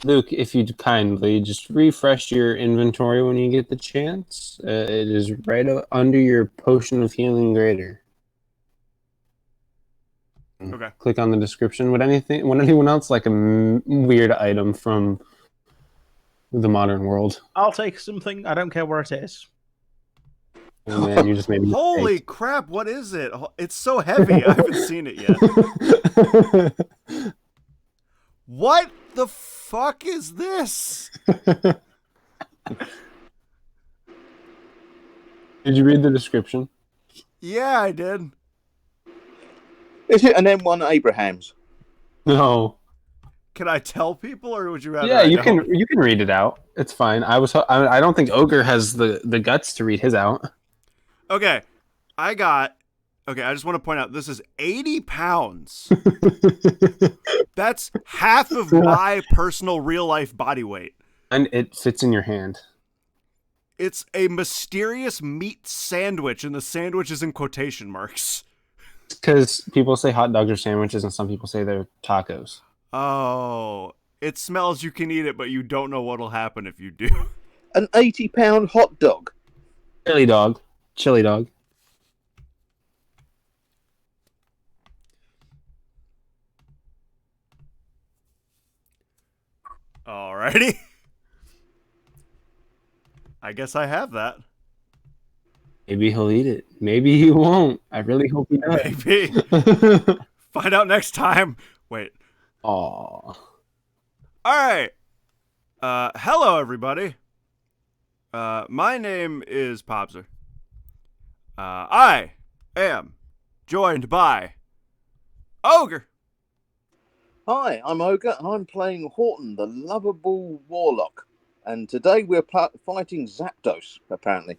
Luke, if you'd kindly just refresh your inventory when you get the chance. It is right under your potion of healing greater. Okay. Click on the description. Would anyone else like a weird item from the modern world? I'll take something. I don't care where it is. Oh man, you just made a Holy mistake. crap, what is it? It's so heavy. I haven't seen it yet. What the fuck is this? Did you read the description? Yeah, I did. Is it an M1 Abrahams? No. Can I tell people, or would you rather? Yeah, I you don't? can read it out. It's fine. I don't think Ogre has the guts to read his out. Okay, I just want to point out this is 80 pounds. That's half of my personal real life body weight. And it fits in your hand. It's a mysterious meat sandwich, and the sandwich is in quotation marks. Because people say hot dogs are sandwiches, and some people say they're tacos. Oh, it smells you can eat it, but you don't know what'll happen if you do. An 80-pound hot dog? Chili dog. Chili dog. Alrighty. I guess I have that. Maybe he'll eat it. Maybe he won't. I really hope he does. Maybe. Find out next time. Wait. Aww. Alright. Hello, everybody. My name is Popser. I am joined by Ogre. Hi, I'm Ogre, and I'm playing Horton, the lovable warlock. And today we're fighting Zapdos, apparently.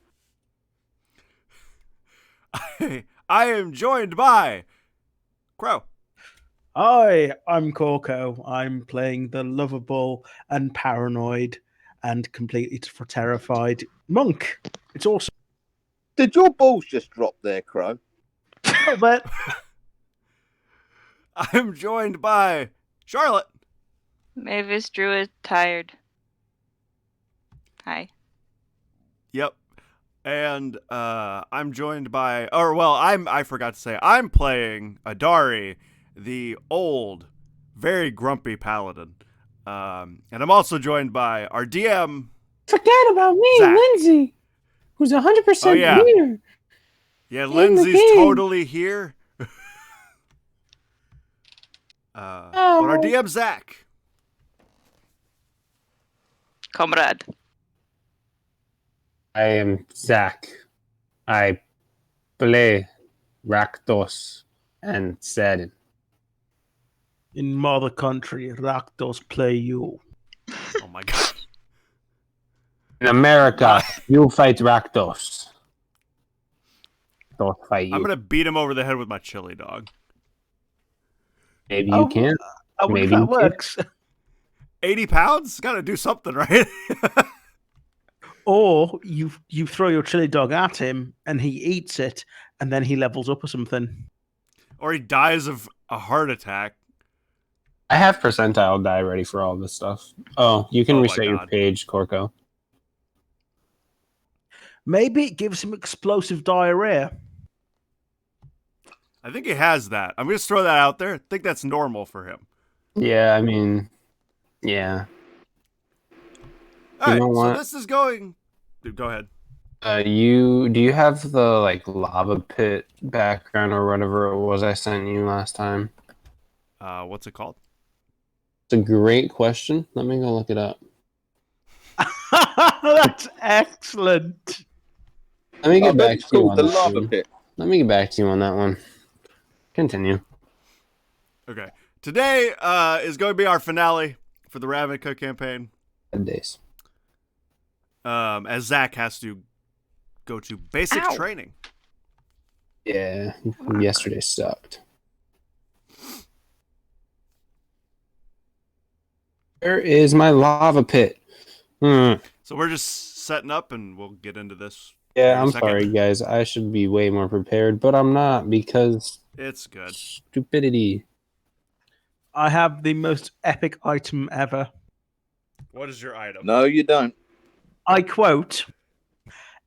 I am joined by Crow. Hi, I'm Corco. I'm playing the lovable and paranoid and completely terrified monk. It's awesome. Did your balls just drop there, Crow? But I'm joined by Charlotte. Mavis Drew is tired. Hi. Yep. And I'm joined by, I forgot to say, I'm playing Adari, the old, very grumpy paladin. And I'm also joined by our DM. Forget about me, Zach. Lindsay, who's 100% here. Yeah, In Lindsay's the game. totally here. But our DM, Zach. Comrade. I am Zach. I play Rakdos and Sadin. in mother country, Rakdos play you. Oh my god. In America, you fight Rakdos. Don't fight you. I'm gonna beat him over the head with my chili dog. Maybe you can. I wonder if Maybe that you can. works. 80 pounds? Gotta do something, right? Or you throw your chili dog at him and he eats it, and then he levels up or something. Or he dies of a heart attack. I have percentile die ready for all this stuff. Oh, you can Oh my reset your God. page, Corco. Maybe it gives him explosive diarrhea. I think he has that. I'm gonna just throw that out there. I think that's normal for him. Yeah, I mean, yeah. Alright, know so what? this is going. Dude, go ahead. Do you have the like lava pit background or whatever it was I sent you last time? What's it called? It's a great question. Let me go look it up. That's excellent. Let me I get bet back it's to you called on the that lava one. pit. Let me get back to you on that one. Continue. Okay. Today is going to be our finale for the Ravnica campaign. Bad days. As Zach has to go to basic Ow. training. Yeah, yesterday sucked. Where is my lava pit? Hmm. So we're just setting up, and we'll get into this. Yeah, in a I'm second. sorry, guys. I should be way more prepared, but I'm not because It's good. stupidity. I have the most epic item ever. What is your item? No, you don't. I quote,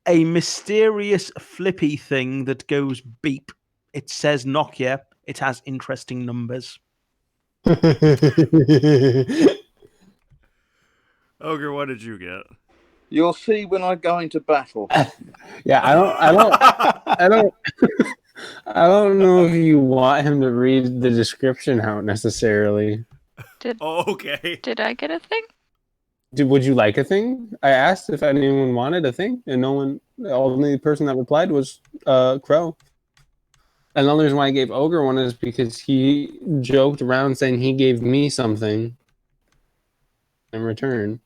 a mysterious flippy thing that goes beep. It says Nokia. It has interesting numbers. Ogre, what did you get? You'll see when I go into battle. Yeah, I don't know if you want him to read the description out necessarily. Oh, okay. Did I get a thing? Would you like a thing? I asked if anyone wanted a thing, and no one. The only person that replied was Crow. And the only reason why I gave Ogre one is because he joked around saying he gave me something in return.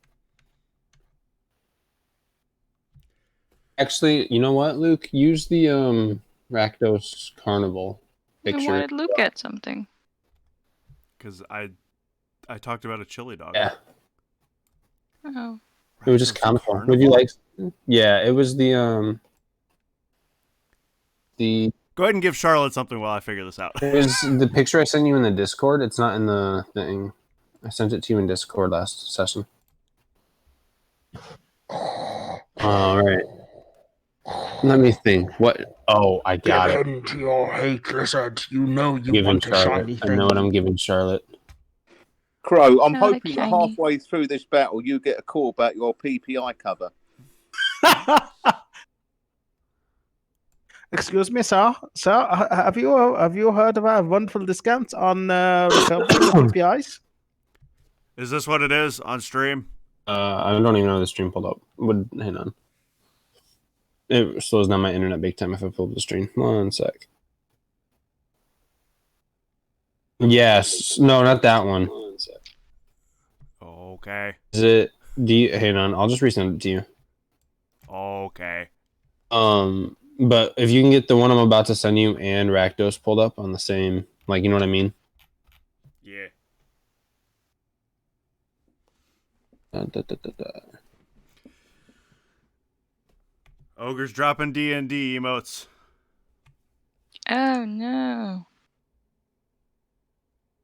Actually, you know what, Luke? Use the Rakdos Carnival Then picture. why did Luke get something? Because I talked about a chili dog. Yeah, Oh. it was just Rakdos comical. Carnival? Would you like? Yeah, it was the. Go ahead and give Charlotte something while I figure this out. It was the picture I sent you in the Discord. It's not in the thing. I sent it to you in Discord last session. All right. Let me think. What? Oh, I got it. into your hate, lizard. You know you Giving want a Charlotte. shiny I thing. know what I'm giving Charlotte. Crow, I'm I like hoping that shiny. halfway through this battle you get a call about your PPI cover. Excuse me, sir. Sir, have you heard of our wonderful discounts on recovering the PPIs? Is this what it is on stream? I don't even know the stream pulled up. Hang on. It slows down my internet big time if I pull up the stream. 1 sec. Yes. No, not that one. 1 sec. Okay. Is it? Hang on. I'll just resend it to you. Okay. But if you can get the one I'm about to send you and Rakdos pulled up on the same, like, you know what I mean? Yeah. Ogre's dropping D&D emotes. Oh no.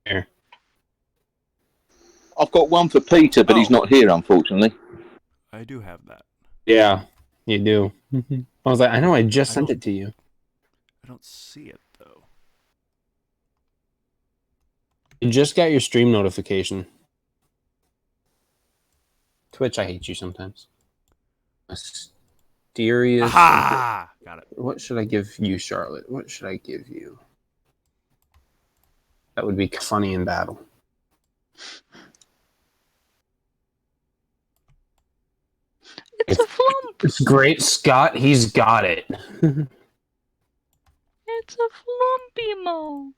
Here. I've got one for Peter, but he's not here, unfortunately. I do have that. Yeah, you do. I was like, I know I just sent it to you. I don't see it, though. You just got your stream notification. Twitch, I hate you sometimes. Mysterious. Aha! Got it. What should I give you, Charlotte? What should I give you? That would be funny in battle. It's a flump. It's great, Scott. He's got it. It's a flump emote.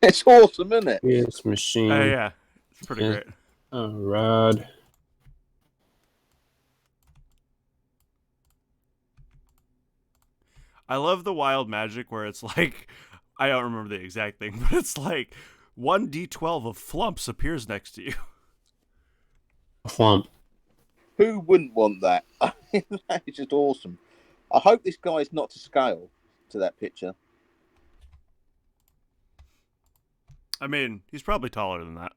It's awesome, isn't it? It's machine. Oh, yeah. It's pretty Yeah. great. Rod. I love the wild magic where it's like, I don't remember the exact thing, but it's like 1d12 of flumps appears next to you. Flump. Who wouldn't want that? That is just awesome. I hope this guy's not to scale to that picture. I mean, he's probably taller than that.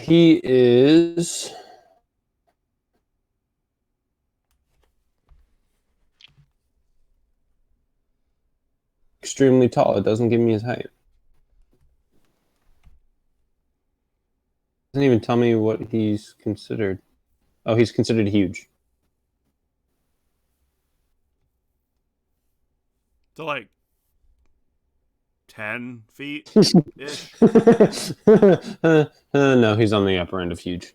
He is. Extremely tall. It doesn't give me his height. Doesn't even tell me what he's considered. Oh, he's considered huge. So, like, 10 feet ish. No, he's on the upper end of huge.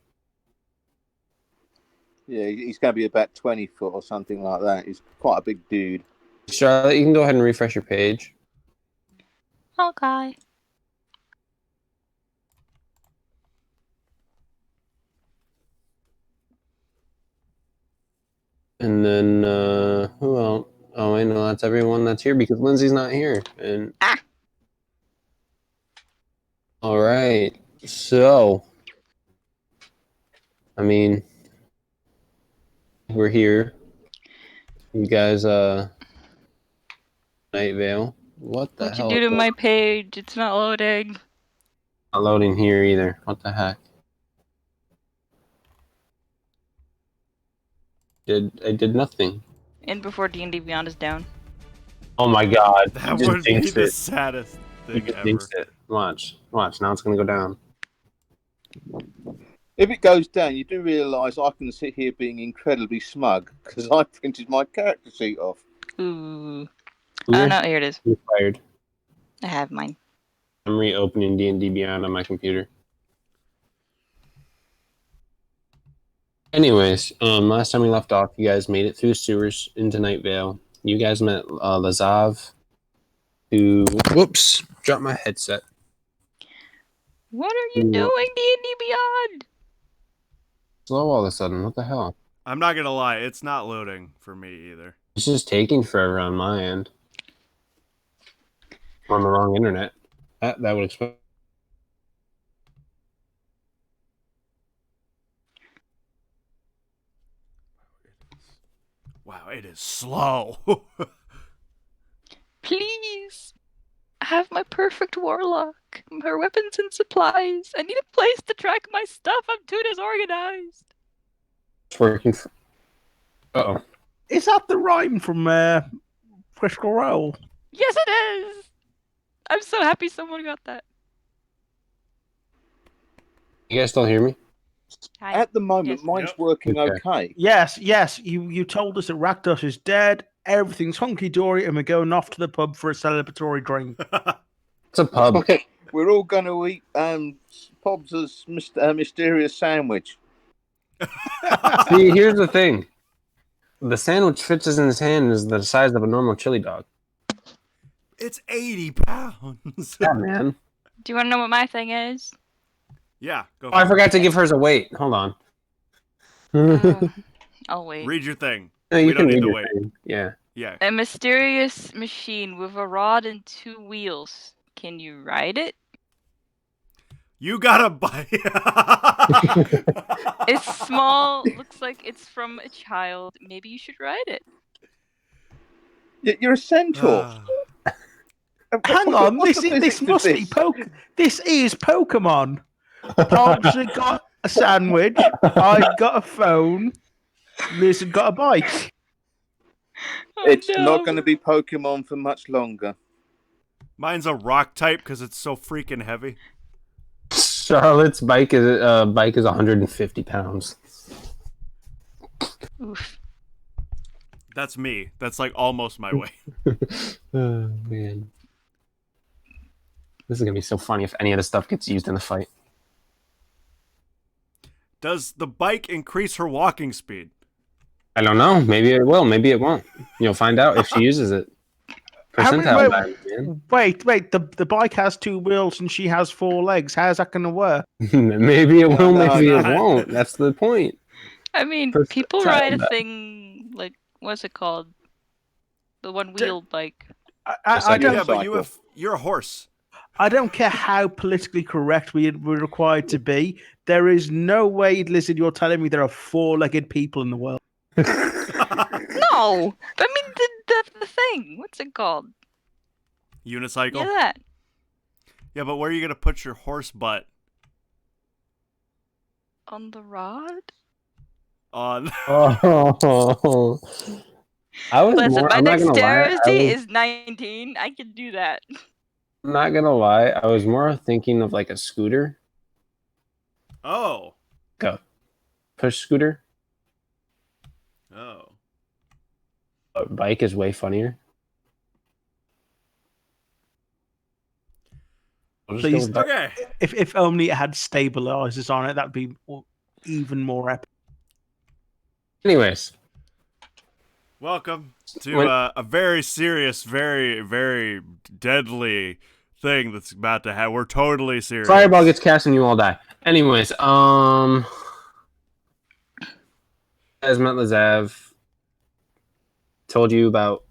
Yeah, he's going to be about 20 foot or something like that. He's quite a big dude. Charlotte, you can go ahead and refresh your page. Okay. And then, who else? Oh, I know that's everyone that's here because Lindsay's not here. And all right, so I mean, we're here. You guys, Night Vale. What the What'd you hell? do to my page? It's not loading. Not loading here either. What the heck? I did nothing. And before D&D Beyond is down. Oh my god. That you would just be jinxed the it. saddest You thing just ever. jinxed it. Watch. Now it's gonna go down. If it goes down, you do realise I can sit here being incredibly smug because I printed my character sheet off. Ooh. Here, Oh no, here it is. you're fired. I have mine. I'm reopening D&D Beyond on my computer. Anyways, last time we left off, you guys made it through the sewers into Night Vale. You guys met Lazav, who dropped my headset. What are you doing, D&D Beyond? Slow all of a sudden. What the hell? I'm not gonna lie, it's not loading for me either. It's just taking forever on my end. On the wrong internet. That would explain. Wow, it is slow. Please. I have my perfect warlock. My weapons and supplies. I need a place to track my stuff. I'm too disorganized. It's working. Uh-oh. Is that the rhyme from Critical Role? Yes, it is. I'm so happy someone got that. You guys still hear me? Hi. At the moment, Yes. mine's Yep. working Okay. okay. Yes. You told us that Rakdos is dead. Everything's hunky dory, and we're going off to the pub for a celebratory drink. It's a pub. We're all going to eat Pob's mysterious sandwich. See, here's the thing. The sandwich fits in his hand is the size of a normal chili dog. It's 80 pounds. Yeah, man. Do you want to know what my thing is? Yeah, go Oh, for I it. forgot to give hers a weight. Hold on. I'll wait. Read your thing. No, you we don't can need read to your wait. thing. Yeah. Yeah. A mysterious machine with a rod and 2 wheels. Can you ride it? You gotta buy. It's small. Looks like it's from a child. Maybe you should ride it. You're a centaur. Hang on, this must be Pokemon. This is Pokemon. Pob's got a sandwich. I've got a phone. Lizard got a bike. Oh, It's no. not going to be Pokemon for much longer. Mine's a rock type because it's so freaking heavy. Charlotte's bike is 150 pounds. Oof. That's me. That's like almost my weight. Oh man. This is gonna be so funny if any of this stuff gets used in the fight. Does the bike increase her walking speed? I don't know. Maybe it will. Maybe it won't. You'll find out if she uses it. Percentile dive, man. Wait. The bike has 2 wheels and she has 4 legs. How's that going to work? Maybe it will. No, Maybe no. it won't. That's the point. I mean, Percentile people ride a dive. thing like, what's it called? The one-wheel bike. I don't. Yeah, but you're a horse. I don't care how politically correct we're required to be. There is no way, Lizard, you're telling me there are 4-legged people in the world. No! I mean, the thing. What's it called? Unicycle? Yeah, that. Yeah, but where are you going to put your horse butt? On the rod? On. Oh. I was Listen, more. my I'm not gonna lie. dexterity is 19. I can do that. I'm not gonna lie. I was more thinking of like a scooter, Oh. like a push scooter. Oh. A bike is way funnier. I'll just go Please. with bike. Okay. If only it had stabilizers on it, that'd be even more epic. Anyways, Welcome to a very serious, very, very deadly thing that's about to happen. We're totally serious. fireball gets cast and you all die. Anyways, as met Lazav, told you about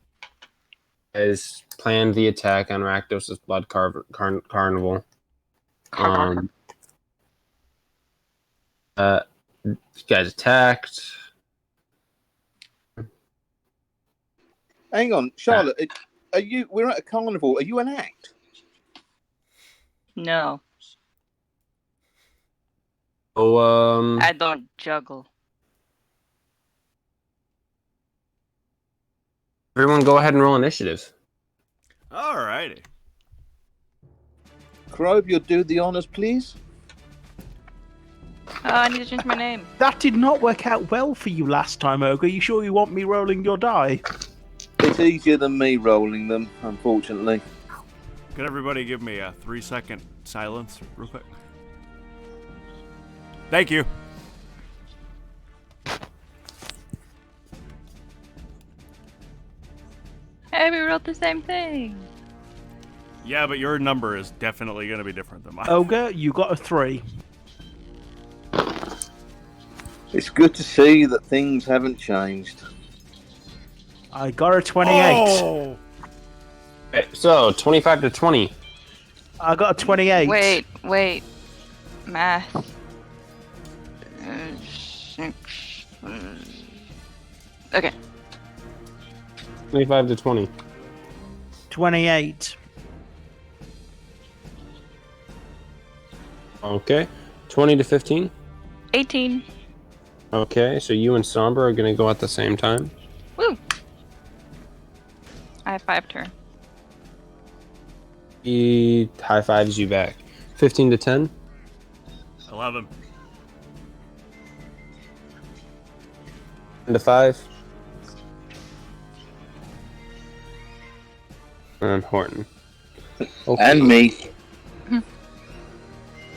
has planned the attack on Rakdos' blood carnival. You guys attacked. Hang on, Charlotte. Are you? We're at a carnival. Are you an act? No, Oh, I don't juggle. Everyone, go ahead and roll initiative. Alrighty. Crow, you'll do the honors, please. Oh, I need to change my name. That did not work out well for you last time, Ogre. You sure you want me rolling your die? It's easier than me rolling them, unfortunately. Could everybody give me a 3-second silence real quick? Thank you. Hey, we wrote the same thing. Yeah, but your number is definitely going to be different than mine. Ogre, you got a 3. It's good to see that things haven't changed. I got a 28. Oh! Okay, so 25 to 20. I got a 28. Wait. Math. Okay. 25 to 20. 28. Okay. 20 to 15. 18. Okay, so you and Sombra are going to go at the same time. Woo! I have 5 turn. He high fives you back. 15 to 10. 11. 10 to 5. And Horton. Okay. And me.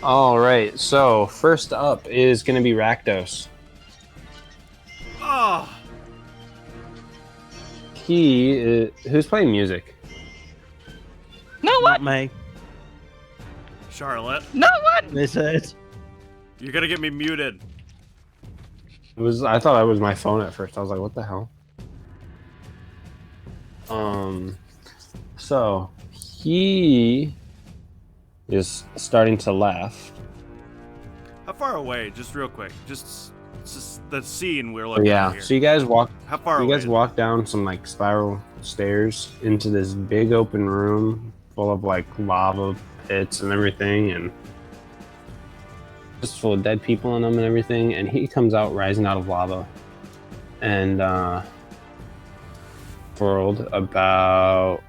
All right, so first up is going to be Rakdos. Oh! Who's playing music? No Not one! me. Charlotte, No one! Lizard. you're going to get me muted. I thought that was my phone at first. I was like, what the hell? So he is starting to laugh. How far away? Just real quick. Just the scene we're looking at Yeah. here. So you guys walk How far You away? guys walk down some like spiral stairs into this big open room full of like lava pits and everything, and just full of dead people in them and everything. And he comes out rising out of lava, and whirled about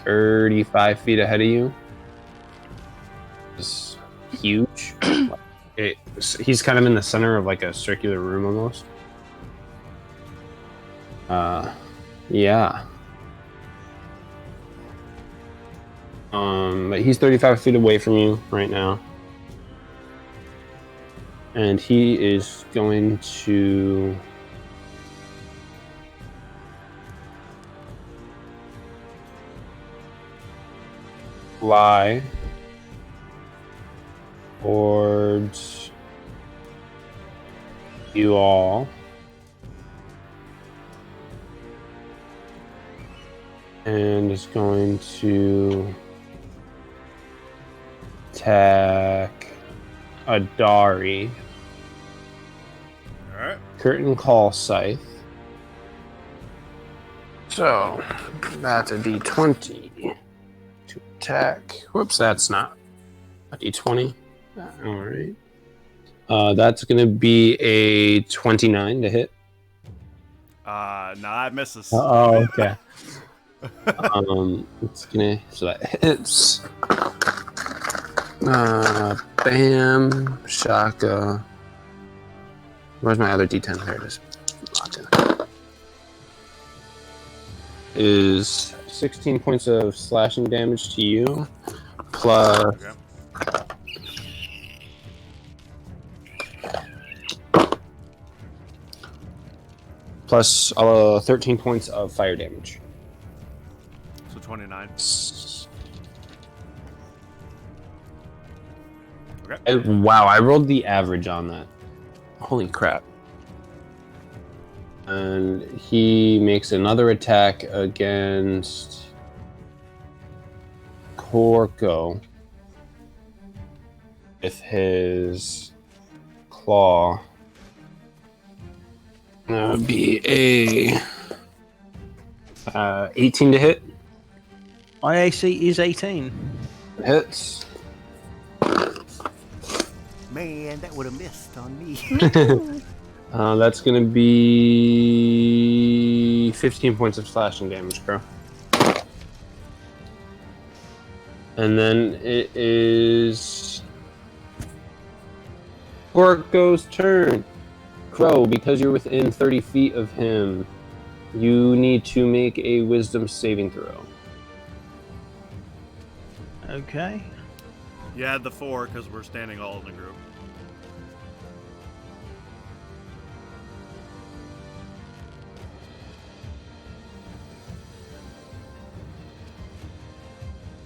35 feet ahead of you. It's huge. He's kind of in the center of like a circular room almost. Yeah. But he's 35 feet away from you right now. And he is going to fly towards you all. And is going to attack Adari. Alright. Curtain Call Scythe. So, that's a d20 to attack. Whoops, that's not a d20. Alright. That's going to be a 29 to hit. Nah, that misses. Oh, okay. It's gonna, so that hits. Bam, Shaka. Where's my other D10? There it is. Is 16 points of slashing damage to you, plus plus 13 points of fire damage. So 29. Okay. Wow, I rolled the average on that. Holy crap. And he makes another attack against Corco with his claw. That would be a 18 to hit. My AC is 18. Hits. Man, that would have missed on me. That's going to be be 15 points of slashing damage, Crow. And then it is Orko's turn. Crow, because you're within 30 feet of him, you need to make a wisdom saving throw. Okay. You had the 4 because we're standing all in a group.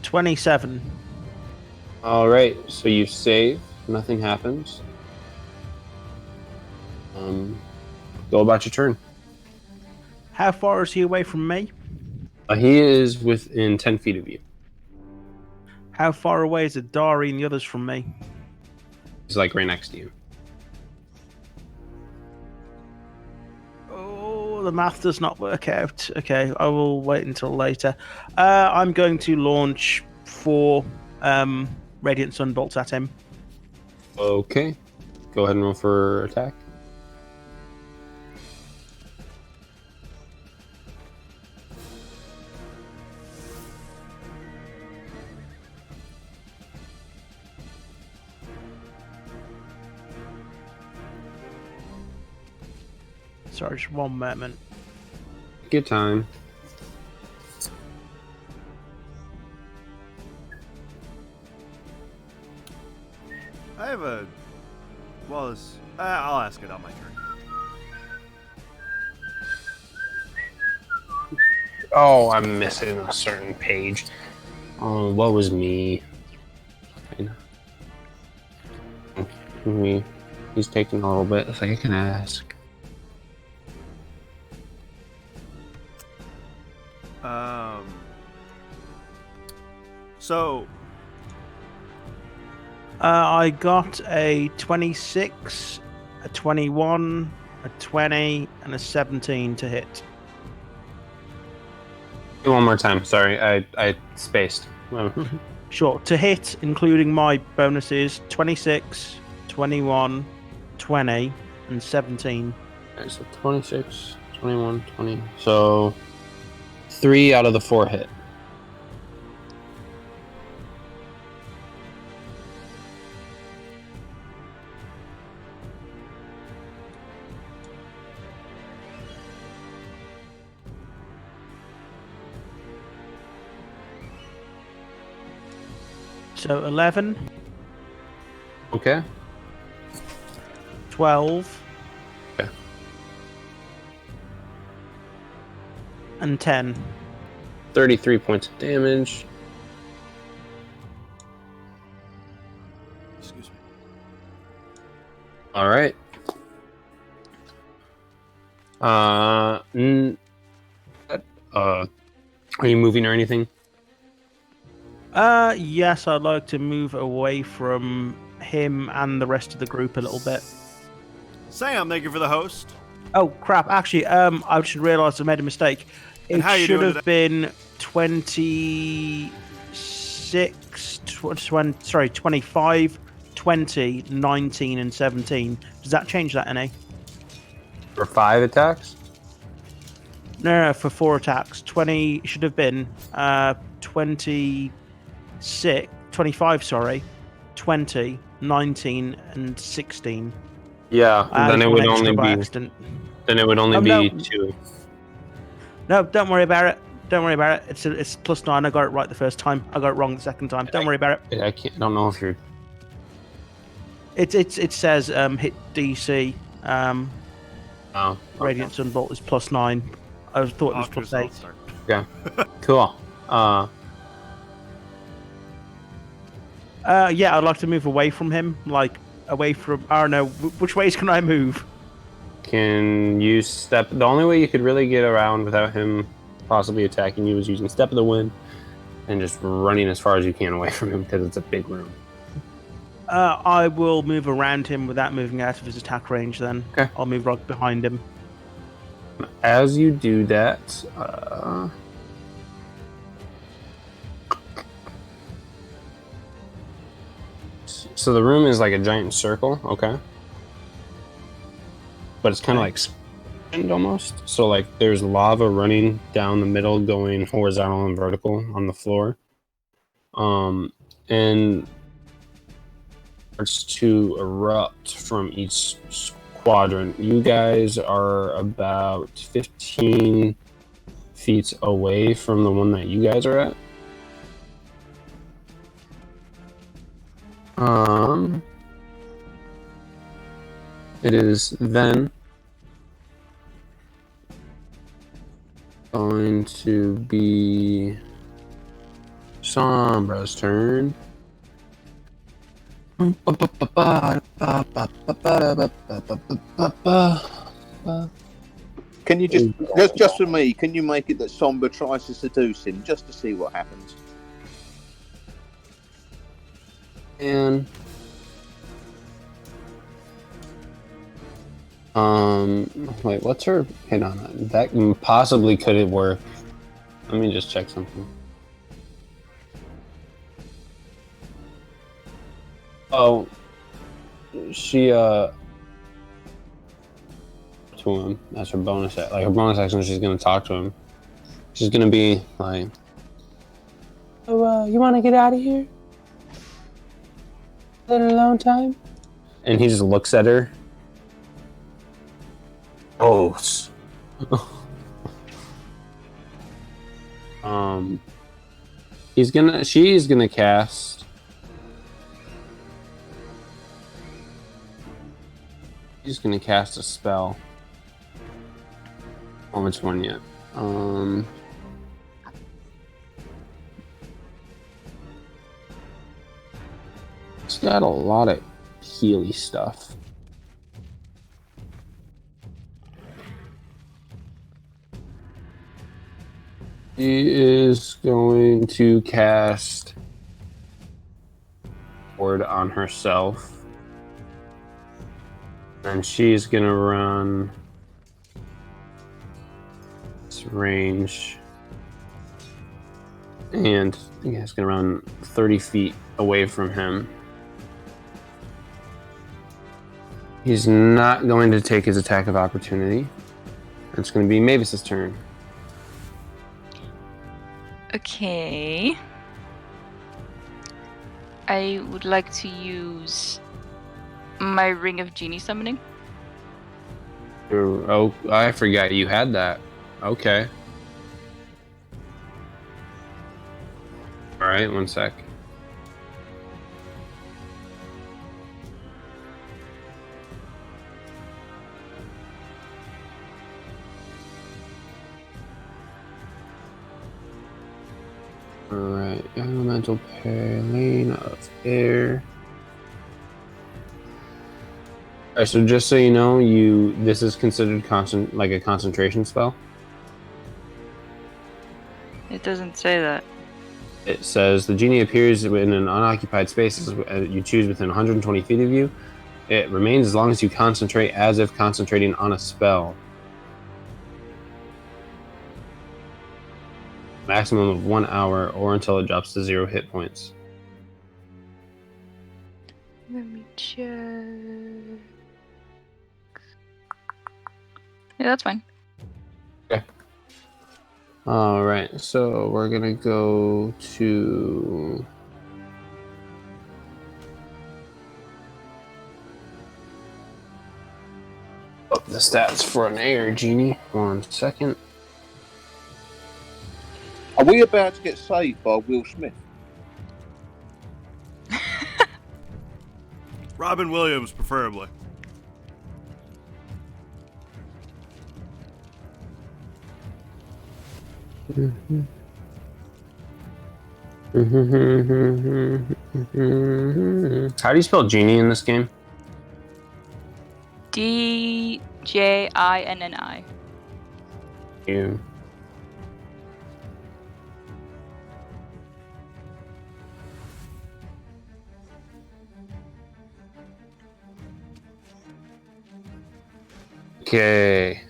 $27. All right, so you save. Nothing happens. Go about your turn. How far is he away from me? He is within 10 feet of you. How far away is Adari and the others from me? He's like right next to you. Oh, the math does not work out. Okay, I will wait until later. I'm going to launch 4 Radiant Sunbolts at him. Okay. Go ahead and roll for attack. Sorry, just one moment. Good time. I have a... Well, I'll ask it on my turn. Oh, I'm missing a certain page. Oh, what was me? He's taking a little bit. If I can ask. So... I got a 26, a 21, a 20, and a 17 to hit. One more time. Sorry, I spaced. Sure. To hit, including my bonuses, 26, 21, 20, and 17. Okay, so 26, 21, 20. So 3 out of the 4 hit. So 11, Okay. 12, Okay. and 10. 33 points of damage. Excuse me. All right. Are you moving or anything? Yes, I'd like to move away from him and the rest of the group a little bit. Sam, thank you for the host. Oh crap! Actually, I should realise I made a mistake. And It how you should doing have been 25, 20, 19, and 17. Does that change that any? For 5 attacks? No, for 4 attacks. 20 should have been 25, 20, 19, and 16. Yeah, then it would only by be accident. then it would only No. be 2. No, don't worry about it. Don't worry about it. It's +9. I got it right the first time. I got it wrong the second time. Don't worry about it. I don't know if you're. It says hit DC. Oh, okay. Radiant Sunbolt is +9. I thought it was Off to a +8. solid start. Okay. Cool. Yeah, I'd like to move away from him. Like away from. I don't know. Which ways can I move? Can you step? The only way you could really get around without him possibly attacking you is using Step of the Wind and just running as far as you can away from him because it's a big room. I will move around him without moving out of his attack range. Then Okay. I'll move right behind him. As you do that, so the room is like a giant circle, okay? But it's kind of like almost. So like there's lava running down the middle, going horizontal and vertical on the floor. And starts to erupt from each quadrant. You guys are about 15 feet away from the one that you guys are at. It is then going to be Sombra's turn. Can you just for me? Can you make it that Sombra tries to seduce him just to see what happens? And wait, what's her hit on that? That possibly could it work? Let me just check something. Oh, she to him. That's her bonus. Like her bonus action, she's gonna talk to him. She's gonna be like, "Oh, you want to get out of here? A little alone time?" And he just looks at her. Oh. She's gonna cast. She's gonna cast a spell. Oh, which one yet? It's got a lot of healy stuff. She is going to cast Ward on herself. And she's gonna run this range. And yeah, it's gonna run 30 feet away from him. He's not going to take his attack of opportunity. It's gonna be Mavis's turn. Okay. I would like to use my Ring of Genie Summoning. Oh, I forgot you had that. Okay. Alright, one sec. Alright, elemental plane of air. Alright, so just so you know, this is considered like a concentration spell. It doesn't say that. It says the genie appears in an unoccupied space you choose within 120 feet of you. It remains as long as you concentrate, as if concentrating on a spell. Maximum of 1 hour, or until it drops to 0 hit points. Let me check. Yeah, that's fine. Okay. Alright, so we're gonna go to... up the stats for an air genie. 1 second. Are we about to get saved by Will Smith? Robin Williams, preferably. How do you spell genie in this game? DJINNI. You. Okay.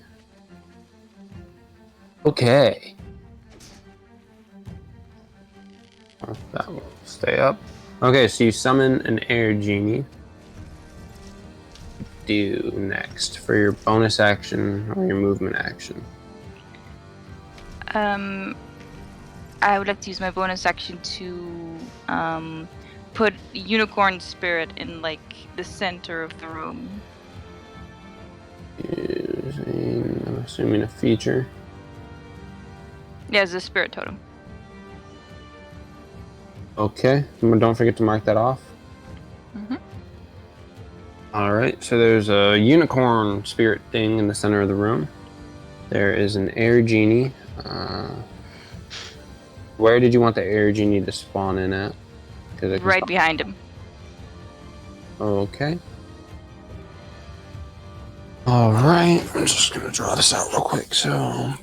Okay. That will stay up. Okay, so you summon an air genie. do next for your bonus action or your movement action? I would like to use my bonus action to put unicorn spirit in like the center of the room. Using, I'm assuming, a feature. Yeah, it's a spirit totem. Okay, don't forget to mark that off. Mm-hmm. All right, so there's a unicorn spirit thing in the center of the room. There is an air genie. Where did you want the air genie to spawn in at? Right behind him. Okay. All right, I'm just gonna draw this out real quick. So,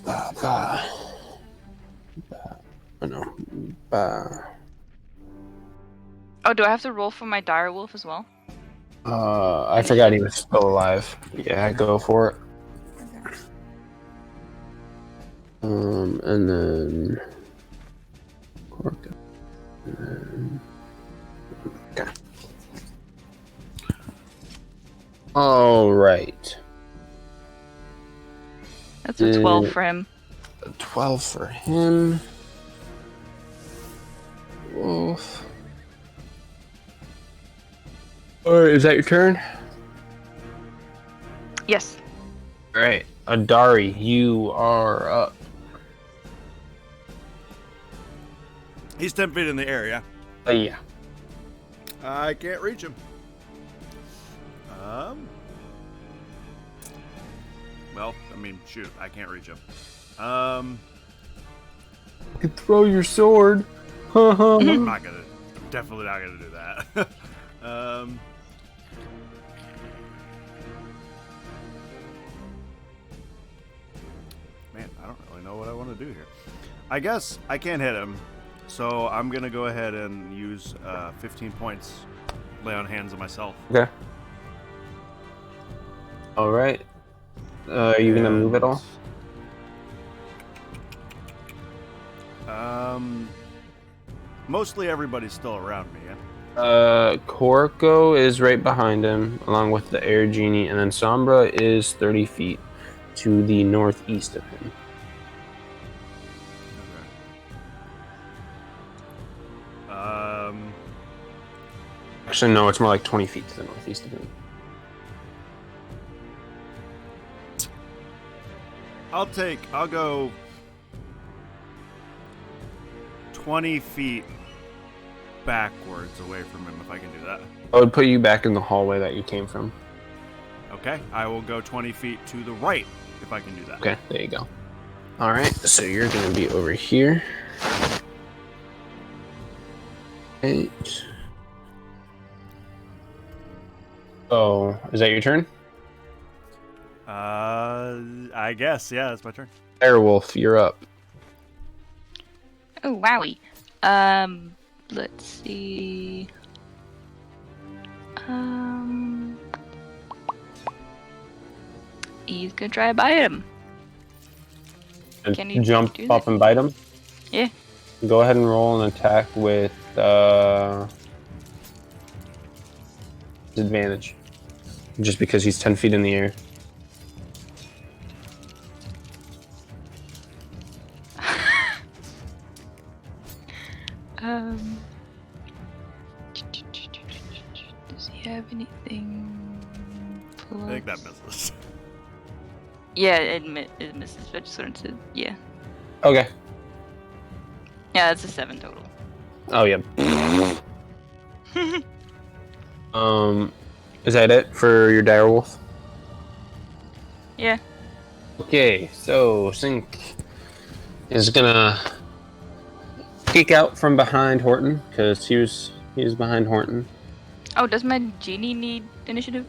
Oh, do I have to roll for my dire wolf as well? I forgot he was still alive. Yeah, go for it. And then okay. All right. That's a 12 for him. A 12 for him. Wolf. Alright, is that your turn? Yes. Alright, Adari, you are up. He's 10 feet in the air, yeah? Yeah. I can't reach him. Well, I mean, shoot, I can't reach him. You could throw your sword. I'm definitely not gonna do that. Man, I don't really know what I want to do here. I guess I can't hit him, so I'm gonna go ahead and use 15 points, lay on hands of myself. Okay. Alright. Are you gonna move at all? Mostly everybody's still around me, yeah? Korko is right behind him, along with the air genie, and then Sombra is 30 feet to the northeast of him. Okay. Actually, no, it's more like 20 feet to the northeast of him. I'll go 20 feet backwards away from him if I can do that. I would put you back in the hallway that you came from. Okay, I will go 20 feet to the right if I can do that. Okay, there you go. Alright, so you're gonna be over here. 8. Oh, is that your turn? I guess, yeah, that's my turn. Airwolf, you're up. Oh, wowie. Let's see. He's gonna try to bite him. And Can you jump do up that? and bite him? Yeah. Go ahead and roll an attack with advantage. Just because he's 10 feet in the air. Does he have anything? Plus? I think that misses. Yeah, it misses. But I just wanted to, yeah. Okay. Yeah, that's a 7 total. Oh, yeah. Is that it for your direwolf? Yeah. Okay, so Sink is gonna peek out from behind Horton because he was behind Horton. Oh, does my genie need initiative?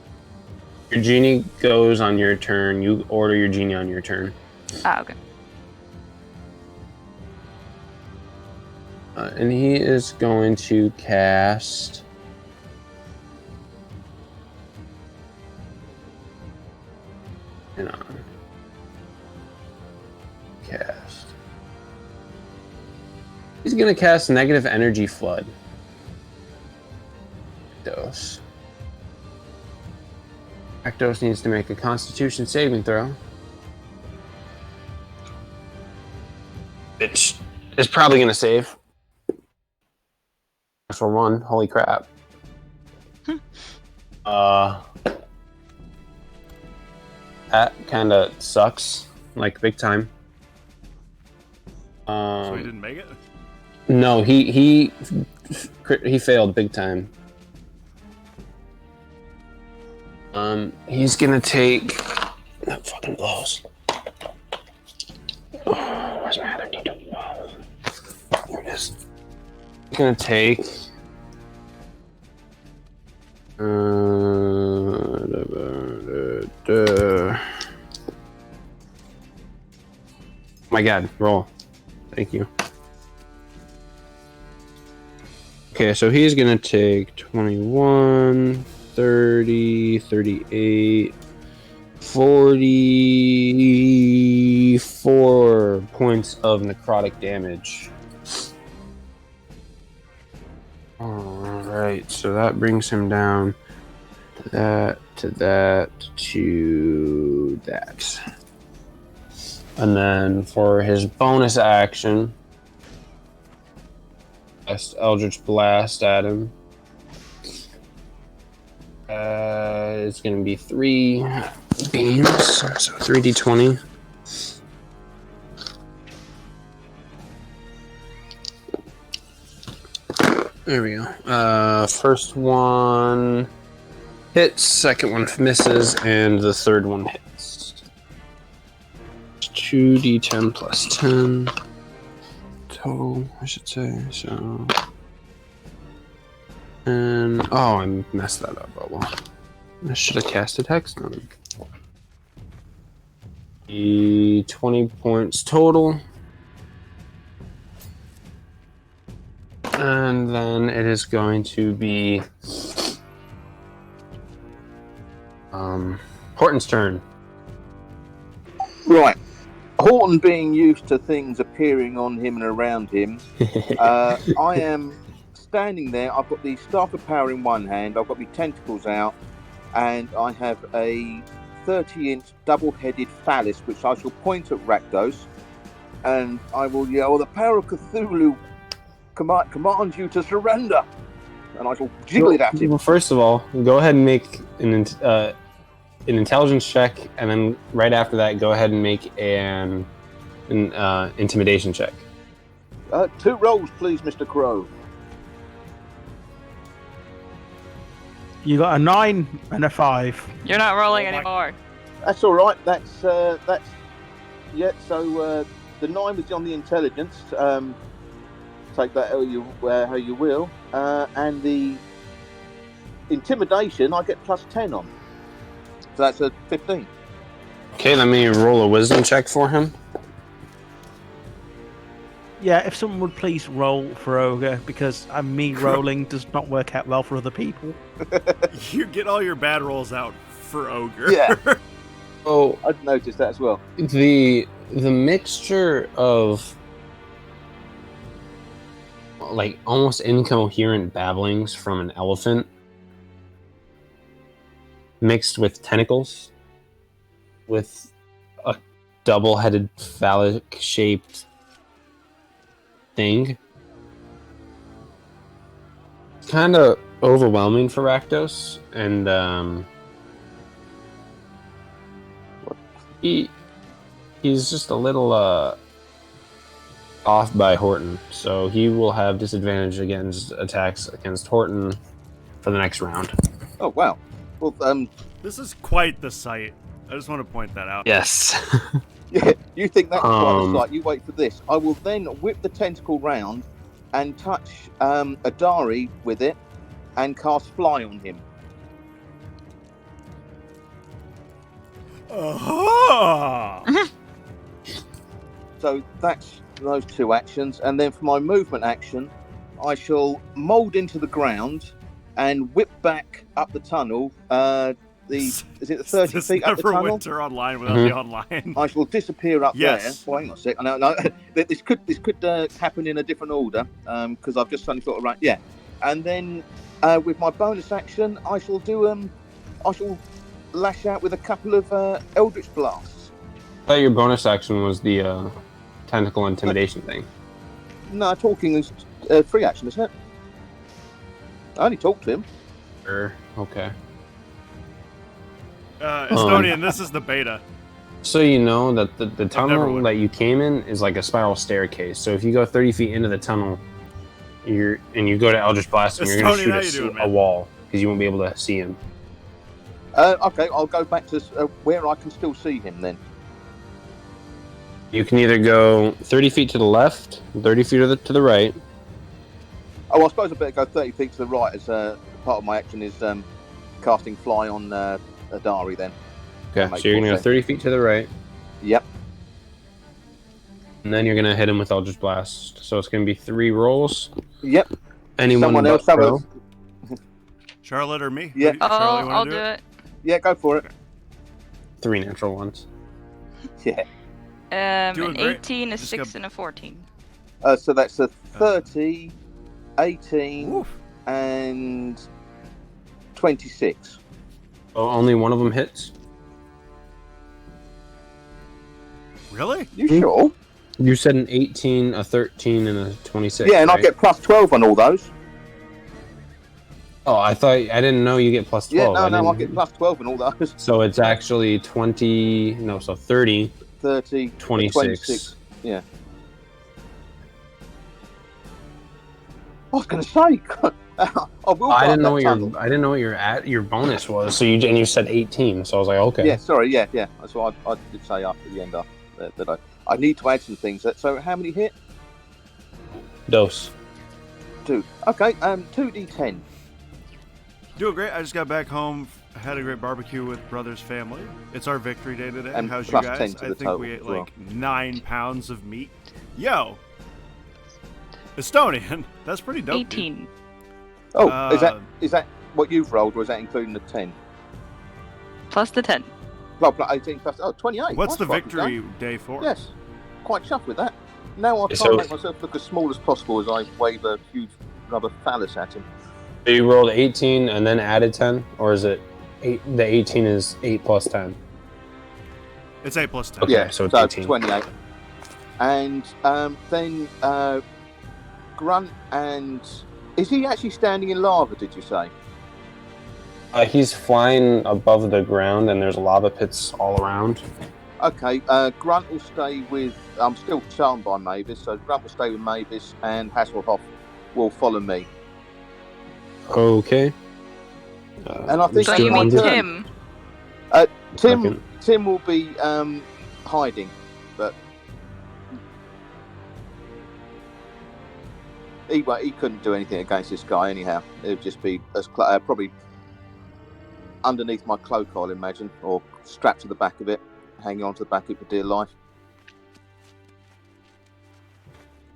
Your genie goes on your turn. You order your genie on your turn. Ah, okay. And he is going to cast. Hang on. Cast. He's going to cast Negative Energy Flood. Dose. Rakdos needs to make a Constitution saving throw. Which is probably going to save. For one, holy crap. That kind of sucks, like big time. So he didn't make it? No, he failed big time. He's gonna take that fucking blows. Oh, where's my other D12? There it is. He's gonna take. My God, roll. Thank you. Okay, so he's gonna take 21, 30, 38, 44 points of necrotic damage. Alright, so that brings him down to that, to that, to that. And then for his bonus action, Eldritch Blast at him. It's going to be 3 beams, so 3d20. There we go. First one hits, second one misses, and the third one hits. 2d10 plus 10 total, I should say. So, and oh, I messed that up. Oh well, I should have casted Hex on him. 20 points total, and then it is going to be Horton's turn. Right. Horton being used to things appearing on him and around him, I am standing there. I've got the Staff of Power in one hand, I've got my tentacles out, and I have a 30-inch double-headed phallus, which I shall point at Rakdos, and I will yell, "The power of Cthulhu commands you to surrender!" And I shall jiggle it at him. Well, first of all, go ahead and make an intelligence check, and then right after that, go ahead and make an intimidation check. 2 rolls, please, Mr. Crow. You got a 9 and a 5. You're not rolling anymore. That's all right. That's yeah. So the 9 was on the intelligence. Take that how you will. And the intimidation, I get plus 10 on. So that's a 15. Okay, let me roll a wisdom check for him. Yeah, if someone would please roll for Ogre, because me rolling does not work out well for other people. You get all your bad rolls out for Ogre. Yeah. Oh, I'd noticed that as well. the mixture of like almost incoherent babblings from an elephant mixed with tentacles with a double-headed phallic-shaped thing. It's kind of overwhelming for Rakdos, and he's just a little off by Horton, so he will have disadvantage against attacks against Horton for the next round. Oh wow. Well, This is quite the sight. I just want to point that out. Yes. yeah. You think that's quite a sight? You wait for this. I will then whip the tentacle round and touch Adari with it and cast Fly on him. So that's those 2 actions, and then for my movement action, I shall mould into the ground and whip back up the tunnel. Is it the 30 feet up the tunnel? Never winter online without the online. I shall disappear up there. Yes. Well, hang on a sec. No, this could happen in a different order because I've just suddenly thought of right. Yeah, and then with my bonus action, I shall do I shall lash out with a couple of Eldritch Blasts. I thought your bonus action was the tentacle intimidation thing. No, talking is free action, isn't it? I only talked to him. Sure. Okay. Estonian, this is the beta. So you know that the never tunnel would. that you came in is like a spiral staircase. So if you go 30 feet into the tunnel, you go to Eldritch Blast, and you're going Estonian, how to you shoot doing, a man? wall because you won't be able to see him. Okay, I'll go back to where I can still see him then. You can either go 30 feet to the left, 30 feet to the right. Oh, I suppose I better go 30 feet to the right as part of my action is casting Fly on Adari then. Okay, That makes so you're going to more go 30 feet to the right, Yep. and then you're going to hit him with Eldritch Blast. So it's going to be 3 rolls. Yep. Anyone Someone but else have Crow. Charlotte or me? Yeah. Charlotte, you wanna I'll do it. Yeah, go for it. 3 natural ones. Yeah. Doing An great. 18, a Just 6, got- and a 14. So that's a 30, 18, Woof. and 26. Oh, only one of them hits? Really? You sure? You said an 18, a 13, and a 26. Yeah, and I right? get plus 12 on all those. Oh, I didn't know you get plus 12. Yeah, no, I didn't- get plus 12 on all those. So it's actually 20, no, so 30, 30, 26. Yeah. I was going to say, I will. I didn't go know up what that tunnel. I didn't know what your bonus was. So you said 18. So I was like, okay. Yeah, sorry, yeah. That's what I did say after the end that I need to add some things. So how many hit? Dose. 2. Okay, 2d10. Doing great. I just got back home. Had a great barbecue with brother's family. It's our victory day today. And How's you plus guys? 10 to I the think total we ate as well. like 9 pounds of meat. Yo, Estonian. That's pretty dope. dude. 18. Oh, is that what you've rolled, or is that including the 10? Plus the 10. Plus 18 plus 28. What's the That's what I've victory done. day for? Yes, quite chuffed with that. Now I try So- and make myself look as small as possible as I wave a huge rubber phallus at him. So you rolled 18 and then added 10, or is it 8? The 18 is 8 plus 10. It's 8 plus 10. Okay, Yeah, so it's 18. 28. And then Grunt and... Is he actually standing in lava, did you say? He's flying above the ground, and there's lava pits all around. Okay, Grunt will stay with... I'm still charmed by Mavis, so Grunt will stay with Mavis, and Hasselhoff will follow me. Okay. And I think So that's you my mean turn. Tim? Tim will be hiding, but he couldn't do anything against this guy anyhow. It would just be as probably underneath my cloak, I'll imagine, or strapped to the back of it, hanging on to the back of it for dear life.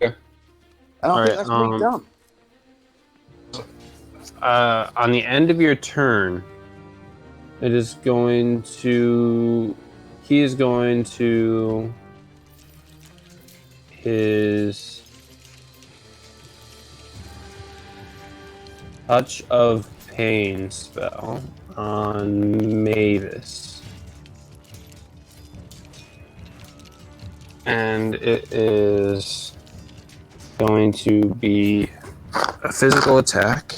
Okay. And I All think right, that's me done. On the end of your turn, he is going to his Touch of Pain spell on Mavis. And it is going to be a physical attack.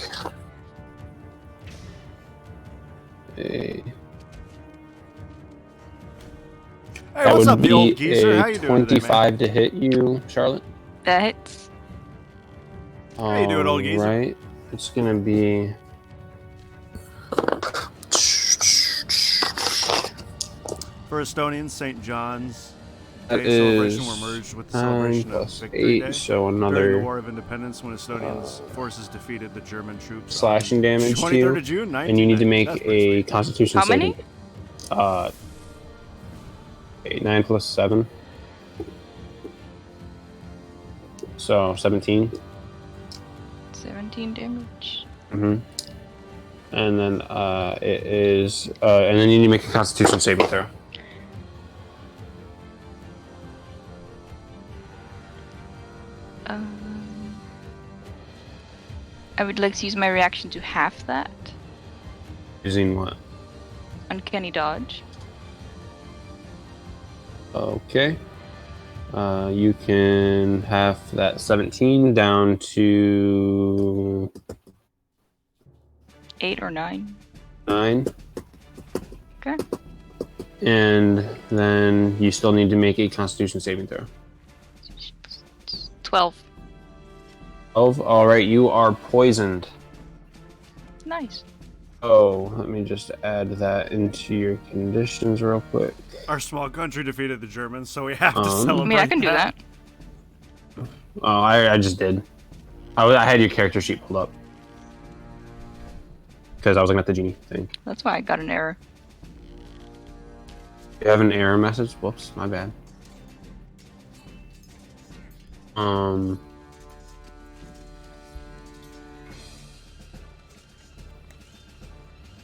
Hey, That what's would up, the old be geezer? How a you doing today, man? 25 to hit you, Charlotte. That hits. How you doing, old geezer? Right. It's gonna be. For Estonians, St. John's That Day celebration is were merged with the 9 celebration of plus Victory 8, Day. so During the another War of Independence, when Estonians' forces defeated the German troops. slashing on damage to 23rd you, of June, and you need to make 1990. That's pretty a sweet. Constitution How many? saving. 9 plus 7. So 17. 17 damage. Mm-hmm. And then it is, and then you need to make a Constitution saving throw. I would like to use my reaction to half that. Using what? Uncanny dodge. Okay. You can have that 17 down to 8 or 9. 9. Okay. And then you still need to make a Constitution saving throw. 12. 12. All right, you are poisoned. Nice. Oh, let me just add that into your conditions real quick. Our small country defeated the Germans, so we have to I celebrate. I mean, I can do that. Oh, I just did. I had your character sheet pulled up. Because I was looking at the genie thing. That's why I got an error. You have an error message? Whoops, my bad.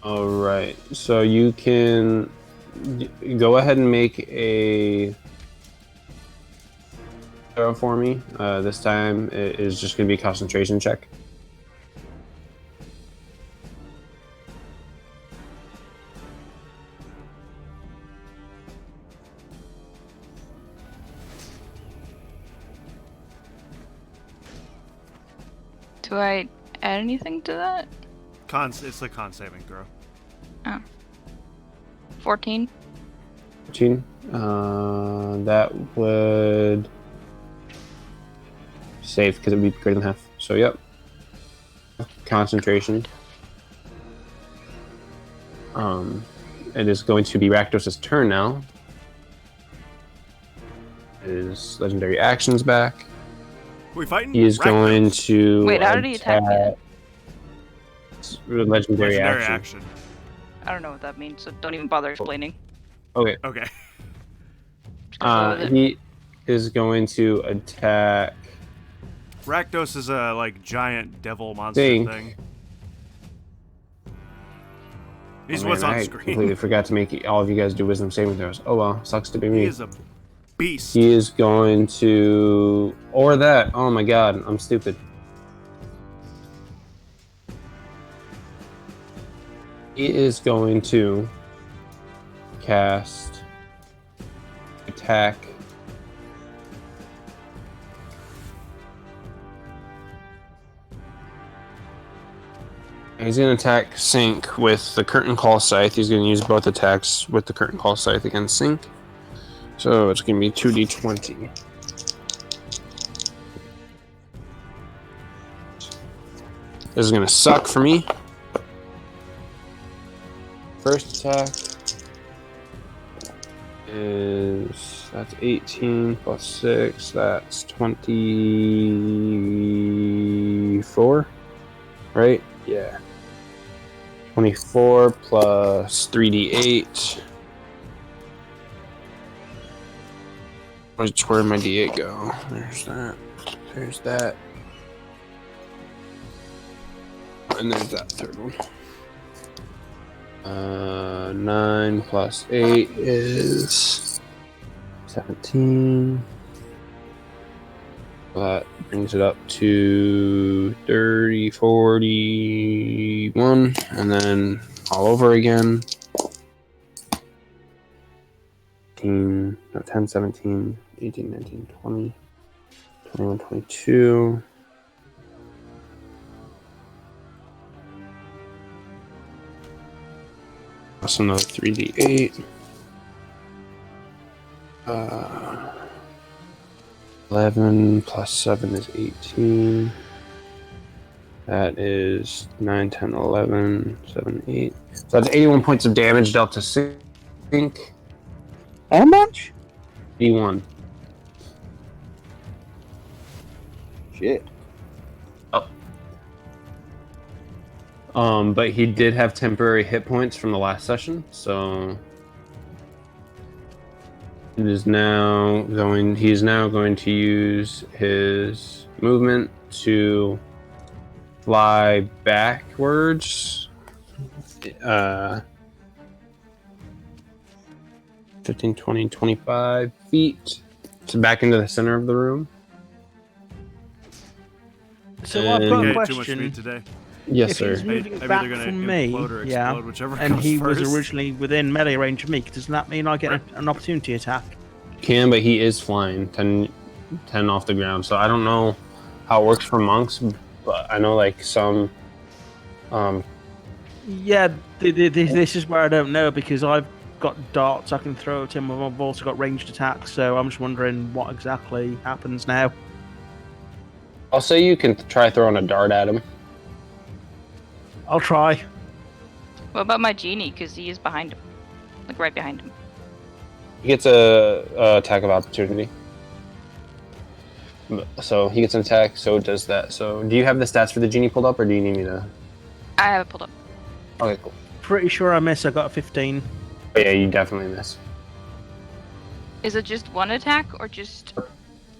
Alright, so you can go ahead and make a throw for me. This time it is just going to be a concentration check. Do I add anything to that? It's a con saving throw. Oh. 14. 14. That would save because it would be greater than half. So, yep. Concentration. It is going to be Rakdos' turn now. His legendary actions back. We fighting? He is Rakdos. going to. Wait, how did he attack me? Legendary Legendary action. action. I don't know what that means, so don't even bother explaining. Okay. Okay. Just gonna go with it. He is going to attack. Rakdos is a giant devil monster Think. thing. He's Oh, what's man, on I screen. completely forgot to make all of you guys do wisdom saving throws. Oh well, sucks to be me. He is a beast. He is going to, or that. Oh my god, I'm stupid. He is going to cast attack. He's going to attack Sync with the Curtain Call Scythe. He's going to use both attacks with the Curtain Call Scythe against Sync. So it's going to be 2d20. This is going to suck for me. First attack that's 18 plus 6, that's 24, right? Yeah. 24 plus 3d8. Where'd my d8 go? There's that. There's that. And there's that third one. 9 plus 8 is 17. That brings it up to 30, 41, and then all over again. 10, 17, 18, 19, 20, 21, 22. Plus another 3d8. 11 plus 7 is 18. That is 9, 10, 11, 7, 8. So that's 81 points of damage dealt to Sync. How much? 81. Shit. But he did have temporary hit points from the last session, so he is now going to use his movement to fly backwards. 15, 20, 25 feet to back into the center of the room. So I've got a Okay, too much question. speed today. Yes, if sir. he's moving I'm back either gonna from me, implode or yeah, explode, whichever and comes he first. was originally within melee range of me, doesn't that mean I get an opportunity attack? Can, but he is flying 10 off the ground. So I don't know how it works for monks, but I know like some. Yeah, this is where I don't know because I've got darts I can throw at him, and I've also got ranged attacks. So I'm just wondering what exactly happens now. I'll say you can try throwing a dart at him. I'll try. What about my genie? Because he is behind him, like right behind him. He gets a attack of opportunity. So he gets an attack. So does that. So do you have the stats for the genie pulled up, or do you need me to? I have it pulled up. Okay, cool. Pretty sure I miss. I got a 15. Oh, yeah, you definitely miss. Is it just one attack or just?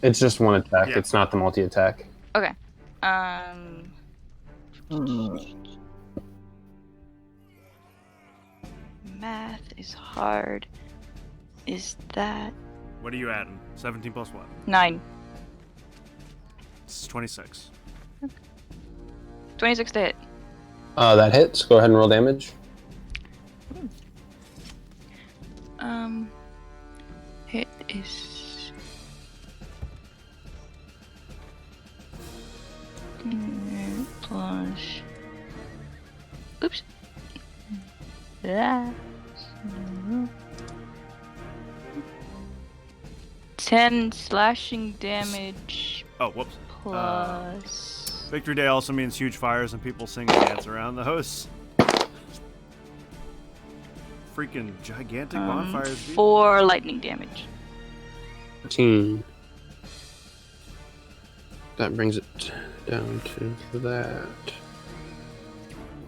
It's just one attack. Yeah. It's not the multi-attack. Okay. Math is hard. Is that What are you adding? 17 plus what? 9? It's 26. 26 to hit. That hits. Go ahead and roll damage. Hit is plus. Oops. Yeah. 10 slashing damage Oh, whoops. plus. Victory Day also means huge fires and people sing and dance around the house. Freaking gigantic bonfires. dude. 4 lightning damage. 13. That brings it down to that.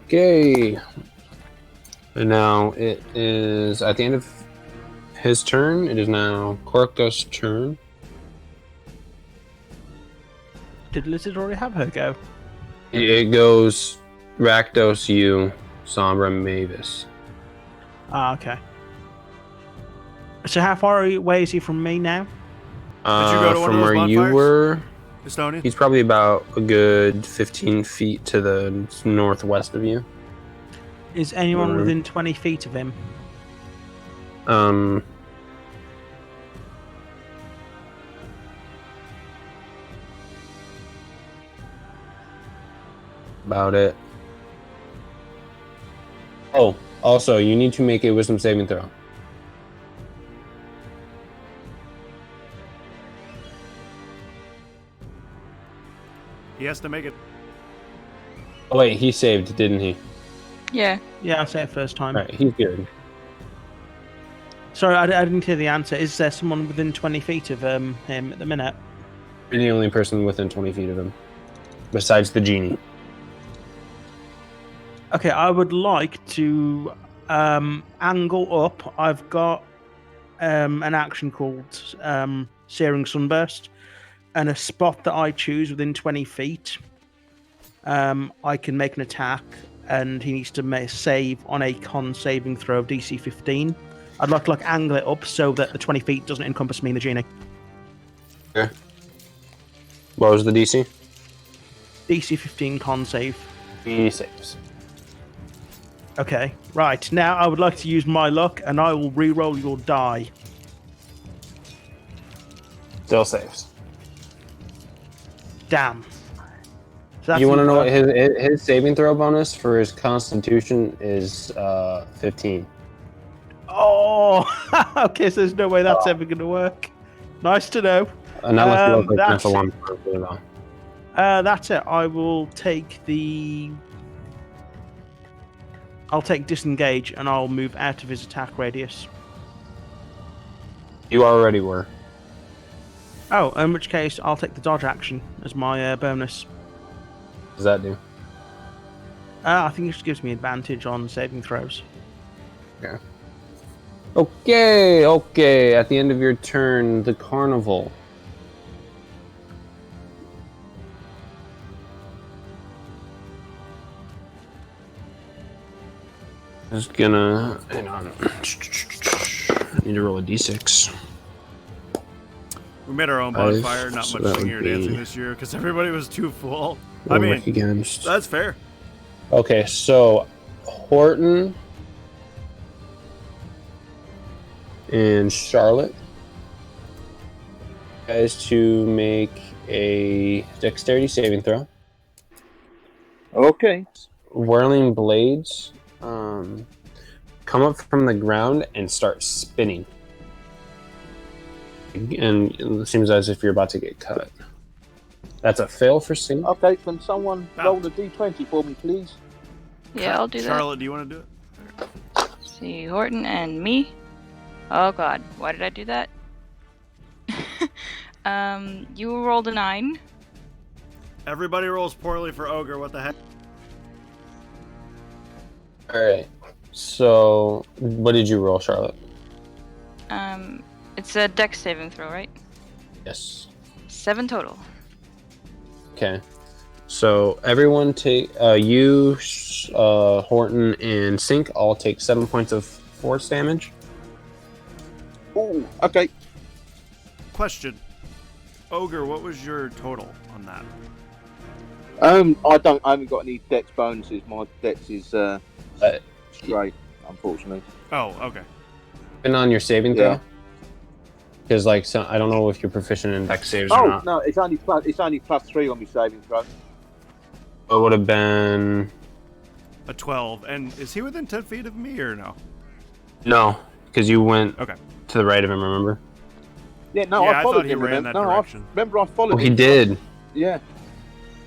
Okay. And now it is at the end of his turn. It is now Kork's turn. Did Lizard already have her go? It goes Rakdos, you, Sombra, Mavis. Ah, okay. So how far away is he from me now? Did you go to one from of those where you bonfires? were? Estonia? He's probably about a good 15 feet to the northwest of you. Is anyone Mhm. within 20 feet of him? About it. Oh, also, you need to make a wisdom saving throw. He has to make it. Oh, wait, he saved, didn't he? Yeah. Yeah, I'll say it first time. Alright, he's good. Sorry, I didn't hear the answer. Is there someone within 20 feet of him at the minute? You're the only person within 20 feet of him. Besides the genie. Okay, I would like to angle up. I've got an action called Searing Sunburst, and a spot that I choose within 20 feet, I can make an attack, and he needs to save on a con saving throw of DC 15. I'd like to angle it up so that the 20 feet doesn't encompass me and the genie. Okay. What was the DC? DC 15 con save. He saves. Okay, right. Now I would like to use my luck, and I will re-roll your die. Still saves. Damn. So that's You want to know what what his saving throw bonus for his constitution is 15. Oh, okay. So there's no way that's ever going to work. Nice to know. Unless you look like that's natural it. one. Really well. That's it. I will take the. I'll take disengage, and I'll move out of his attack radius. You already were. Oh, in which case I'll take the dodge action as my bonus. What does that do? I think it just gives me advantage on saving throws. Okay. Okay. At the end of your turn, the carnival. Is gonna hang on. Need to roll a d6. We made our own Five, bonfire, not so much that singing or would be- dancing this year because everybody was too full. I Roll mean, back against. that's fair. Okay, so Horton and Charlotte, guys, to make a dexterity saving throw. Okay. Whirling blades come up from the ground and start spinning. And it seems as if you're about to get cut. That's a fail for Sing. Okay, can someone roll the d20 for me, please? Yeah, I'll do Charlotte, do you want to do it? that. See, Horton and me. Oh god, why did I do that? You rolled a 9. Everybody rolls poorly for Ogre. What the heck? Alright. So, what did you roll, Charlotte? It's a dex saving throw, right? Yes. 7 total. Okay. So, everyone take, you, Horton, and Sink all take 7 points of force damage. Oh, okay. Question. Ogre, what was your total on that? I haven't got any dex bonuses. My dex is straight, unfortunately. Oh, okay. And on your saving Yeah. throw? Because, like, so, I don't know if you're proficient in dex saves or Oh not. no, it's only +3 on my saving throw. It would have been... A 12. And is he within 10 feet of me or no? No, because you went Okay. to the right of him, remember? Yeah, no, Yeah, I I followed thought he him. ran that No, direction. remember I followed Oh, he him. did. Yeah.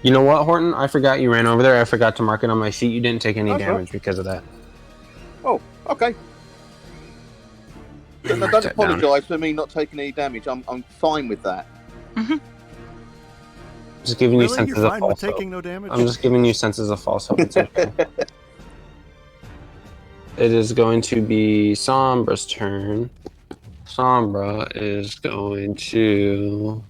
You know what, Horton? I forgot you ran over there. I forgot to mark it on my sheet. You didn't take any That's damage because of that. Oh, okay. Then I Mark don't that down. apologise for me not taking any damage. I'm fine with that. Just giving you Really? senses You're of fine with false hope. taking no damage? I'm just giving you senses of false hope. It's okay. It is going to be Sombra's turn. Sombra is going to...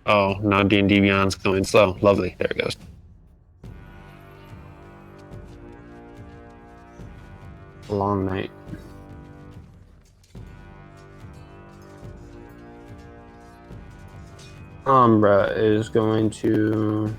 Oh, no, D&D Beyond's going slow. Lovely. There it goes. Long night. Sombra is going to...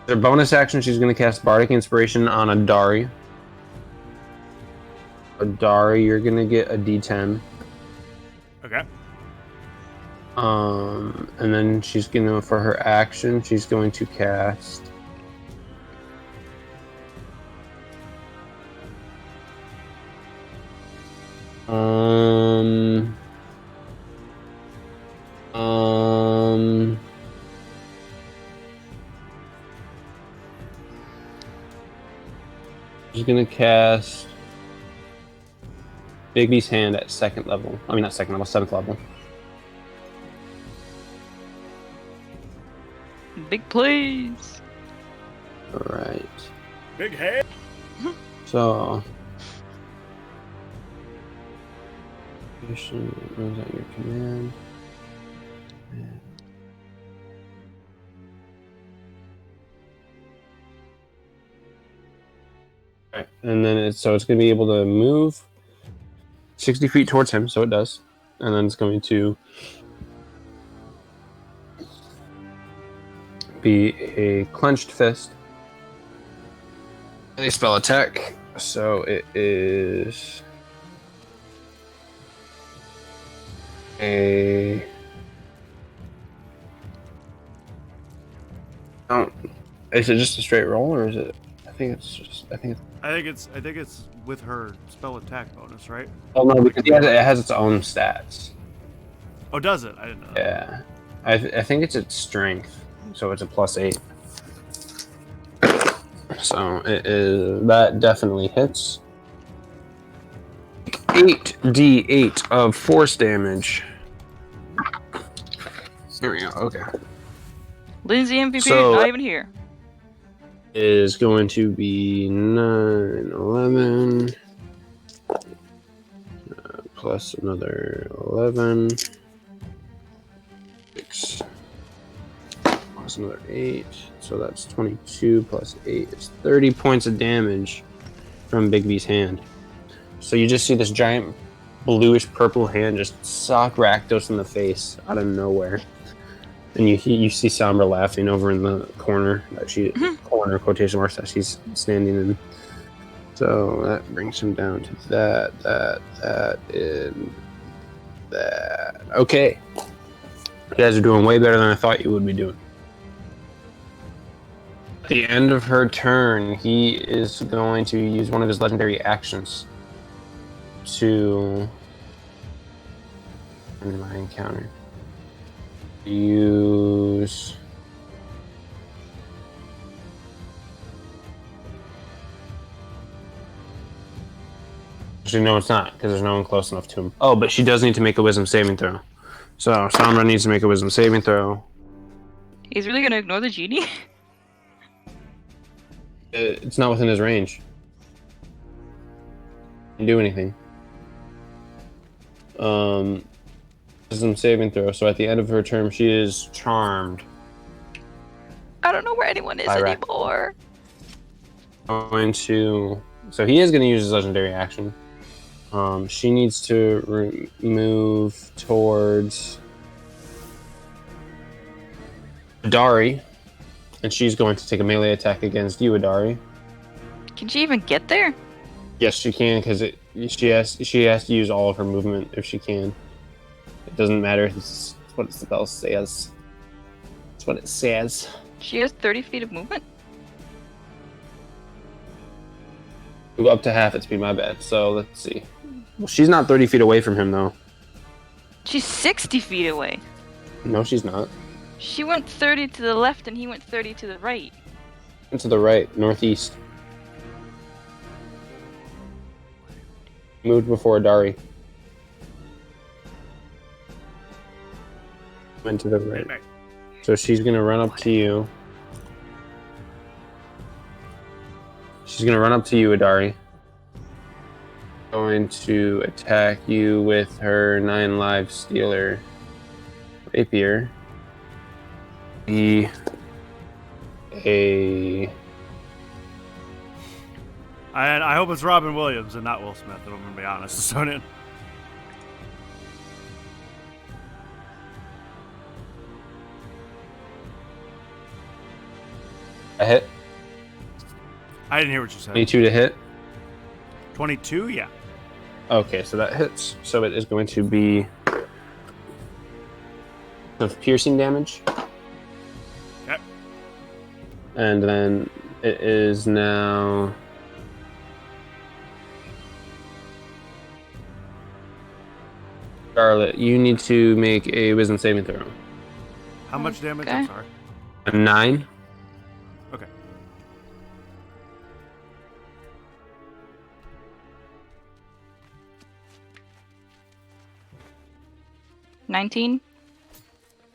Their bonus action, she's going to cast Bardic Inspiration on Adari. Adari, you're going to get a D10. Okay. And then she's going to, for her action, she's going to cast... She's gonna cast Bigby's Hand at second level. I mean, not second level, 7th level. Big please. Alright. Big head. So... Runs out your command. Alright, and then it's going to be able to move 60 feet towards him, so it does. And then it's going to be a clenched fist. They spell attack, so it is a... Is it just a straight roll, or is it... I think it's with her spell attack bonus, right? Oh no, because it has its own stats. Oh, does it? I didn't know that. Yeah, I think it's its strength, so it's a +8. So it is, that definitely hits. 8d8 of force damage. Here we go. Okay. Lindsay MVP So- not even here. Is going to be 9, 11, plus another 11, 6, plus another 8. So that's 22 plus 8 is 30 points of damage from Big V's hand. So you just see this giant bluish purple hand just sock Rakdos in the face out of nowhere. And you see Sombra laughing over in the corner corner quotation marks that she's standing in. So that brings him down to that, and that. Okay. You guys are doing way better than I thought you would be doing. At the end of her turn, he is going to use one of his legendary actions to end my encounter. Use... Actually, no, it's not, because there's no one close enough to him. Oh, but she does need to make a wisdom saving throw. So, Sombra needs to make a wisdom saving throw. He's really gonna ignore the genie? It's not within his range. Can't do anything. Wisdom saving throw. So at the end of her turn, she is charmed. I don't know where anyone is anymore. So he is going to use his legendary action. She needs to move towards Adari, and she's going to take a melee attack against you, Adari. Can she even get there? Yes, she can, because she has to use all of her movement if she can. It doesn't matter. It's what the spell says. It's what it says. She has 30 feet of movement? Up to half its speed, my bad. So let's see. Well, she's not 30 feet away from him, though. She's 60 feet away. No, she's not. She went 30 to the left and he went 30 to the right. And to the right, northeast. Moved before Adari. Went to the right. So she's going to run up to you. She's going to run up to you, Adari. Going to attack you with her 9 live stealer rapier. I hope it's Robin Williams and not Will Smith, if I'm going to be honest. So A hit. I didn't hear what you said. 22 to hit. 22, yeah. Okay, so that hits. So it is going to be of piercing damage. Okay. And then it is now Scarlet, you need to make a wisdom saving throw. How much damage? Okay. I'm sorry. A 9. Okay. $19.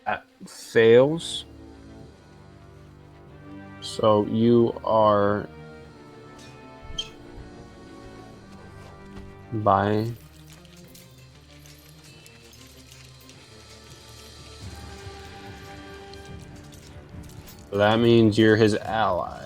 That fails. So you are by so that means you're his ally.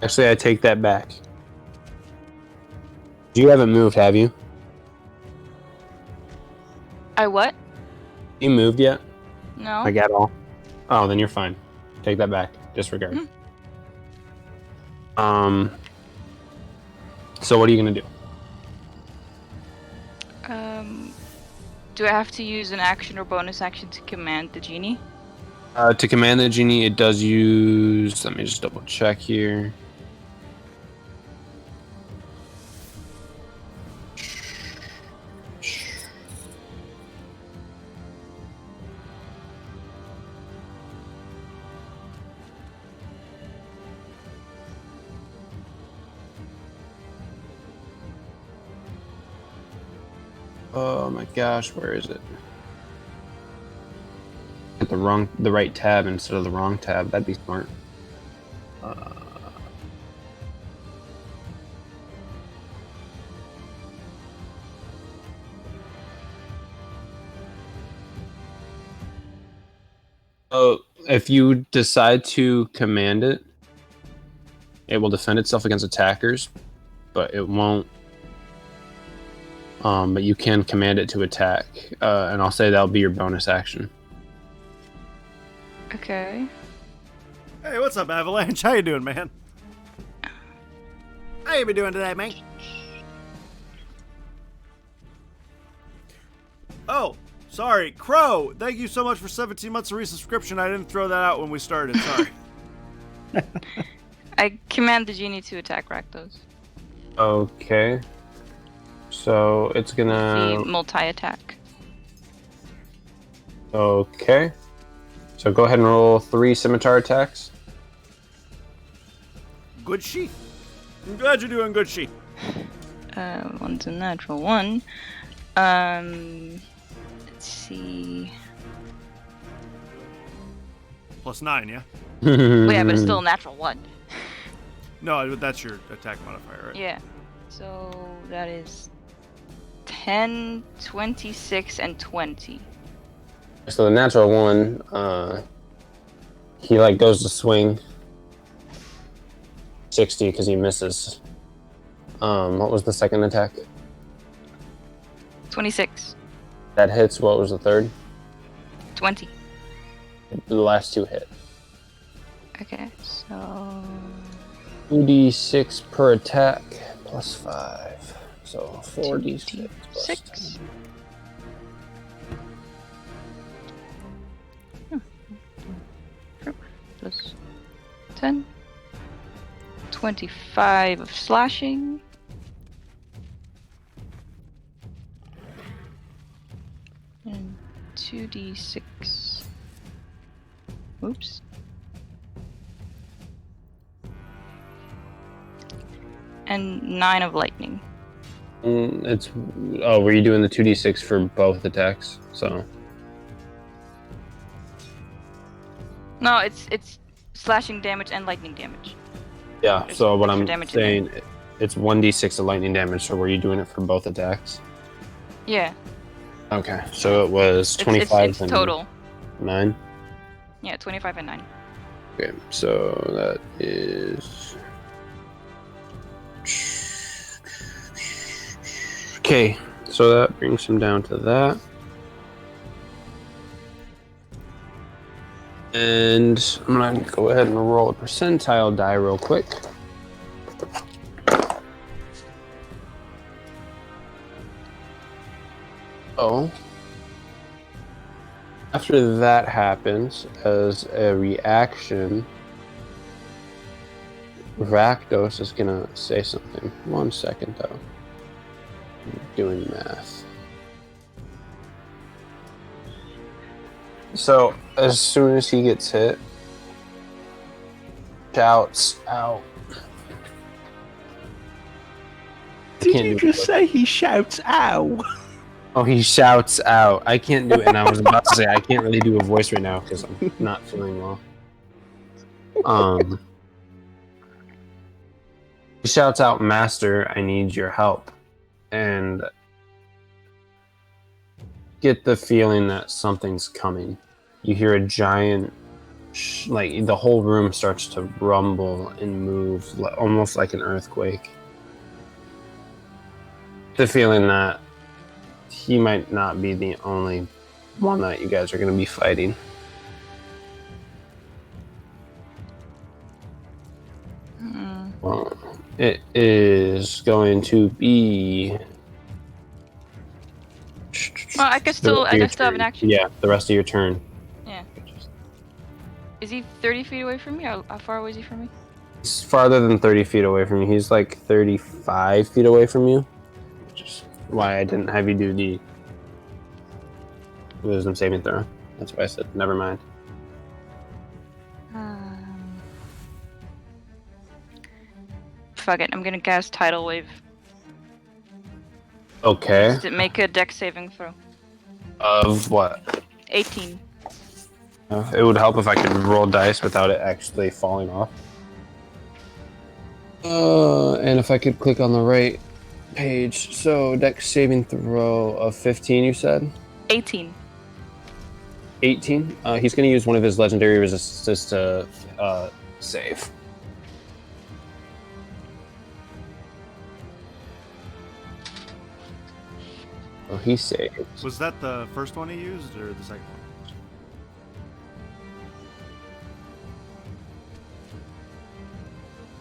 Actually, I take that back. You haven't moved, have you? I what? You moved yet? No. Like at all? Oh, then you're fine. Take that back. Disregard. So what are you gonna do? Do I have to use an action or bonus action to command the genie? To command the genie, it does use. Let me just double check here. Oh my gosh, where is it? Hit the right tab instead of the wrong tab. That'd be smart. So if you decide to command it, it will defend itself against attackers, but it won't. But you can command it to attack, and I'll say that'll be your bonus action. Okay. Hey, what's up, Avalanche? How you doing, man? How you been doing today, man? Oh, sorry. Crow, thank you so much for 17 months of resubscription. I didn't throw that out when we started. Sorry. I command the genie to attack Rakdos. Okay. So it's gonna... The multi-attack. Okay. So go ahead and roll 3 scimitar attacks. Good sheet. I'm glad you're doing good sheet. One's a natural 1. Let's see. +9, yeah? Well, yeah, but it's still a natural 1. No, that's your attack modifier, right? Yeah. So that is 10, 26, and 20. So the natural 1, he like goes to swing 60 because he misses. What was the second attack? 26. That hits. What was the third? 20. The last 2 hit. Okay, so 2d6 per attack plus 5. So 4d6 plus 6. 10. Plus 10. 25 of slashing. And 2d6. Oops. And 9 of lightning. It's were you doing the 2d6 for both attacks? So No, it's slashing damage and lightning damage. yeah. There's So what extra I'm damage in saying, it's 1d6 of lightning damage. So were you doing it for both attacks? Yeah. Okay. So it was 25 It's and total. 9. Yeah, 25 and 9. Okay. So that is. Okay, so that brings him down to that. And I'm gonna go ahead and roll a percentile die real quick. Oh. After that happens, as a reaction, Rakdos is gonna say something. 1 second though. I'm doing math. So as soon as he gets hit, shouts out. Did Can't you do just it. say he shouts ow? Oh, he shouts out. I can't do it, and I was about to say I can't really do a voice right now because I'm not feeling well. He shouts out, "Master, I need your help," and get the feeling that something's coming. You hear a giant, like the whole room starts to rumble and move, almost like an earthquake. The feeling that he might not be the only one that you guys are going to be fighting. Well, it is going to be. Well, I can still have an action. Yeah, the rest of your turn. Yeah. Is he 30 feet away from me? How far away is he from me? He's farther than 30 feet away from you. He's like 35 feet away from you. Which is why I didn't have you do the wisdom saving throw. That's why I said never mind. Fuck it, I'm gonna cast Tidal Wave. Okay. Does it make a dex saving throw? Of what? 18. It would help if I could roll dice without it actually falling off. And if I could click on the right page. So, dex saving throw of 15, you said? 18. 18. He's going to use one of his legendary resistances to save. Oh, he saves. Was that the first one he used or the second one?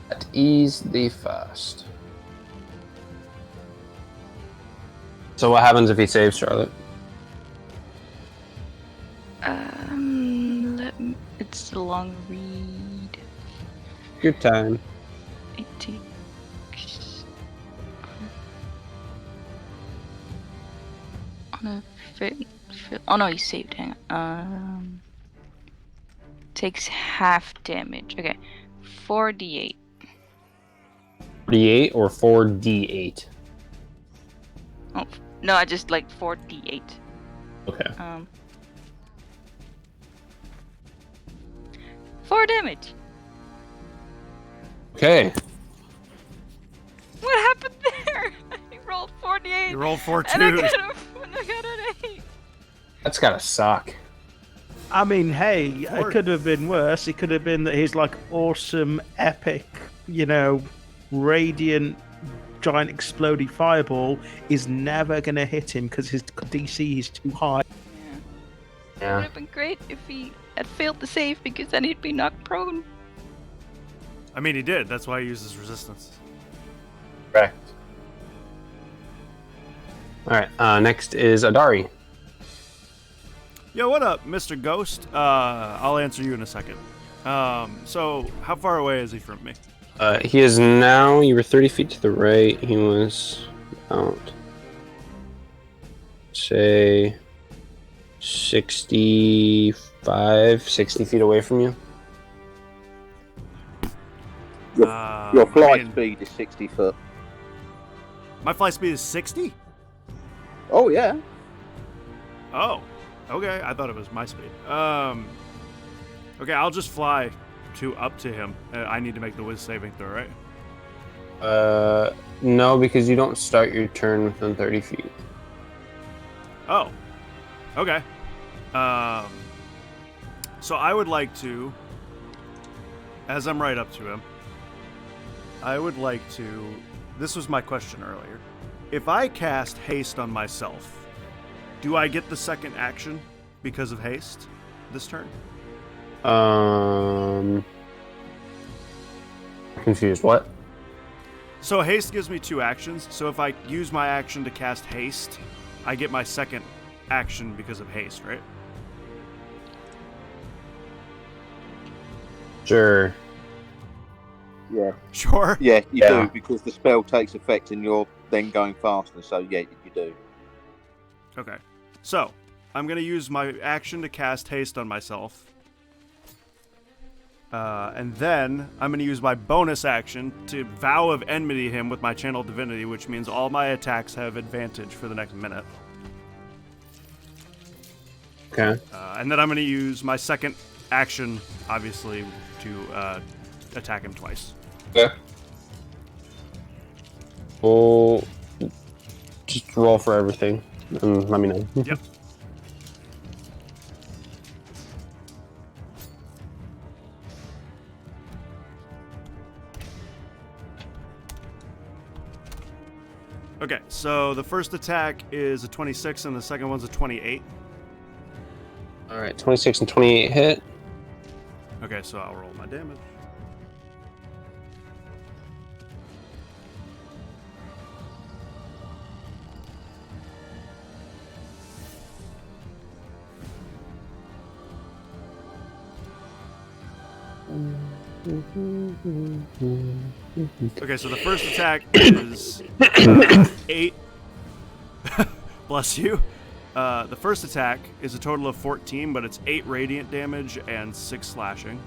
That is the first. So what happens if he saves, Charlotte? It's a long read. Your time. 18. On a oh no, he saved. Hang on. Takes half damage. Okay, 4d8. 48 or 4d8? Oh no, I just like 4d8. Okay. 4 damage. Okay. What happened there? He rolled 4d8. You rolled 4 And I twos. got an 8. That's gotta suck. I mean, hey, Four. it could have been worse. It could have been that his like awesome, epic, radiant, giant exploding fireball is never gonna hit him because his DC is too high. It would Yeah. have been great if he had failed the save because then he'd be knocked prone. I mean, he did. That's why he uses resistance. Correct. Alright, next is Adari. Yo, what up, Mr. Ghost? I'll answer you in a second. So, how far away is he from me? He is now, you were 30 feet to the right. He was about, say, 60 feet away from you. Your flight I mean, speed is 60 foot. My flight speed is 60? Oh, yeah. Oh, okay. I thought it was my speed. Okay, I'll just fly up to him. I need to make the whiz saving throw, right? No, because you don't start your turn within 30 feet. Oh, okay. So I would like to, as I'm right up to him, I would like to, this was my question earlier. If I cast haste on myself, do I get the second action because of haste this turn? Confused, what? So haste gives me 2 actions, so if I use my action to cast haste, I get my second action because of haste, right? Sure. Yeah. Sure. Yeah, you Yeah. do, because the spell takes effect and you're then going faster, so yeah, you do. Okay. So, I'm going to use my action to cast haste on myself. And then I'm going to use my bonus action to vow of enmity him with my channel divinity, which means all my attacks have advantage for the next minute. Okay. And then I'm going to use my second action, obviously, to attack him twice. Okay. We'll just roll for everything and let me know. Yep. Okay, so the first attack is a 26 and the second one's a 28. Alright, 26 and 28 hit. Okay, so I'll roll my damage. Okay, so the first attack is 8. Bless you. The first attack is a total of 14, but it's 8 radiant damage and 6 slashing.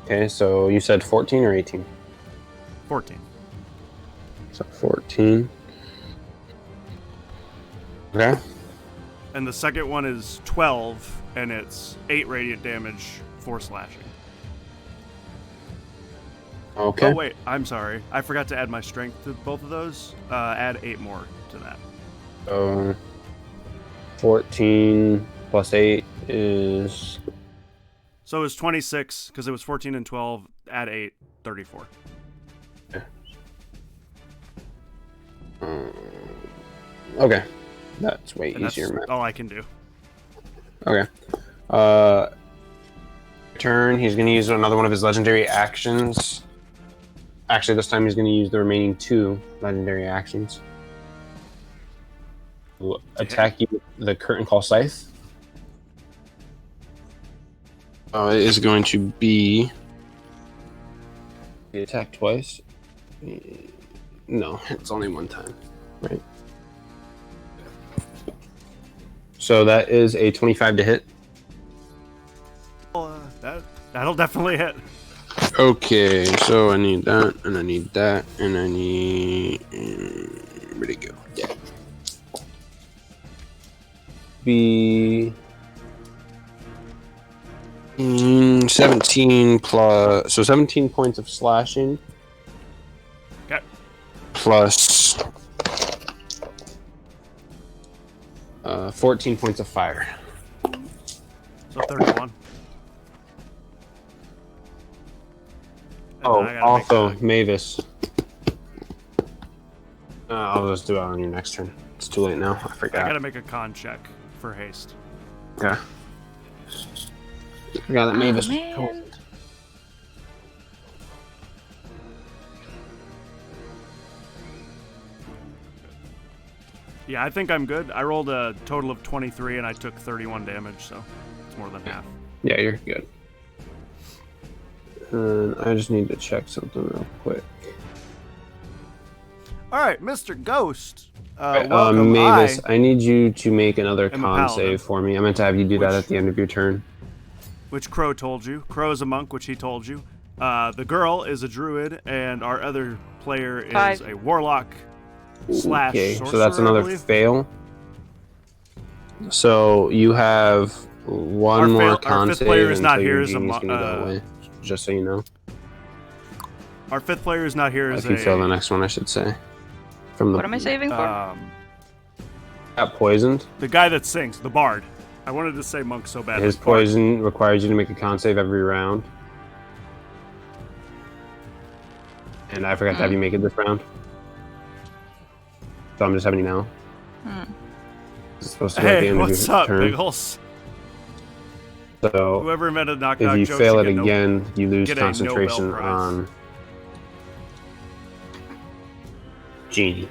Okay, so you said 14 or 18? 14. So 14. Okay. And the second one is 12, and it's 8 radiant damage, 4 slashing. Okay. Oh wait, I'm sorry. I forgot to add my strength to both of those. Add 8 more to that. 14 plus 8 is... So it was 26 because it was 14 and 12. Add 8, 34. Okay. That's way And easier, man. that's all I can do. Okay. Turn. He's going to use another one of his legendary actions. Actually, this time he's going to use the remaining 2 legendary actions. Will attack you with the Curtain Call Scythe. It is going to be... You attack twice? No, it's only one time. Right. So that is a 25 to hit. That'll definitely hit. Okay, so I need that, and I need that, and I need... Where'd it go? Yeah. Be... 17 plus... So 17 points of slashing. Okay. Plus... 14 points of fire. So 31. Oh, also, Mavis. I'll just do it on your next turn. It's too late now. I forgot. I gotta make a con check for haste. Okay. Forgot that Mavis. Man. Yeah, I think I'm good. I rolled a total of 23 and I took 31 damage, so it's more than half. Yeah, you're good. I just need to check something real quick. All right, Mr. Ghost. Welcome. Mavis, I need you to make another am a con paladin. save for me. I meant to have you do that Which- at the end of your turn. Which Crow told you. Crow is a monk, which he told you. The girl is a druid, and our other player is 5. a warlock slash Okay, sorcerer, so that's I another believe. fail. So you have one more our con fifth save player is until not here your as a genie's gonna go mo- away. Just so you know. Our 5th player is not here as If you fail the a... next one, I should say. From the What am I saving for? got poisoned. The guy that sings, the bard. I wanted to say monk so bad. His but bard. poison requires you to make a con save every round. And I forgot to have you make it this round. So I'm just having you now. It's supposed to be at the Hey, end what's of your up, turn. Biggles? So Whoever invented knockout if you jokes fail should it get again, you lose get a Nobel concentration Prize. on Genie.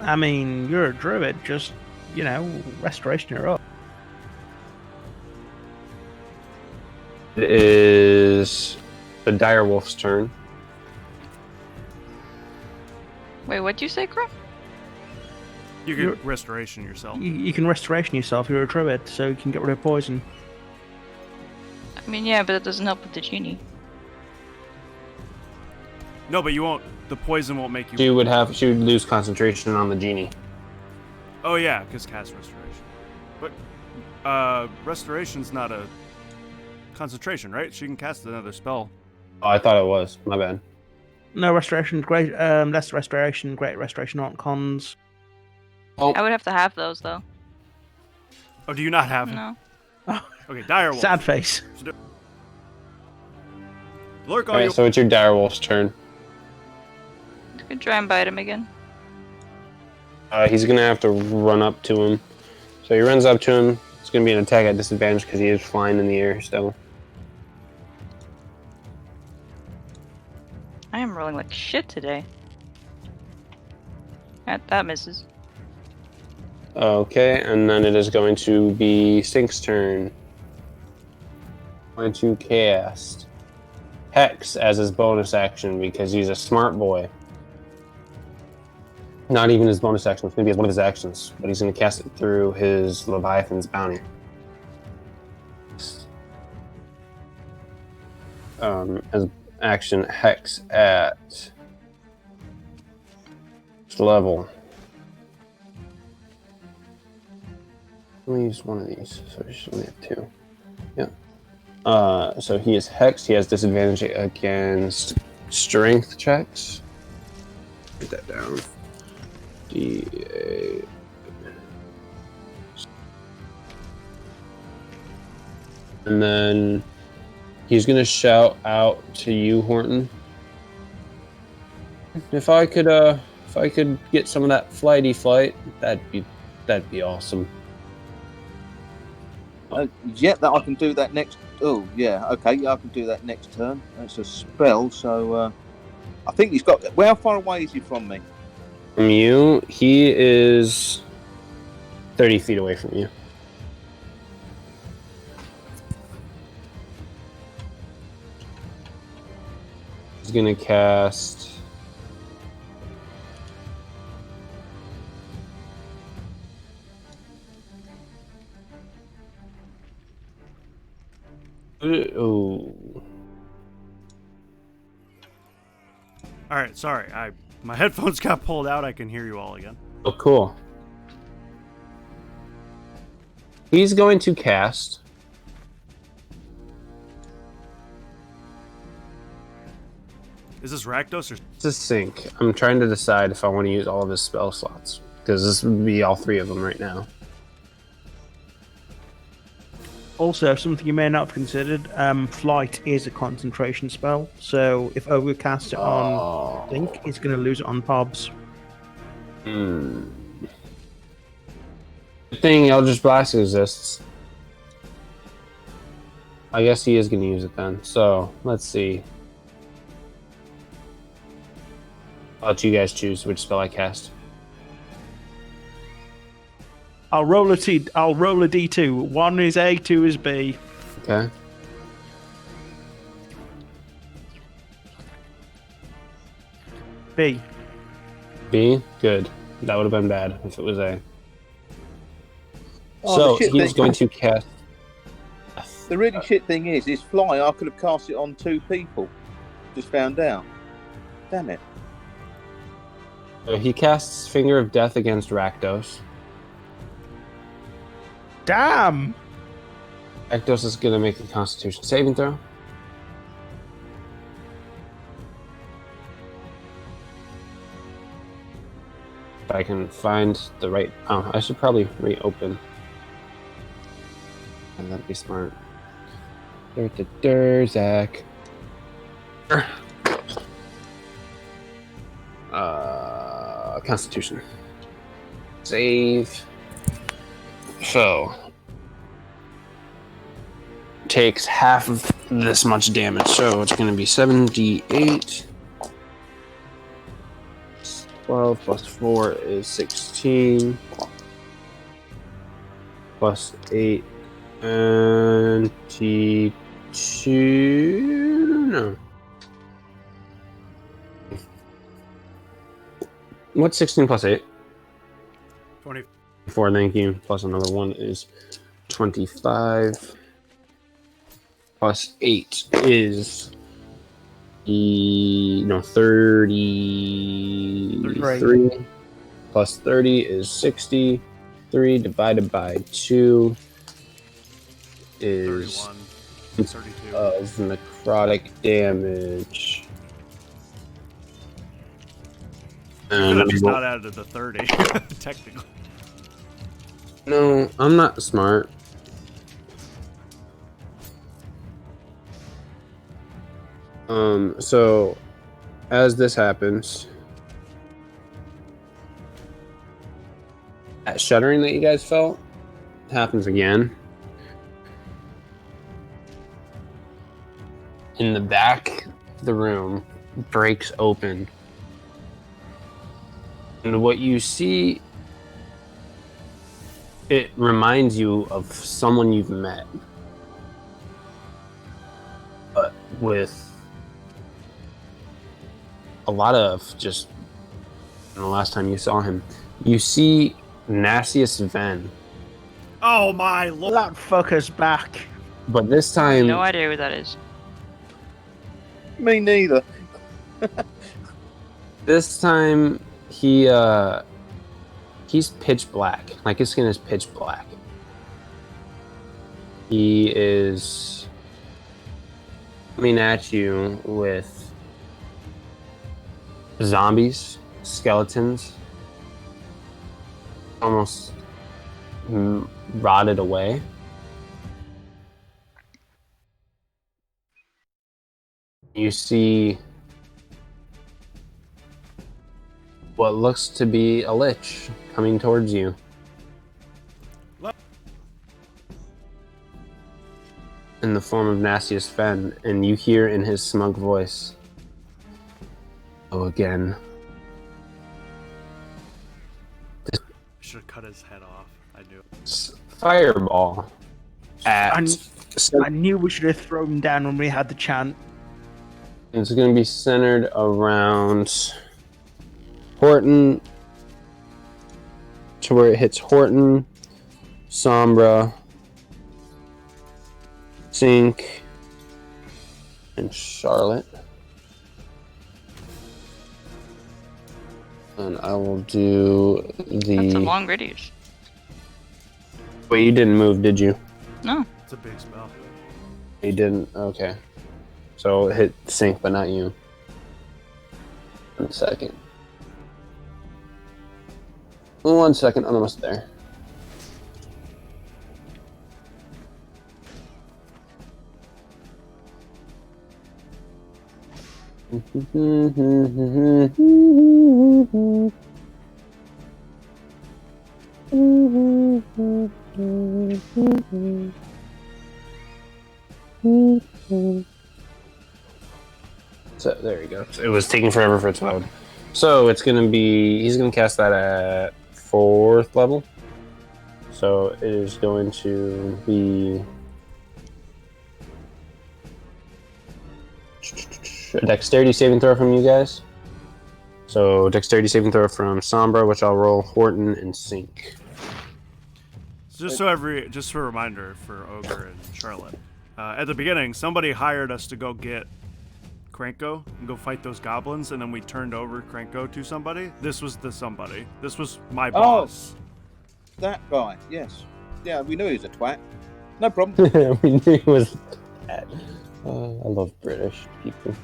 I mean, you're a druid, just, restoration her up. It is the Direwolf's turn. Wait, what'd you say, Crow? You You're- can restoration yourself. You can restoration yourself, you're a druid, so you can get rid of poison. I mean, yeah, but it doesn't help with the genie. No, but you won't. The poison won't make you. She would lose concentration on the Genie. Oh yeah, because cast restoration. But restoration's not a concentration, right? She can cast another spell. Oh, I thought it was. My bad. No restoration, great, less restoration, great restoration aren't cons. Oh, I would have to have those, though. Oh, do you not have? No. Okay, direwolf. Sad face. Lurk on alright, you. so it's your Direwolf's turn. You could try and bite him again. He's gonna have to run up to him. So he runs up to him. It's gonna be an attack at disadvantage because he is flying in the air still. I am rolling like shit today. That misses. Okay, and then it is going to be Stink's turn. Going to cast Hex as his bonus action because he's a smart boy. Not even his bonus action, it's going to be one of his actions, but he's going to cast it through his Leviathan's bounty. As action, Hex at level. Let me use one of these, so I should only have 2. Yeah. So he is hexed. He has disadvantage against strength checks. Write that down. D8. And then he's gonna shout out to you, Horton. If I could get some of that flighty flight, that'd be awesome. Yeah, that I can do that next. Oh, yeah, okay, yeah, I can do that next turn. That's a spell, so I think he's got. Well, how far away is he from me? From you, he is 30 feet away from you. He's gonna cast. Oh. All right, sorry. My headphones got pulled out. I can hear you all again. Oh, cool. He's going to cast. Is this Rakdos or? It's a sync. I'm trying to decide if I want to use all of his spell slots because this would be all three of them right now. Also, something you may not have considered, flight is a concentration spell, so if Ogre casts it on Link, he's going to lose it on Pobs. Good thing Eldritch Blast exists. I guess he is going to use it then. So, let's see. I'll let you guys choose which spell I cast. I'll roll a D2. 1 is A, 2 is B. Okay. B. B? Good. That would have been bad if it was A. Oh, so, he's going to cast... The really shit thing is fly. I could have cast it on 2 people. Just found out. Damn it. So he casts Finger of Death against Rakdos. Damn! Rakdos is going to make a Constitution saving throw. If I can find the right... Oh, I should probably reopen. And that'd be smart. Zach. Constitution. Save. So. Takes half of this much damage, so it's going to be 7d8. 12 plus 4 is 16. Plus 8 and T2. No. What's 16 plus 8? 24, thank you. Plus another 1 is 25. Plus 8 is 33. Plus 30 is 60. 3 divided by 2 is 32 of necrotic damage. And I'm just not added the 30, technically. No, I'm not smart. So as this happens, that shuddering that you guys felt happens again. In the back of the room breaks open. And what you see, it reminds you of someone you've met. But with a lot of just the last time you saw him, you see Nassius Ven. Oh my lord! That fucker's back. But this time, No idea who that is. Me neither. this time he's pitch black. Like his skin is pitch black. He is coming at you with zombies, skeletons, almost rotted away. You see what looks to be a lich coming towards you. In the form of Nastius Fen, and you hear in his smug voice, "Oh, again." Should have cut his head off. I knew. Fireball. I knew we should have thrown him down when we had the chance. It's going to be centered around Horton, to where it hits Horton, Sombra, Sink, and Charlotte. And I will do the... That's a long radius. Wait, you didn't move, did you? No. It's a big spell. You didn't? Okay. So it hit Sink, but not you. 1 second. 1 second, I'm almost there. So there you go. It was taking forever for it to load. So it's gonna be, he's gonna cast that at 4th level. So it is going to be a dexterity saving throw from you guys. So dexterity saving throw from Sombra, which I'll roll Horton and Sink. Just for a reminder for Ogre and Charlotte. At the beginning, somebody hired us to go get Kranko and go fight those goblins, and then we turned over Kranko to somebody. This was the somebody. This was my boss. That guy, yes. Yeah, we knew he was a twat. No problem. We knew he was bad. I love British people.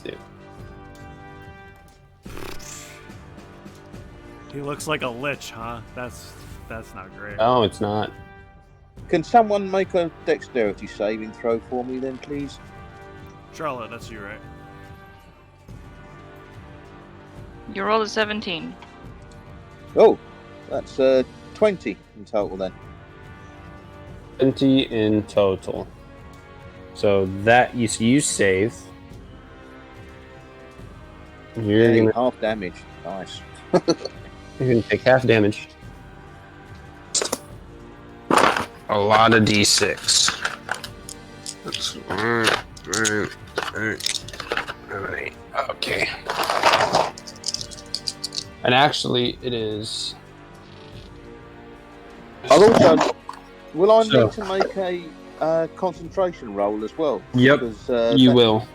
Dude. He looks like a lich, huh? That's not great. Oh, it's not. Can someone make a dexterity saving throw for me then, please? Charlotte, that's you, right? You rolled a 17. Oh, that's 20 in total then. 20 in total. So that you save. You're gonna half damage. Nice. You're gonna take half damage. A lot of d6. That's alright. Okay. And actually, it is. I'll also. Will I need to make a concentration roll as well? Yep. Because, you will.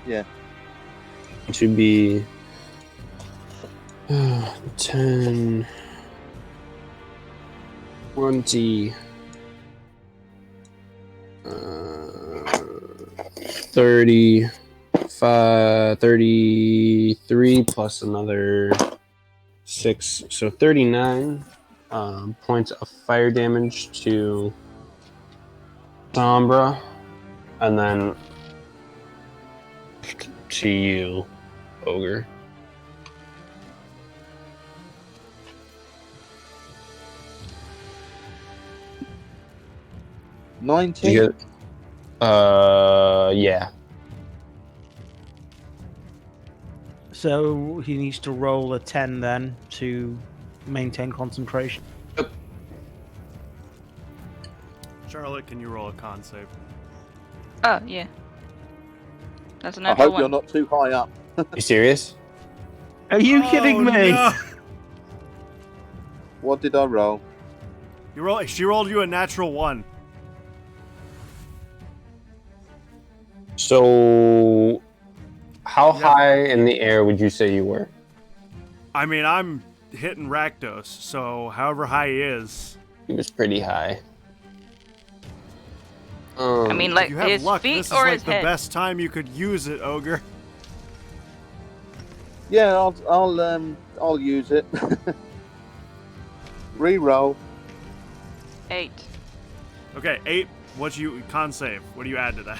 Yeah. It should be 10, 20, 35, 33 plus another 6, so 39 points of fire damage to Sombra, and then to you, Ogre. $19. Yeah. So he needs to roll a 10 then to maintain concentration. Charlotte, can you roll a con save? Oh, yeah. That's a I natural hope one. you're not too high up. You serious? Are you kidding me? No. What did I roll? She rolled you a natural 1. So, how high in the air would you say you were? I mean, I'm hitting Rakdos, so however high he is. He was pretty high. I mean, If like you have his luck, feet this is or like his the head. best time you could use it, Ogre. Yeah, I'll use it. Reroll. 8. Okay, 8. Con save? What do you add to that?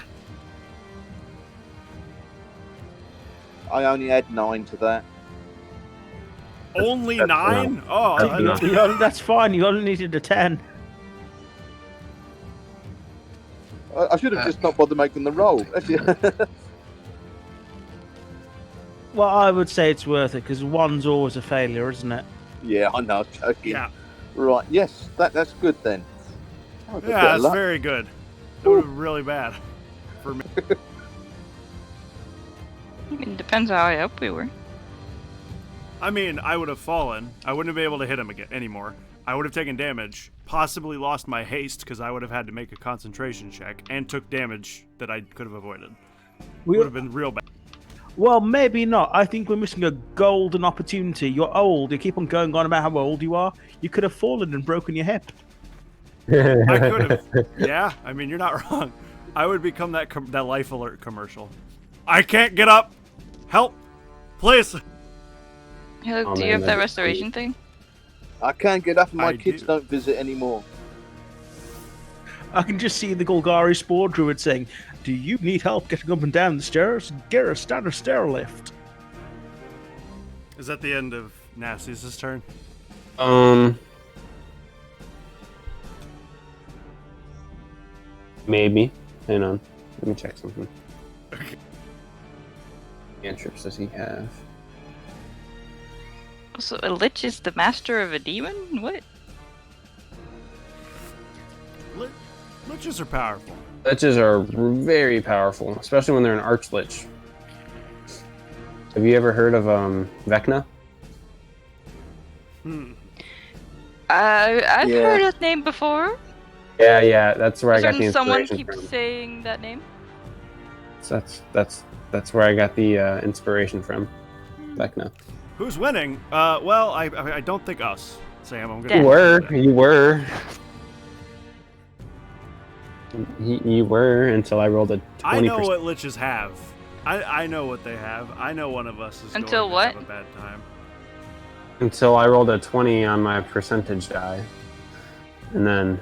I only add 9 to that. Only that's 9? Oh, that's enough. That's fine. You only needed a 10. I should have just not bothered making the roll. Well, I would say it's worth it because 1's always a failure, isn't it? Yeah, I know. I'm joking. yeah. Right. Yes, that's good then. Oh, a bit Yeah, of that's luck. very good. That would have been really bad for me. I mean, depends how high up we were. I mean, I would have fallen. I wouldn't have been able to hit him again anymore. I would have taken damage, possibly lost my haste because I would have had to make a concentration check, and took damage that I could have avoided. Would have been real bad. Well, maybe not. I think we're missing a golden opportunity. You're old. You keep on going on about how old you are. You could have fallen and broken your hip. I could have. Yeah, I mean, you're not wrong. I would become that Life Alert commercial. I can't get up. Help, please. Hey, look, Oh, do you man, have that that'd be restoration thing? I can't get up, and my I kids do. don't visit anymore. I can just see the Golgari Spore Druid saying, "Do you need help getting up and down the stairs? Get a standard stair lift." Is that the end of Nasty's turn? Maybe. Hang on. Let me check something. Cantrips does he have? So a lich is the master of a demon? What? Liches are powerful. Liches are very powerful, especially when they're an archlich. Have you ever heard of Vecna? I've Yeah. heard that name before. Yeah, that's where I got the Certain someone inspiration keeps from. saying that name. So that's where I got the inspiration from. Vecna. Who's winning? Well, I don't think us, Sam. I'm gonna. You were. You were until I rolled a 20%. I know what liches have. I know what they have. I know one of us is Until going to what? have a bad time. Until I rolled a 20 on my percentage die, and then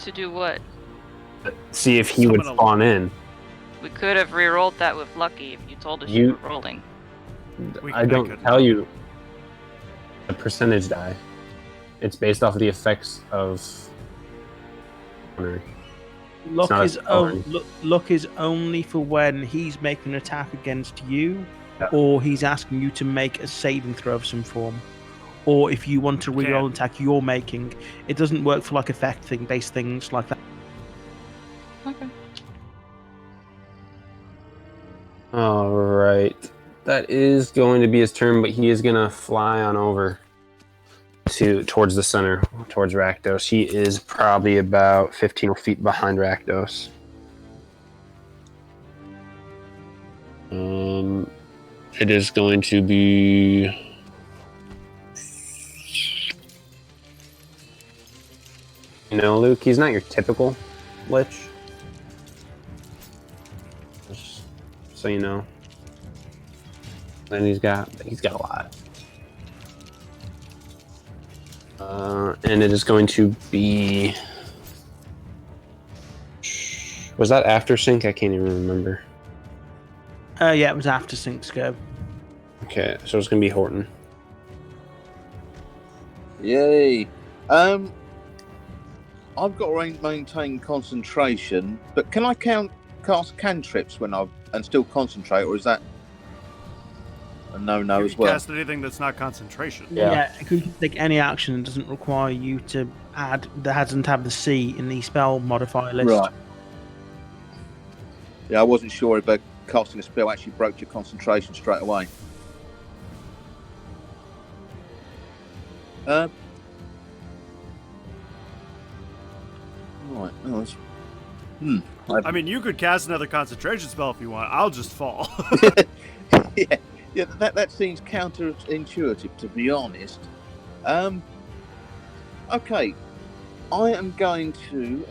To do what? see if he would Summon a- spawn in. We could have re-rolled that with Lucky if you told us You- you were rolling. I don't couldn't. tell you the percentage die. It's based off of the effects of. Luck not a is, spell luck is only for when he's making an attack against you, Yeah. or he's asking you to make a saving throw of some form, or if you want to reroll an attack you're making. It doesn't work for like based things like that. Okay. All right, that is going to be his turn, but he is gonna fly on over towards the center, towards Rakdos. He is probably about 15 feet behind Rakdos. It is going to be. Luke, he's not your typical lich. Just so you know. And he's got a lot. And it is going to be. Was that after sync? I can't even remember. Yeah, it was after Sync's go. Okay, so it's gonna be Horton. Yay. I've got to maintain concentration, but can I cast cantrips and still concentrate, or is that a no-no You as can well? cast anything that's not concentration. Yeah. You can take any action that doesn't require you to that hasn't have the C in the spell modifier list. Right. Yeah, I wasn't sure if casting a spell actually broke your concentration straight away. Right. Oh, that's... I mean, you could cast another concentration spell if you want. I'll just fall. yeah, that seems counterintuitive, to be honest. Okay, I am going to.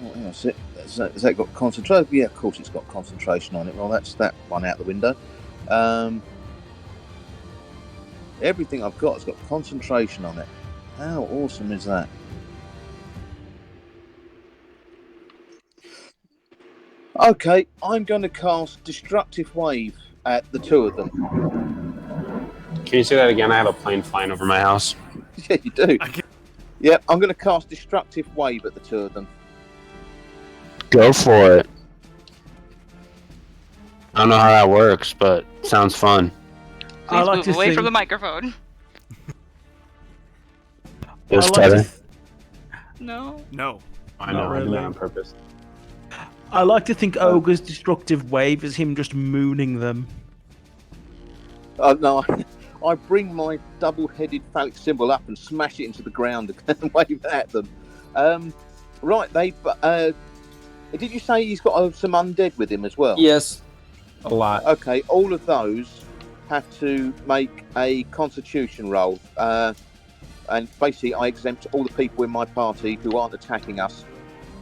Has that got concentration? Yeah, of course it's got concentration on it. Well, that's that one out the window. Everything I've got has got concentration on it. How awesome is that? Okay, I'm going to cast Destructive Wave at the two of them. Can you say that again? I have a plane flying over my house. Yeah, you do. Yep, I'm going to cast Destructive Wave at the two of them. Go for it. I don't know how that works, but sounds fun. Please like move to away think- from the microphone. Yes, I like to Tyler. th- No. No. I Not know, I did really. that on purpose. I like to think Ogre's destructive wave is him just mooning them. No, I bring my double-headed phallic symbol up and smash it into the ground and wave it at them. Right, they. Did you say he's got some undead with him as well? Yes, a lot. Okay, all of those have to make a Constitution roll, and basically I exempt all the people in my party who aren't attacking us,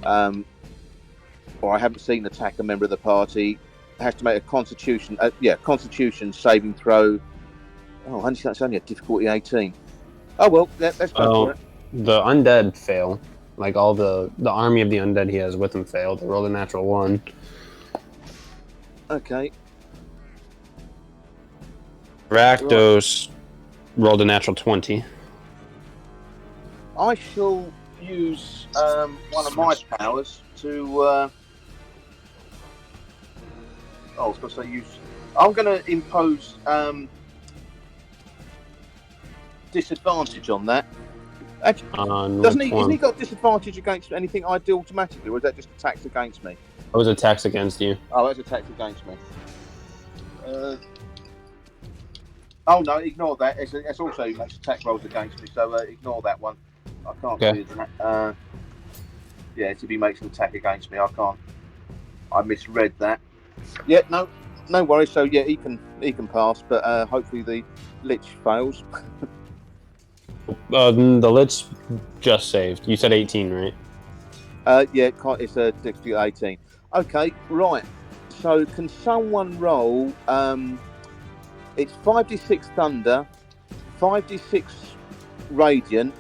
or I haven't seen attack a member of the party. Has to make a Constitution, Constitution saving throw. Oh, that's only a difficulty 18. Oh well, let's go for it. The undead fail. Like all the army of the undead he has with him failed. They rolled a natural 1. Okay. Rakdos rolled a natural 20. I shall use one of my powers to. I was going to say use. I'm going to impose disadvantage on that. Actually, hasn't he got disadvantage against anything I do automatically, or is that just attacks against me? It was attacks against you. Oh, that's attacks against me. Oh no, ignore that. It's also makes attack rolls against me, so ignore that one. I can't do that. Yeah, if he makes an attack against me, I can't. I misread that. Yeah, no worries. So yeah, he can pass, but hopefully the Lich fails. The Lich just saved. You said 18, right? Yeah, it's a difficulty 18. Okay, right. So can someone roll? It's 5d6 thunder, 5d6 radiant,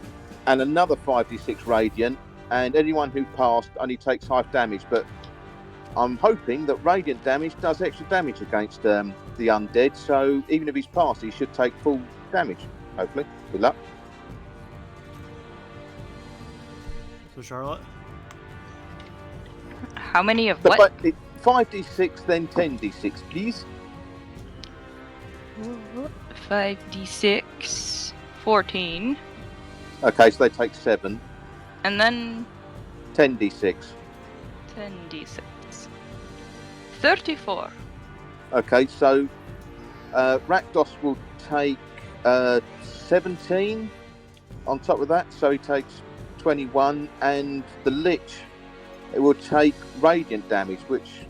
and another 5d6 radiant. And anyone who passed only takes half damage. But I'm hoping that radiant damage does extra damage against the undead. So even if he's passed, he should take full damage. Hopefully. Good luck. So Charlotte? How many of what? 5d6, then 10d6, please. 5d6, 14, Okay, so they take 7. and then 10d6. 10d6. 34. Okay, so Rakdos will take 17 on top of that, so he takes 21, and the Lich, it will take radiant damage, which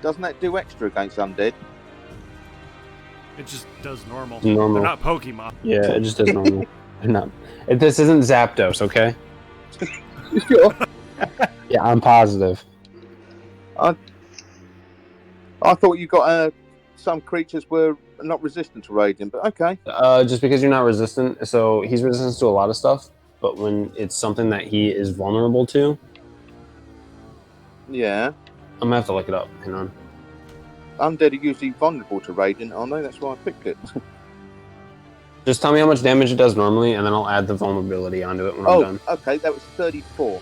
doesn't that do extra against undead? It just does normal. Normal. They're not Pokemon. Yeah, it just does normal. No, this isn't Zapdos, okay? Sure. Yeah, I'm positive. I thought you got some creatures were not resistant to radiant, but okay. Just because you're not resistant, so he's resistant to a lot of stuff, but when it's something that he is vulnerable to, Yeah. I'm gonna have to look it up. Hang on. Undead are usually vulnerable to radiant, aren't they? That's why I picked it. Just tell me how much damage it does normally, and then I'll add the vulnerability onto it when I'm done. Okay, that was 34.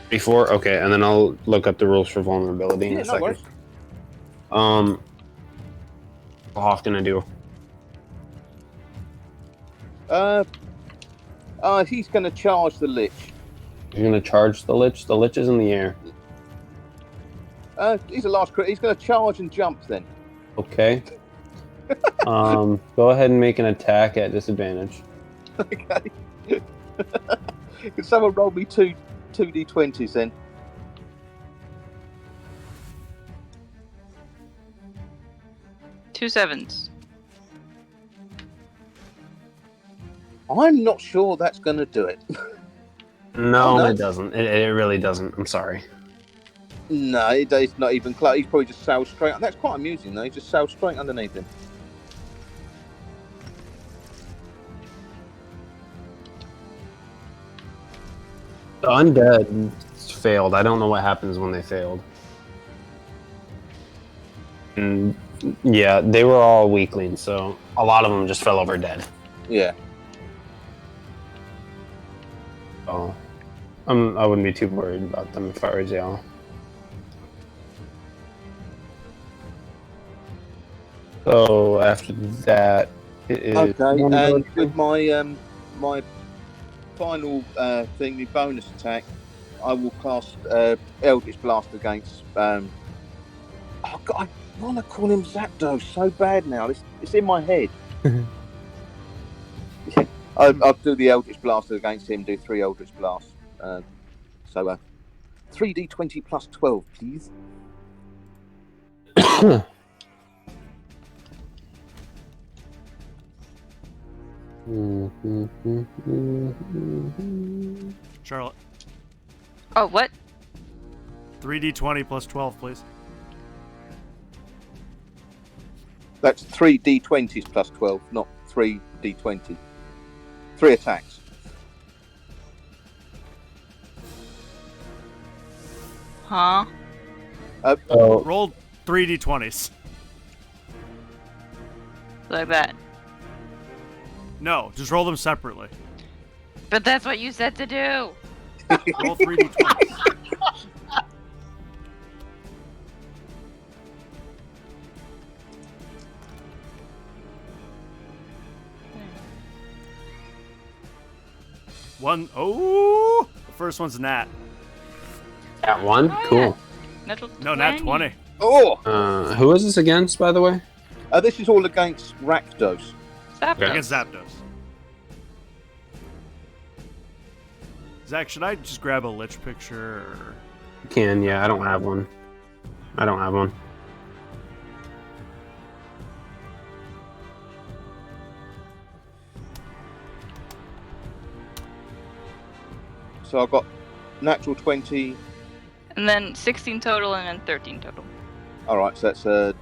Before? Okay, and then I'll look up the rules for vulnerability in a second. Worries. How often I do? He's going to charge the Lich. You're gonna charge the Lich? The Lich is in the air. He's a large creature. He's going to charge and jump then. Okay. Go ahead and make an attack at disadvantage. Okay. Can someone roll me 2d20s then? Two 7s. I'm not sure that's going to do it. No, Oh, no. it doesn't. It really doesn't. I'm sorry. No, it's not even close. He's probably just sailed straight. That's quite amusing, though. He just sailed straight underneath him. The undead failed. I don't know what happens when they failed. And yeah, they were all weaklings, so a lot of them just fell over dead. Yeah. So I wouldn't be too worried about them if I was y'all. So after that, it is Okay, and vulnerability. with my my final thing, the bonus attack, I will cast Eldritch Blast against. Oh God, I want to call him Zapdos so bad now. It's in my head. I'll do the Eldritch Blast against him. Do 3 Eldritch Blasts. So 3d20 plus 12, please. Charlotte. Oh, what? 3d20 plus 12, please. That's 3d20s plus 12, not 3d20. 3 attacks. Huh? Oh, Roll 3d20s. Like that. No, just roll them separately. But that's what you said to do. Roll 3d20s. One. Oh, the first one's nat. that one? Oh, Cool. yeah. Natural No, nat 20. Oh! Who is this against, by the way? This is all against Rakdos. Stop. Okay. Against Zapdos. Zach, should I just grab a Lich picture? Or... Can, yeah, I don't have one. I don't have one. So I've got natural 20. And then 16 total and then 13 total. Alright, so that's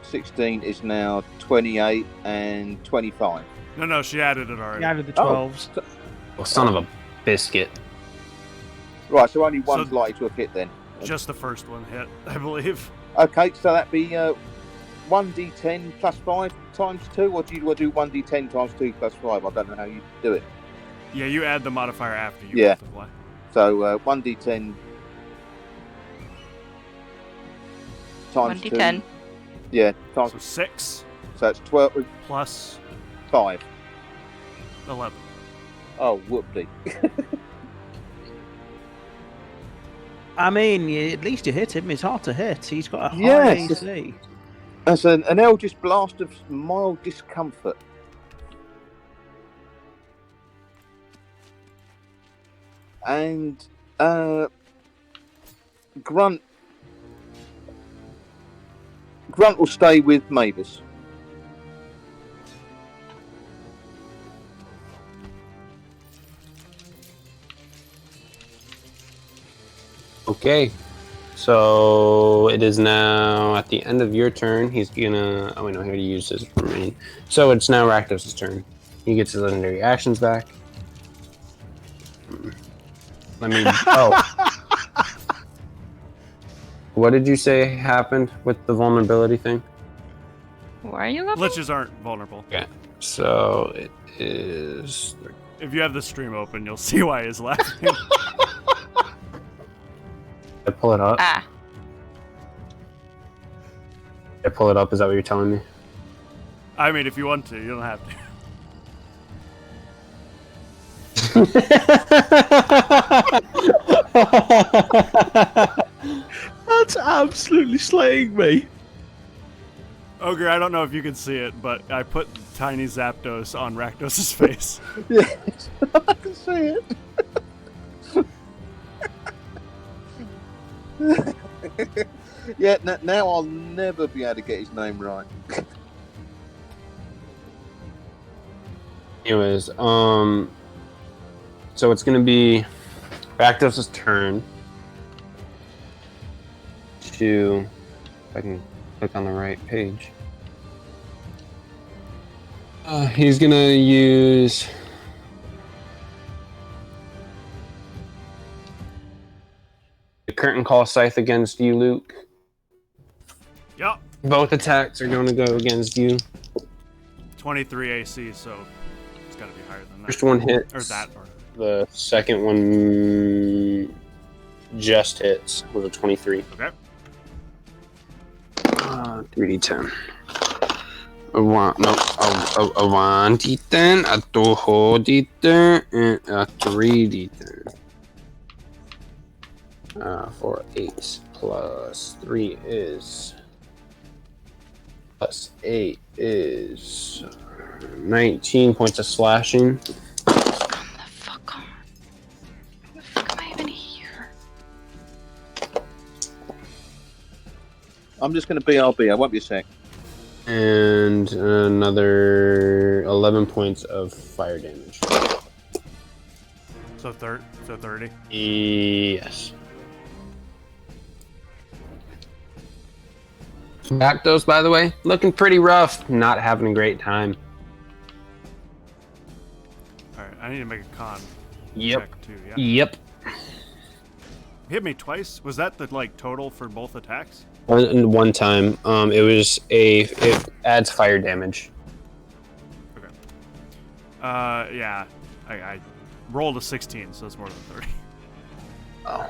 16 is now 28 and 25. No, she added it already. He added the Oh. 12s. Well, son of a biscuit. Right, so only one's So- likely to have hit then. Just the first one hit, I believe. Okay, so that'd be 1d10 plus 5 times 2, or do you want to do 1d10 times 2 plus 5? I don't know how you do it. Yeah, you add the modifier after you Yeah. multiply. So 1d10 times 1d10. 2. Yeah, times, So 6 so it's 12, plus 5. 11. Oh, whoopty. I mean, at least you hit him. It's hard to hit. He's got a high Yes. AC. That's an Eldritch Blast of mild discomfort. And Grunt will stay with Mavis. Okay. So it is now at the end of your turn. He's gonna. Oh wait, no, he already used his remain. So it's now Rakdos' turn. He gets his legendary actions back. Let me. Oh. What did you say happened with the vulnerability thing? Why are you laughing? Liches aren't vulnerable. Okay. So it is. If you have the stream open, you'll see why he's laughing. I pull it up. Ah. I pull it up. Is that what you're telling me? I mean, if you want to, you don't have to. That's absolutely slaying me. Ogre, I don't know if you can see it, but I put tiny Zapdos on Rakdos' face. Yes, I can see it. Yeah, now I'll never be able to get his name right. Anyways, so it's gonna be Rakdos' turn. to, if I can click on the right page. He's gonna use the curtain call scythe against you, Luke. Yep. Both attacks are going to go against you. 23 AC, so it's got to be higher than that. First one hits. Or that. Or... The second one just hits with a 23. Okay. 3d10. A 1, no, a 1d10, a 2d10, and a 3d10. 4 8 plus 3 is plus 8 is 19 points of slashing. Come the fuck on. Why the fuck am I even here? I'm just going to BRB. I won't be a sec. And another 11 points of fire damage. So 30. Yes. Rakdos, by the way, looking pretty rough. Not having a great time. Alright, I need to make a con check too, yeah? Yep. Hit me twice? Was that the total for both attacks? One time. It adds fire damage. Okay. Yeah. I rolled a 16, so that's more than 30. Oh.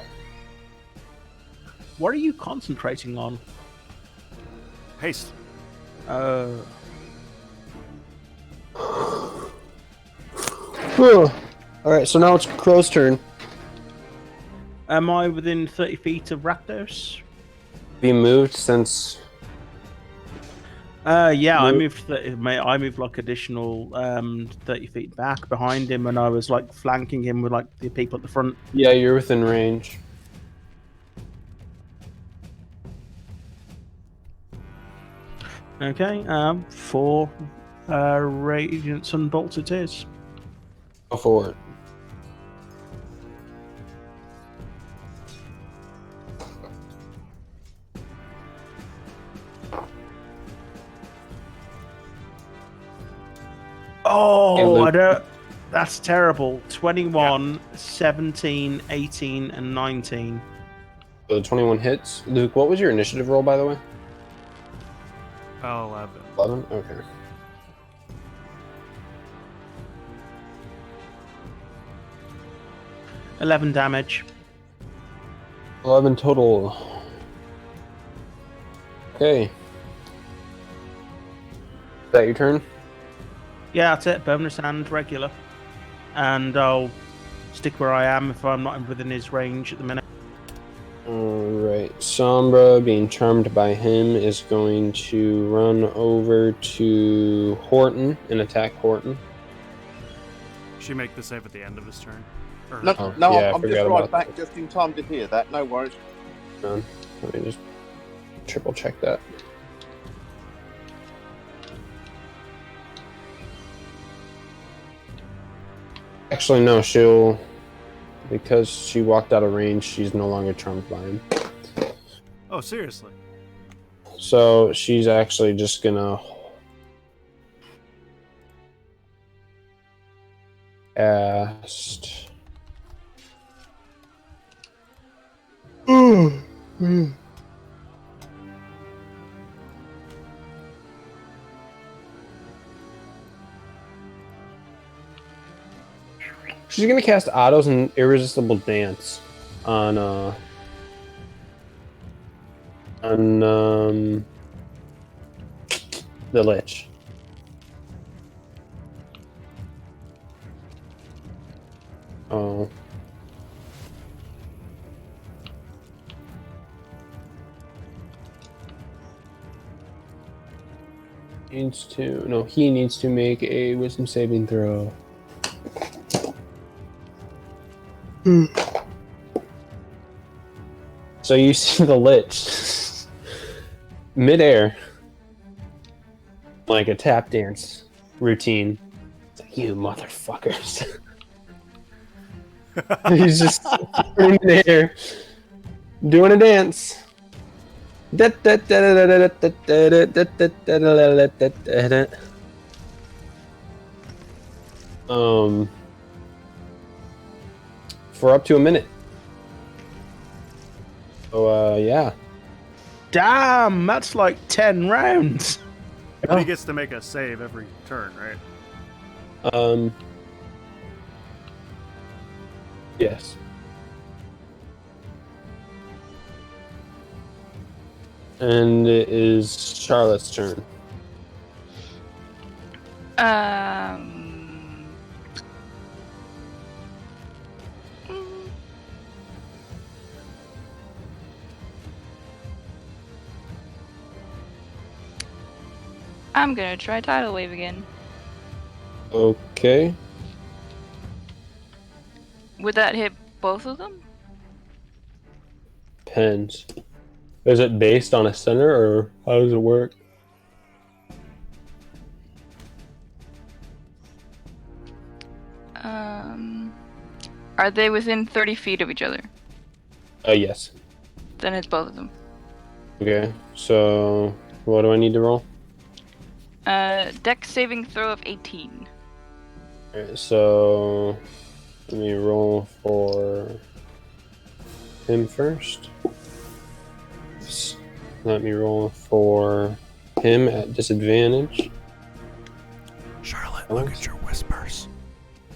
What are you concentrating on? Haste. Alright, so now it's Crow's turn. Am I within 30 feet of Rakdos? Be moved since... Yeah, I Move. moved like additional 30 feet back behind him, and I was flanking him with the people at the front. Yeah, you're within range. Okay, 4 Radiant Sunbolts it is. Go for it. Oh, Hey, Luke. I don't... That's terrible. 21, 17, 18, and 19. So the 21 hits. Luke, what was your initiative roll, by the way? 11. 11? Okay. $11 damage. 11 total. Okay. Is that your turn? Yeah, that's it. Bonus and regular. And I'll stick where I am if I'm not within his range at the minute. Alright. Sombra, being charmed by him, is going to run over to Horton and attack Horton. She make the save at the end of his turn? Or... No, Oh, no, yeah, I I'm forgot just about right back that. just in time to hear that. No worries. Let me just triple check that. Actually, no, because she walked out of range, she's no longer charmed by him. Oh, seriously? So she's actually just gonna cast. She's gonna cast Otto's and Irresistible Dance on the Lich. Oh. He needs to make a wisdom saving throw. So you see the Lich midair, like a tap dance routine. It's like, you motherfuckers. He's just in the air doing a dance. For up to a minute. So yeah. Damn, that's like 10 rounds. But he gets to make a save every turn, right? Yes. And it is Charlotte's turn. I'm gonna try Tidal Wave again. Okay. Would that hit both of them? Depends. Is it based on a center, or how does it work? Are they within 30 feet of each other? Yes. Then it's both of them. Okay. So, what do I need to roll? Dex saving throw of 18. Alright, so let me roll for him first. Let me roll for him at disadvantage. Charlotte, look at your whispers.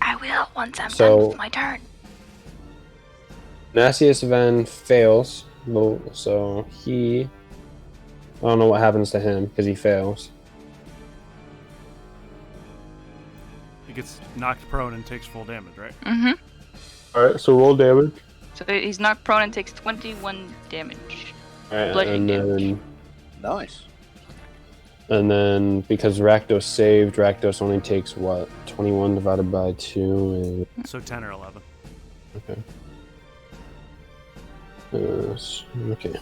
I will once I'm done with my turn. Nastius Van fails, so he... I don't know what happens to him because he fails. He gets knocked prone and takes full damage, right? Mm-hmm. Alright, so roll damage. So he's knocked prone and takes 21 damage. Alright, Bludgeoning damage. Nice. And then, because Rakdos saved, Rakdos only takes what? 21 divided by 2 is... So 10 or 11. Okay. Okay.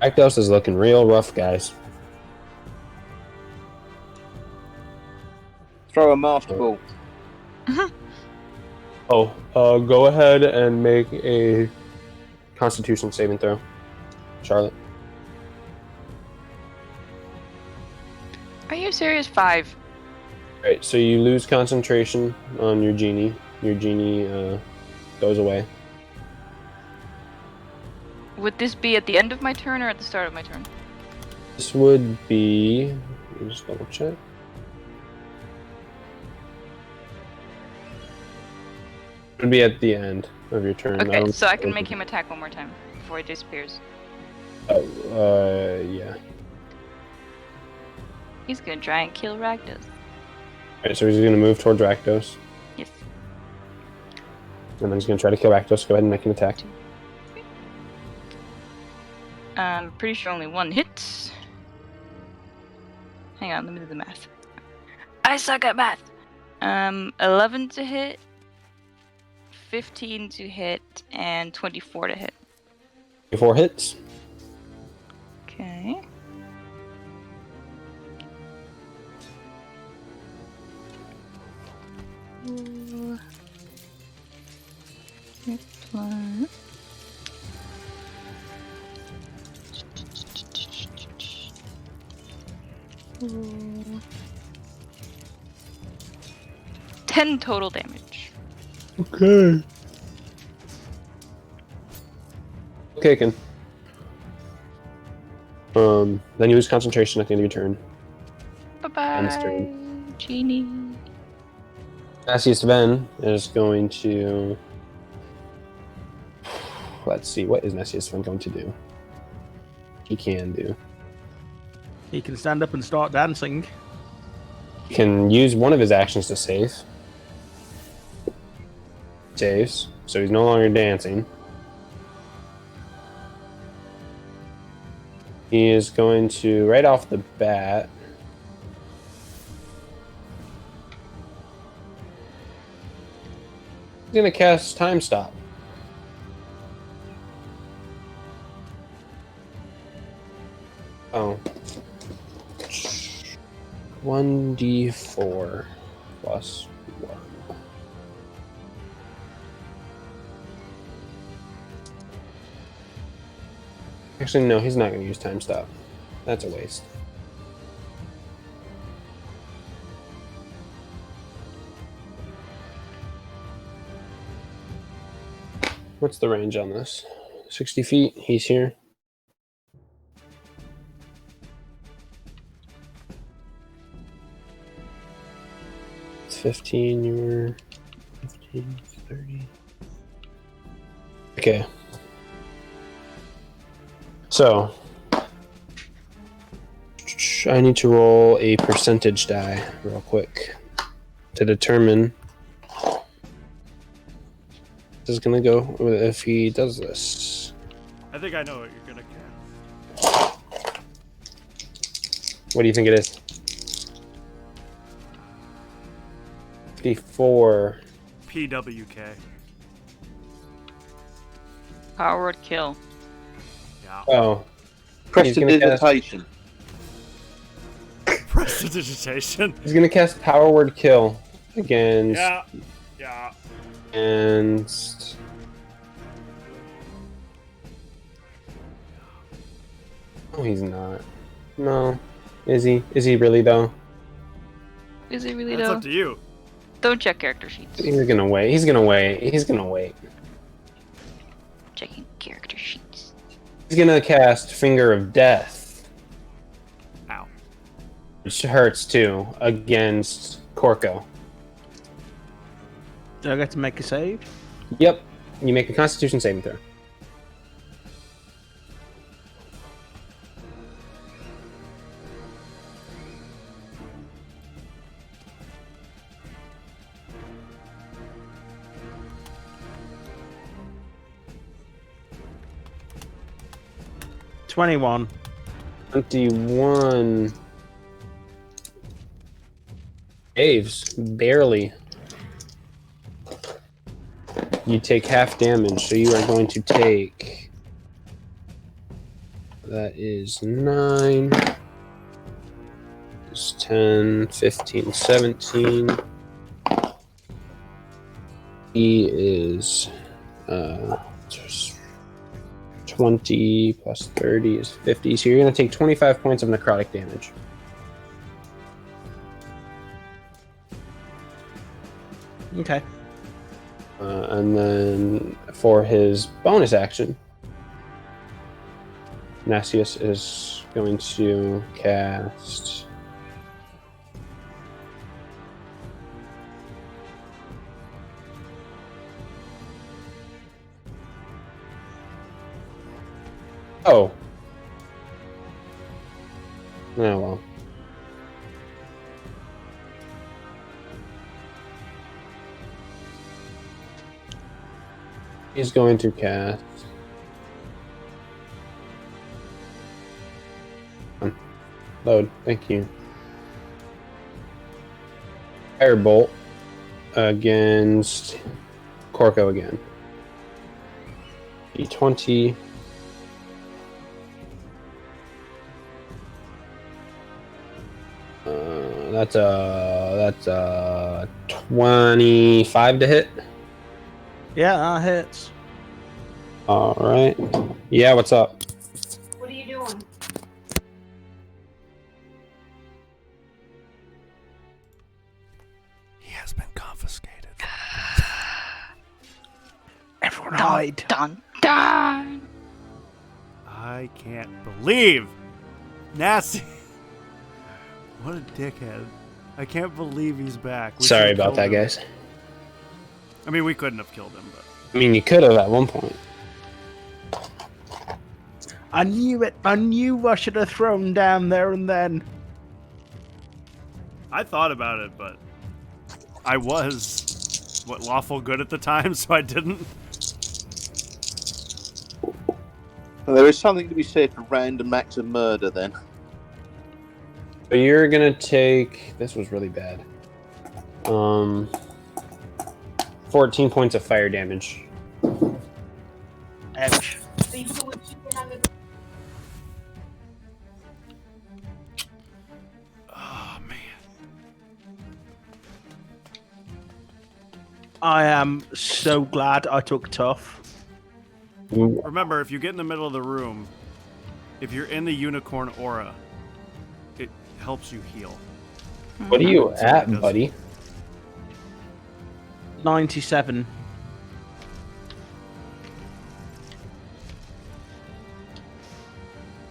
Rakdos is looking real rough, guys. Throw a master ball. Go ahead and make a Constitution saving throw, Charlotte. Are you serious? 5. Alright, so you lose concentration on your genie. Your genie goes away. Would this be at the end of my turn or at the start of my turn? This would be... Let me just double check. It would be at the end of your turn. Okay, so I can make him attack one more time before he disappears. Yeah. He's gonna try and kill Rakdos. Alright, so he's gonna move toward Rakdos. Yes. And then he's gonna try to kill Rakdos. Go ahead and make an attack. I'm pretty sure only one hits. Hang on, let me do the math. I suck at math! 11 to hit, 15 to hit, and 24 to hit. 4 hits. Okay. Ooh. Plus. Ooh. 10 total damage. Okay. Okay, Ken. Then you lose concentration at the end of your turn. Ben's Bye-bye, turn. Genie. Nastius Ven is going to... Let's see, what is Nastius Ven going to do? He can do. He can stand up and start dancing. He can use one of his actions to save. Saves, so he's no longer dancing. He is going to, right off the bat... He's going to cast Time Stop. Oh. 1d4 plus 1. Actually, no, he's not going to use time stop. That's a waste. What's the range on this? 60 feet. He's here. It's 15. You were 15, 30. Okay. So I need to roll a percentage die real quick to determine this is gonna go if he does this. I think I know what you're gonna cast. What do you think it is? 54. PWK. Power word kill. Yeah. Oh. He's gonna cast- Prestidigitation. Prestidigitation. He's gonna cast Power Word Kill against. Yeah. And. Oh, he's not. No. Is he? Is he really though? Is it really That's though? up to you. Don't check character sheets. He's gonna wait. He's gonna wait. He's gonna wait. Checking character sheets. He's gonna cast Finger of Death, Ow. which hurts too, against Corco. Do I get to make a save? Yep. You make a Constitution saving throw. $21. 21. Saves. Barely. You take half damage, so you are going to take... That is 9. It's 10, 15, 17. He is... 20 plus 30 is 50. So you're going to take 25 points of necrotic damage. Okay. And then for his bonus action, Nasius is going to cast... Oh. Oh, well. He's going to cast... Load, thank you. Firebolt against Corco again. D20. That's a 25 to hit. Yeah, that hits. All right. Yeah, what's up? What are you doing? He has been confiscated. Everyone hide. Dun dun. I can't believe Nasty. What a dickhead. I can't believe he's back. We Sorry should've about that, killed him. guys. I mean, we couldn't have killed him, but I mean, you could have at one point. I knew it. I knew I should have thrown down there and then. I thought about it, but I was lawful good at the time, so I didn't. There is something to be said for random acts of murder then. So you're gonna take... This was really bad. 14 points of fire damage. Ouch. Oh, man. I am so glad I took tough. Remember, if you get in the middle of the room, if you're in the unicorn aura, it helps you heal. What are you So at, it does- buddy? 97.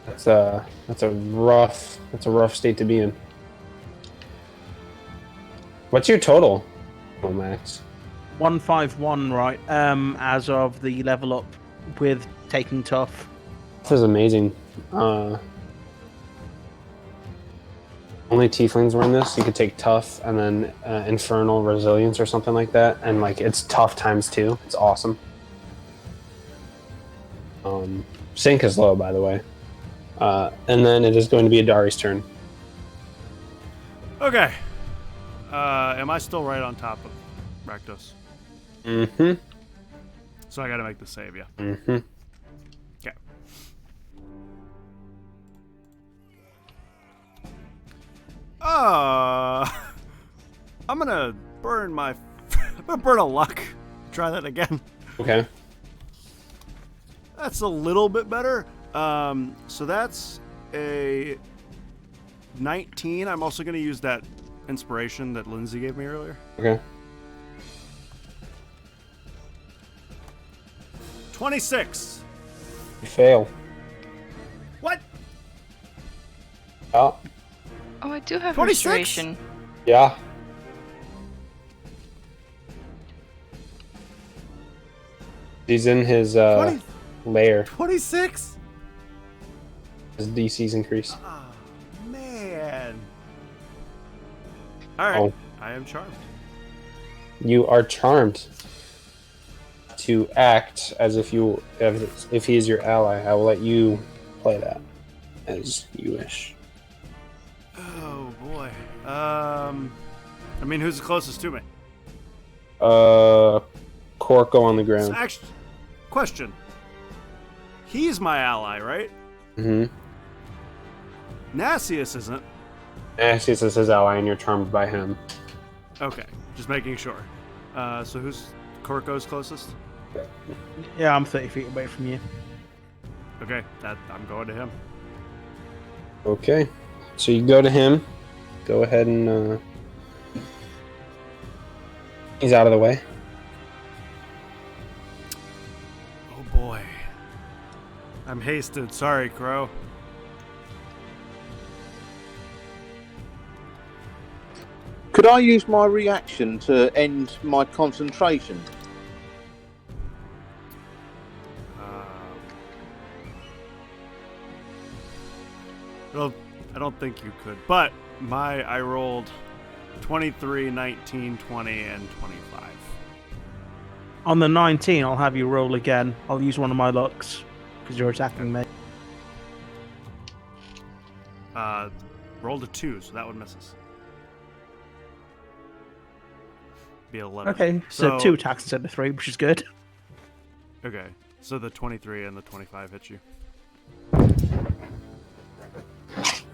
That's a rough state to be in. What's your total, Max? 151, right? As of the level up with taking tough. This is amazing. Only tieflings were in this. You could take tough and then infernal resilience or something like that, and like it's tough times 2. It's awesome. Sync is low, by the way. And then it is going to be Adari's turn. Okay. Am I still right on top of Rakdos? Mm-hmm. So I gotta make the save, yeah. Mm-hmm. Okay. I'm gonna burn my... I'm gonna burn a luck. Try that again. Okay. That's a little bit better. So that's a 19. I'm also gonna use that inspiration that Lindsay gave me earlier. Okay. 26. You fail. What? Oh. Oh, I do have 26? restoration. Yeah. He's in his 20? lair. 26? His DC's increased. Oh, man. All right. Oh. I am charmed. You are charmed to act as if he is your ally. I will let you play that as you wish. Oh boy. I mean, who's the closest to me? Corko on the So ground. actually, question. He's my ally, right? Mm-hmm. Nassius isn't. Nassius is his ally, and you're charmed by him. Okay, just making sure. So who's Korko's closest? Yeah, I'm 30 feet away from you. Okay, I'm going to him. Okay. So you go to him. Go ahead and he's out of the way. Oh boy. I'm hasted. Sorry, Crow. Could I use my reaction to end my concentration? Well, I don't think you could, but I rolled 23, 19, 20, and 25. On the 19, I'll have you roll again. I'll use one of my lucks because you're attacking me. Rolled a 2, so that one misses. Be 11. Okay, so 2 attacks instead of 3, which is good. Okay, so the 23 and the 25 hit you.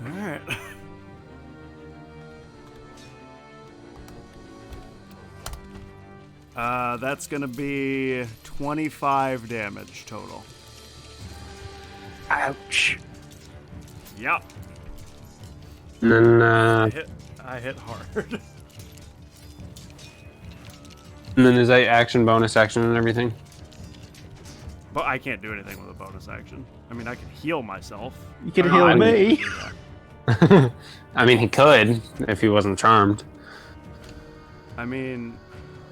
Alright. That's gonna be 25 damage total. Ouch. Yep. And then, I hit hard. and then is that action, bonus action, and everything? But I can't do anything with a bonus action. I mean, I can heal myself. You can I don't know, heal I me. can do that. I mean, he could if he wasn't charmed. I mean,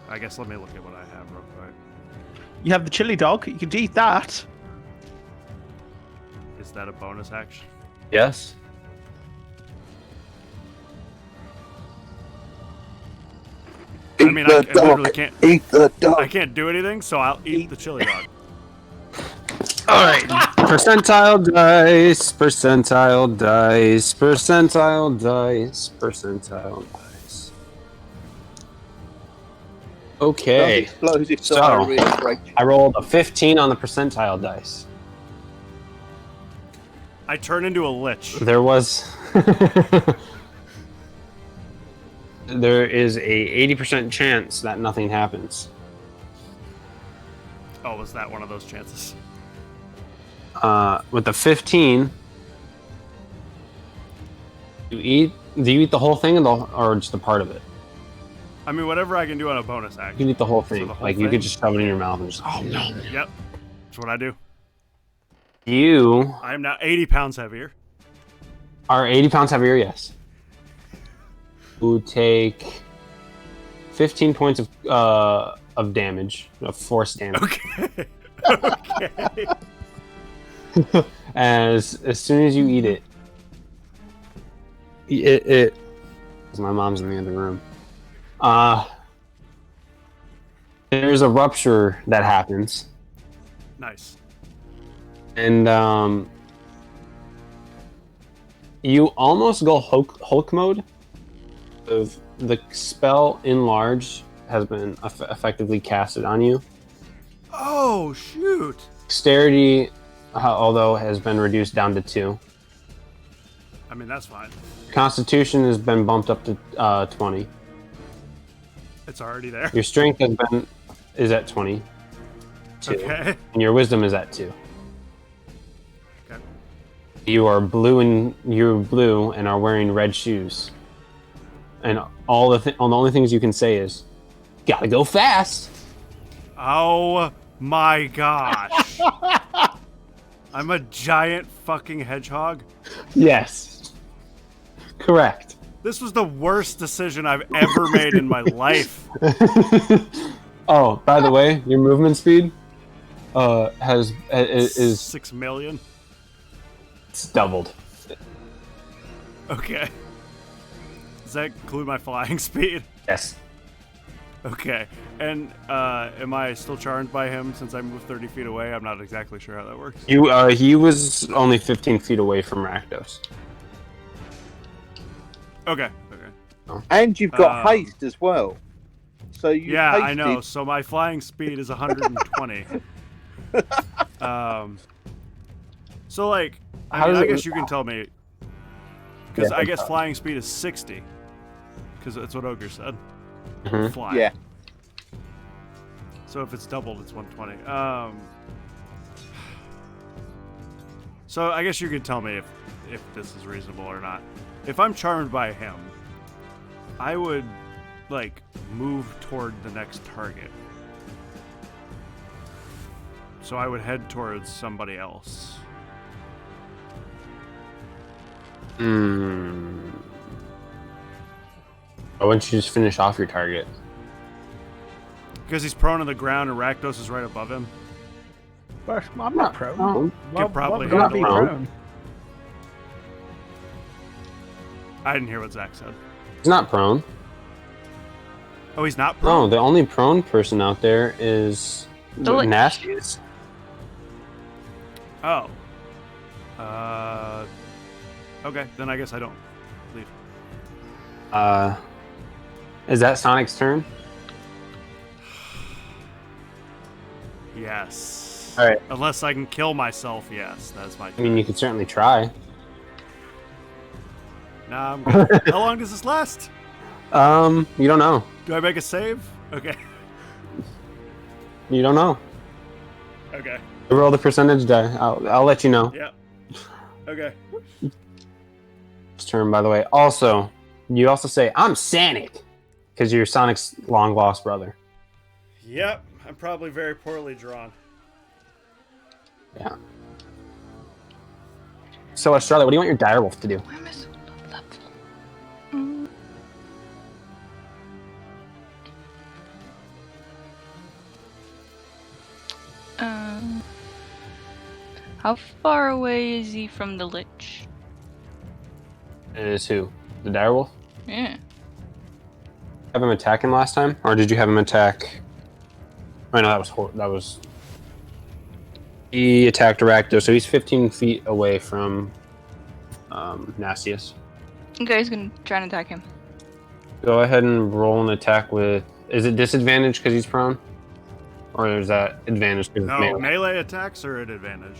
I guess let me look at what I have real quick. You have the chili dog. You could eat that. Is that a bonus action? Yes. I mean, I literally can't. Eat the dog. I can't do anything, so I'll eat the chili dog. All right. Percentile dice. Percentile dice. Percentile dice. Percentile dice. Okay. Explosive So- diarrhea break. I rolled a 15 on the percentile dice. I turn into a lich. There was. There is a 80% chance that nothing happens. Oh, was that one of those chances? With the 15, Do you eat the whole thing or just a part of it? I mean, whatever I can do on a bonus You action. can eat the whole So thing. the whole Like you thing? could just shove it in your mouth and just no. Yep. That's what I do. You I am now 80 pounds heavier. are 80 pounds heavier, yes. You take 15 points of damage, of force damage. Okay. Okay. As soon as you eat it, it my mom's in the other room. There's a rupture that happens, Nice. and you almost go Hulk mode. Of the spell enlarge has been effectively casted on you. Oh, shoot. Dexterity, although, has been reduced down to 2. I mean, that's fine. Constitution has been bumped up to 20. It's already there. Your strength is at 22. Okay. And your wisdom is at 2. Okay. You're blue and are wearing red shoes. And the only things you can say is, "Gotta go fast." Oh my gosh. I'm a giant fucking hedgehog. Yes. Correct. This was the worst decision I've ever made in my life. Oh, by the way, your movement speed is 6 million. it's doubled. Okay. Does that include my flying speed? Yes. Okay. And am I still charmed by him since I moved 30 feet away? I'm not exactly sure how that works. He was only 15 feet away from Rakdos. Okay. Okay. And you've got haste as well. So you Yeah, hasted. I know. So my flying speed is 120. So like, I guess you can tell me, because I guess flying speed is 60, because that's what Ogre said. Mhm. Fly. Yeah. So if it's doubled, it's 120. So I guess you can tell me if this is reasonable or not. If I'm charmed by him, I would like move toward the next target. So I would head towards somebody else. Why wouldn't you just finish off your target? Because he's prone on the ground and Rakdos is right above him. But I'm not prone. No. Could probably why would I be handle it. prone? I didn't hear what Zach said. He's not prone. Oh, he's not No, prone? the only prone person out there is The Lich. Nastiest. Oh. Okay, then I guess I don't leave. Is that Sonic's turn? Yes. All right. Unless I can kill myself, yes, that's my I turn. mean, you could certainly try. Nah, I'm good. How long does this last? You don't know. Do I make a save? Okay. You don't know. Okay. Roll the percentage die. I'll let you know. Yeah. Okay. His turn, by the way. Also, you also say, "I'm Sonic," because you're Sonic's long lost brother. Yep. I'm probably very poorly drawn. Yeah. So, Australia, what do you want your direwolf to do? Why am I so low level? Mm. How far away is he from the Lich? Is who? The direwolf? Yeah. Have him attack him last time, or did you have him attack? Oh no, that was. He attacked Rakdos, so he's 15 feet away from Nastius. Okay, he's gonna try and attack him. Go ahead and roll an attack with. Is it disadvantage because he's prone, or is that advantage because No, it's melee? melee attacks are at advantage.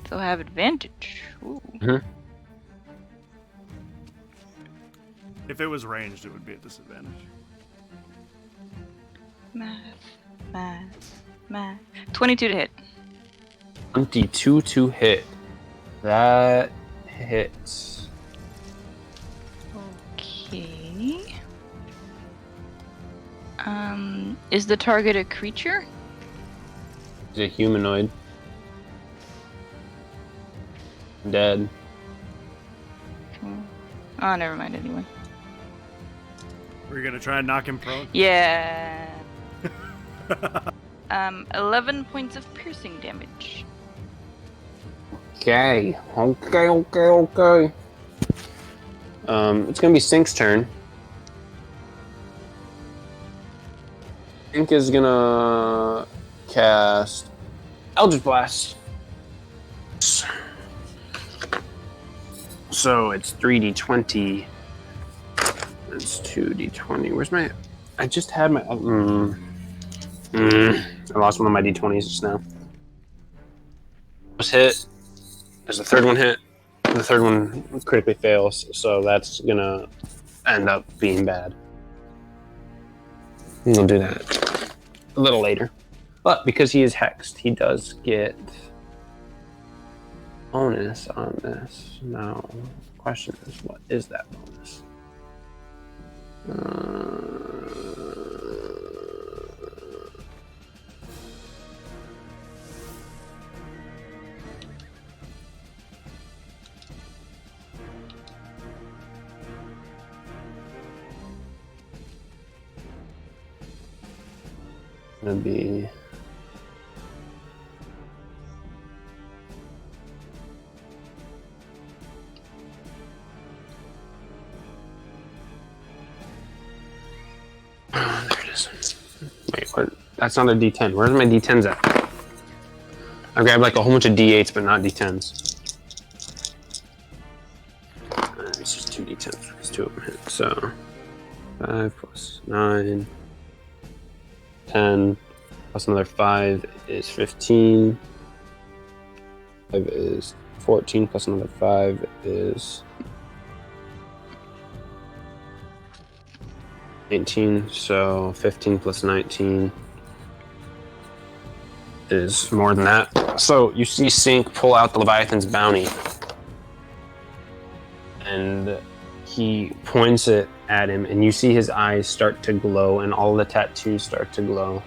So I have advantage. Ooh. If it was ranged, it would be at disadvantage. Math. 22 to hit. 22 to hit. That hit. Okay. Is the target a creature? He's a humanoid. Dead. Oh, never mind. Anyway. We're gonna try and knock him prone. Yeah. 11 points of piercing damage. Okay. It's gonna be Sync's turn. Sync is gonna cast Eldritch Blast. So it's 3d20. It's 2d20. Where's my... I just had my... I lost one of my d20s just now. First hit. There's a third one hit. The third one critically fails, so that's gonna end up being bad. We'll do that a little later. But because he is hexed, he does get bonus on this. Now, the question is, what is that bonus? Gonna be there it is. Wait, what? That's not a D10. Where's my D10s at? I grabbed like a whole bunch of D8s, but not D10s. It's just 2 D10s because 2 of them hit. So 5 plus 9, 10 plus another 5 is 15. 5 is 14 plus another 5 is 19. So 15 plus 19 is more than that. So you see Sync pull out the Leviathan's bounty, and he points it at him, and you see his eyes start to glow, and all the tattoos start to glow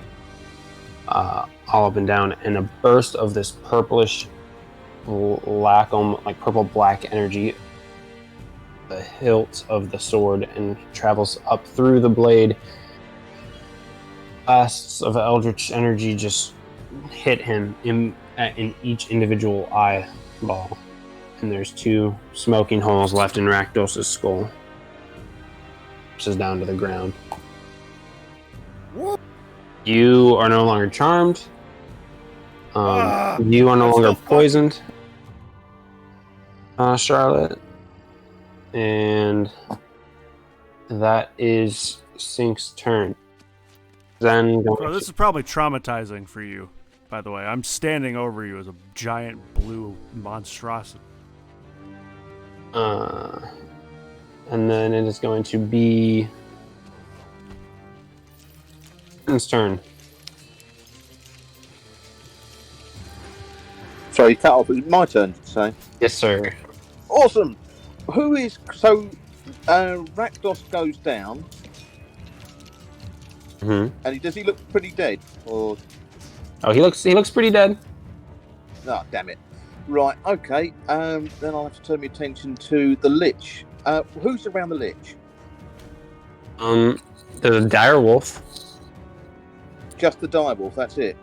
all up and down, and a burst of this purplish black, like purple black energy, the hilt of the sword, and travels up through the blade. Blasts of eldritch energy just hit him in each individual eyeball, and there's 2 smoking holes left in Rakdos' skull. This is down to the ground. You are no longer charmed. You are no longer poisoned, Charlotte. And that is Sync's turn. Then Bro, this is probably traumatizing for you, by the way. I'm standing over you as a giant blue monstrosity. And then it is going to be Syn's turn. Sorry, you cut off. It was my turn to say. Yes, sir. Awesome. Who is so? Rakdos goes down, and does he look pretty dead? Or Oh, he looks pretty dead. oh, damn it! Right, okay. Then I'll have to turn my attention to the Lich. Who's around the Lich? The dire wolf. Just the direwolf. That's it.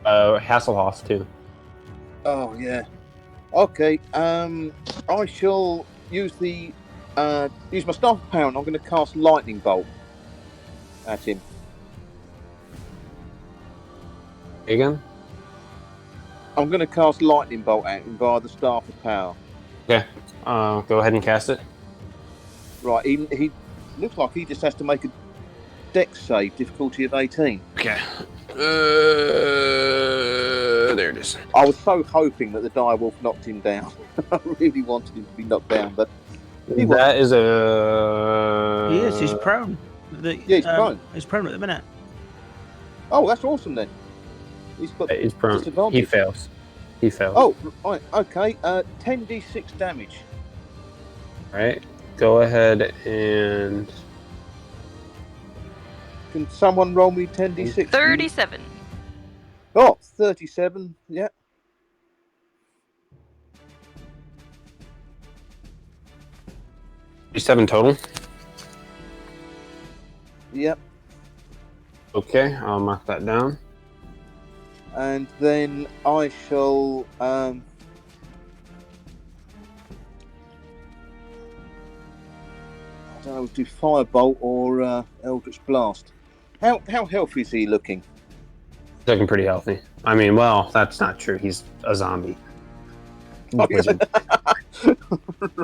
Hasselhoff too. Oh yeah. Okay. I shall use the use my staff of power, and I'm going to cast lightning bolt at him. Again? I'm going to cast lightning bolt at him via the staff of power. Okay. Go ahead and cast it. Right. He looks like he just has to make a dex save, difficulty of 18. Okay. There it is. I was so hoping that the direwolf knocked him down. I really wanted him to be knocked down, but that is a. He is. He's prone. Yeah, he's prone. He's prone at the minute. Oh, that's awesome then. He's got He's prone. disadvantage. He fails. He failed. Oh, right. Okay. 10d6 damage. All right. Go ahead and Can someone roll me 10d6? please? 37. Oh, 37. Yeah. 37 total. Yep. Okay, I'll mark that down. And then I shall. I don't know, do Firebolt or Eldritch Blast. How healthy is he looking? Looking pretty healthy. I mean, well, that's not true. He's a zombie. Oh, Wizard.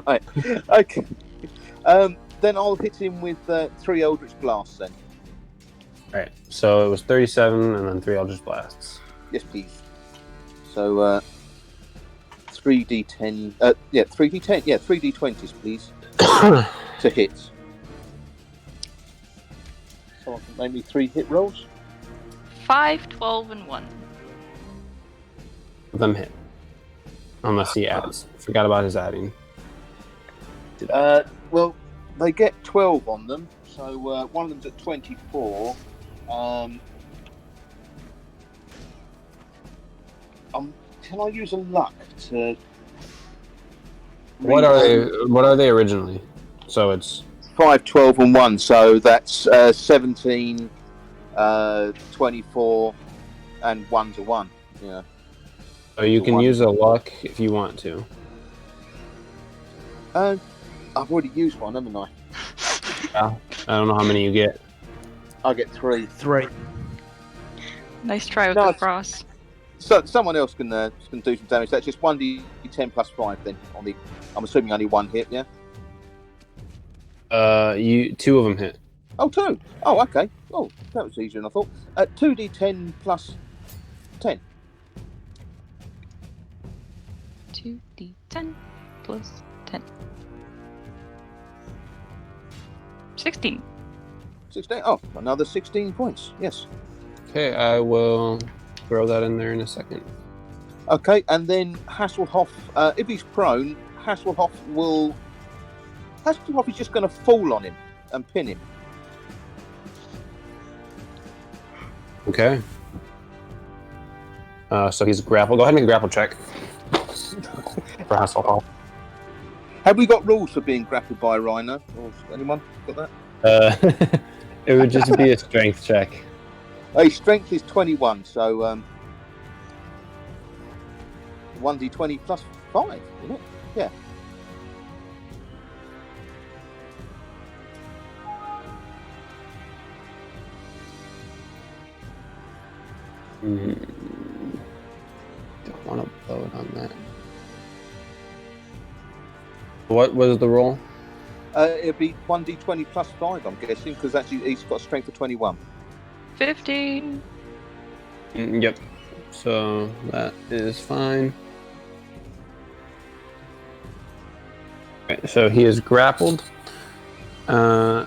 Right. Okay. Then I'll hit him with 3 Eldritch Blasts then. All right. So it was 37 and then 3 Eldritch Blasts. Yes, please. So 3d10. 3d10. Yeah, 3d20s, please, to hit. So I can maybe 3 hit rolls. 5, 12, and 1. Them hit. Unless he adds. Forgot about his adding. Well, they get 12 on them, so one of them's at 24. Can I use a luck to? What are they originally? So it's 5, 12, and 1, so that's 17, 24, and 1 to 1. Yeah. so you So can one. use a luck if you want to. I've already used one, haven't I? Yeah. I don't know how many you get. I get 3. 3. Nice try with No, the it's- cross. So someone else can do some damage. That's just 1d10 plus 5 then. On the, I'm assuming only 1 hit, yeah. You 2 of them hit. Oh, 2. Oh, okay. Oh, that was easier than I thought. 2d10 plus 10. 2d10 plus 10. 16. 16. Oh, another 16 points. Yes. Okay, I will throw that in there in a second. Okay, and then Hasselhoff, if he's prone, Hasselhoff is just going to fall on him and pin him. Okay. So he's grappled. Go ahead and make a grapple check. For Hasselhoff. Have we got rules for being grappled by a rhino? Or anyone got that? It would just be a strength check. His strength is 21, so 1d20 plus 5, isn't it? Yeah. Don't want to blow it on that. What was the roll? It'd be 1d20 plus 5, I'm guessing, because actually he's got a strength of 21. 15. Yep. So that is fine. Okay, so he is grappled. And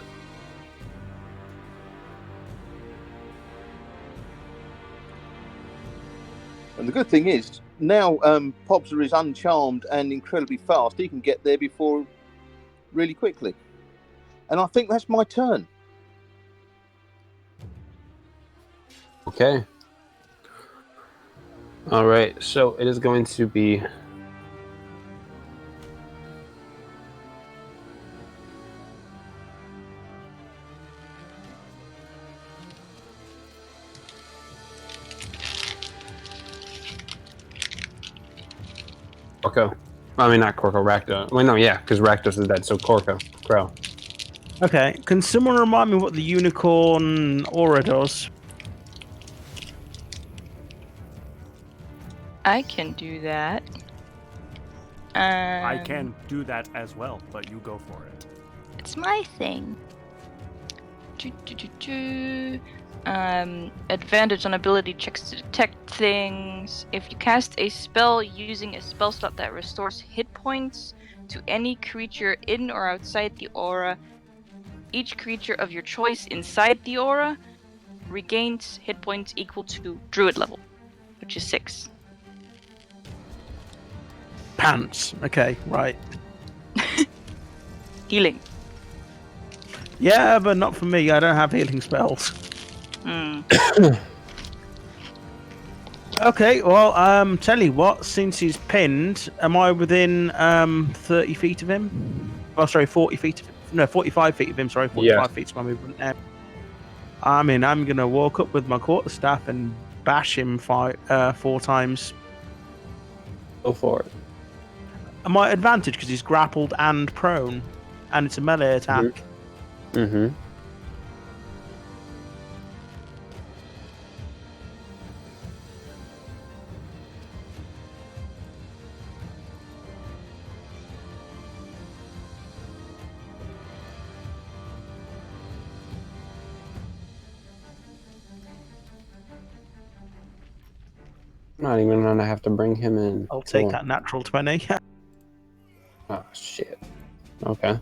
the good thing is, now Pobser is uncharmed and incredibly fast. He can get there before really quickly. And I think that's my turn. Okay. All right. So it is going to be. Corco. I mean, not Corco, Rakdos. Wait, no, yeah, because Rakdos is dead, so Corco, Crow. Okay, can someone remind me what the unicorn aura does? I can do that. I can do that as well, but you go for it. It's my thing. Advantage on ability checks to detect things. If you cast a spell using a spell slot that restores hit points to any creature in or outside the aura, each creature of your choice inside the aura regains hit points equal to druid level, which is 6. Pants. Okay, right. Healing. Yeah, but not for me. I don't have healing spells. Hmm. Okay, well, tell you what, since he's pinned, am I within 30 feet of him? Oh, sorry, 40 feet. No, 45 feet of him. Sorry, 45 feet is my movement now. I mean, I'm going to walk up with my quarterstaff and bash him 4 times. Go for it. Am I at advantage because he's grappled and prone? And it's a melee attack. Mm-hmm. I'm not even gonna have to bring him in. I'll take Cool. that natural 20. Oh shit. Okay.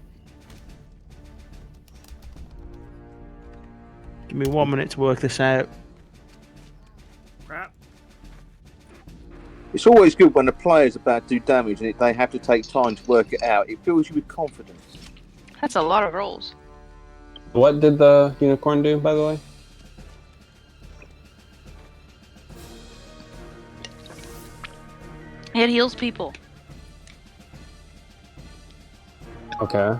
Give me 1 minute to work this out. Crap. It's always good when the player's about to do damage and they have to take time to work it out. It fills you with confidence. That's a lot of rolls. What did the unicorn do, by the way? It heals people. Okay.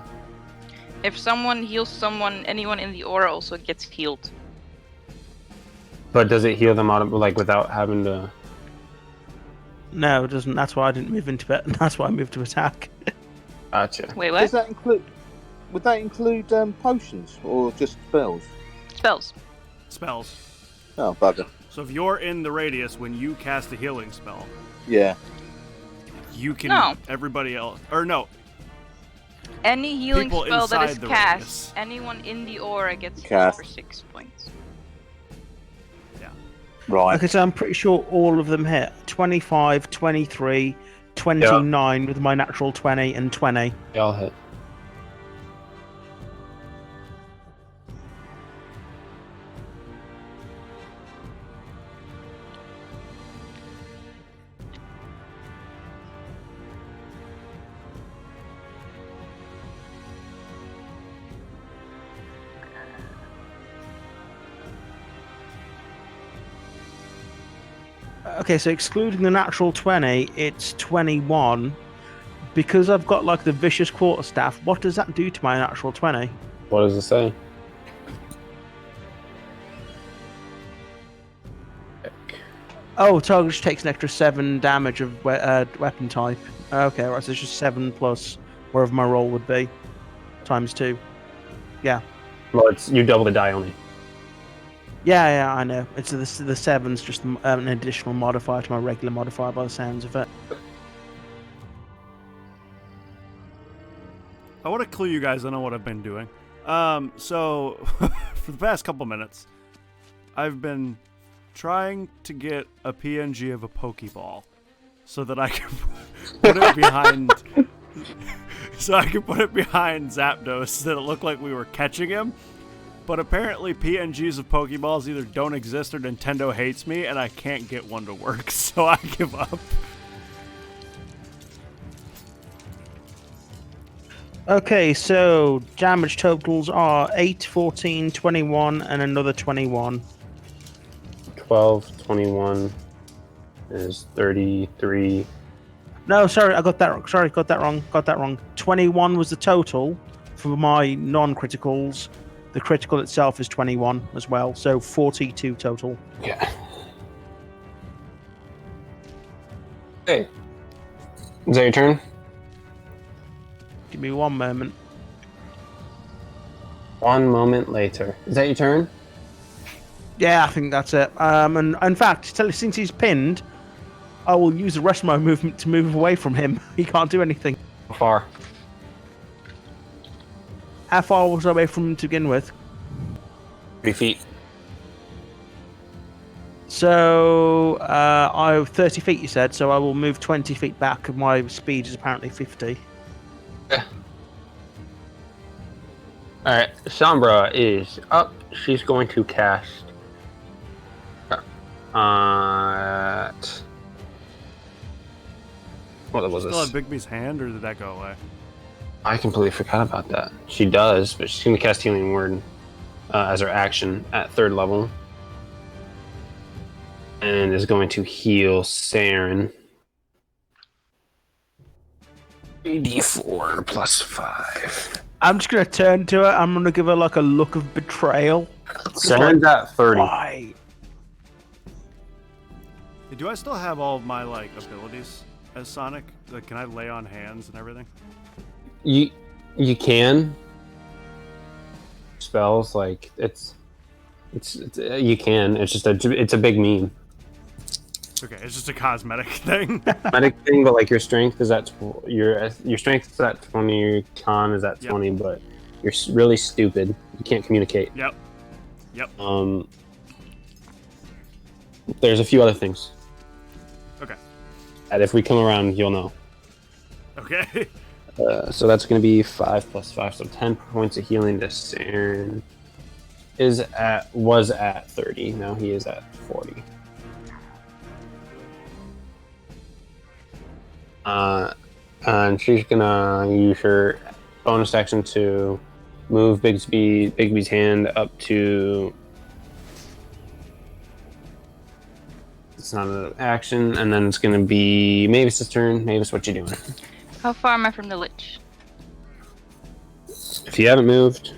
If someone heals someone, anyone in the aura also gets healed. But does it heal them like without having to? No, it doesn't. That's why I didn't move into it. That's why I moved to attack. Gotcha. Wait, Does what? that include? Would that include potions or just spells? Spells. Spells. Oh, bugger. So if you're in the radius when you cast a healing spell, Yeah. you can. No. Everybody else, or no, Any healing People spell that is inside the cast, radius. anyone in the aura gets healed Cast. for 6 points. Right. Okay, so I'm pretty sure all of them hit. 25, 23, 29 with my natural 20 and 20. They all hit. Okay, so excluding the natural 20, it's 21. Because I've got like the vicious quarterstaff, what does that do to my natural 20? What does it say? Oh, target just takes an extra 7 damage of weapon type. Okay, right, so it's just 7 plus wherever my roll would be. Times 2. Yeah. Well, it's you double the die only. Yeah, I know. It's the 7's just an additional modifier to my regular modifier by the sounds of it. I want to clue you guys in on what I've been doing. So for the past couple minutes, I've been trying to get a PNG of a Pokeball so that I can put it behind. So I can put it behind Zapdos so that it looked like we were catching him. But apparently PNGs of Pokeballs either don't exist or Nintendo hates me and I can't get one to work, so I give up. Okay, so damage totals are 8, 14, 21, and another 21. 12, 21 is 33. No, sorry, I got that wrong. Sorry, got that wrong. 21 was the total for my non-criticals. The critical itself is 21 as well, so 42 total. Yeah. Hey. Is that your turn? Give me 1 moment. 1 moment later. Is that your turn? Yeah, I think that's it. And in fact, since he's pinned, I will use the rest of my movement to move away from him. He can't do anything. How far? How far was I away from him to begin with? 3 feet. So, I have 30 feet, you said, so I will move 20 feet back. My speed is apparently 50. Yeah. Alright, Sombra is up. She's going to cast What was Still this? have Bigby's hand, or did that go away? I completely forgot about that. She does, but she's going to cast Healing Word as her action at 3rd level. And is going to heal Saren. 3d4 plus 5. I'm just gonna turn to her. I'm gonna give her like a look of betrayal. Saren's at 30. Why? Do I still have all of my like abilities as Sonic? Like, can I lay on hands and everything? You can spells like it's you can. It's just it's a big meme. Okay, it's just a cosmetic thing. Medic thing, but like your strength is at your strength is at 20, your con is at 20, but you're really stupid. You can't communicate. Yep. There's a few other things. Okay. And if we come around, you'll know. Okay. So that's going to be 5 plus 5, so 10 points of healing to Saren. Was at 30. Now he is at 40. And she's gonna use her bonus action to move Bigby's hand up to. It's not an action, and then it's gonna be Mavis's turn. Mavis, what you doing? How far am I from the Lich? If you haven't moved,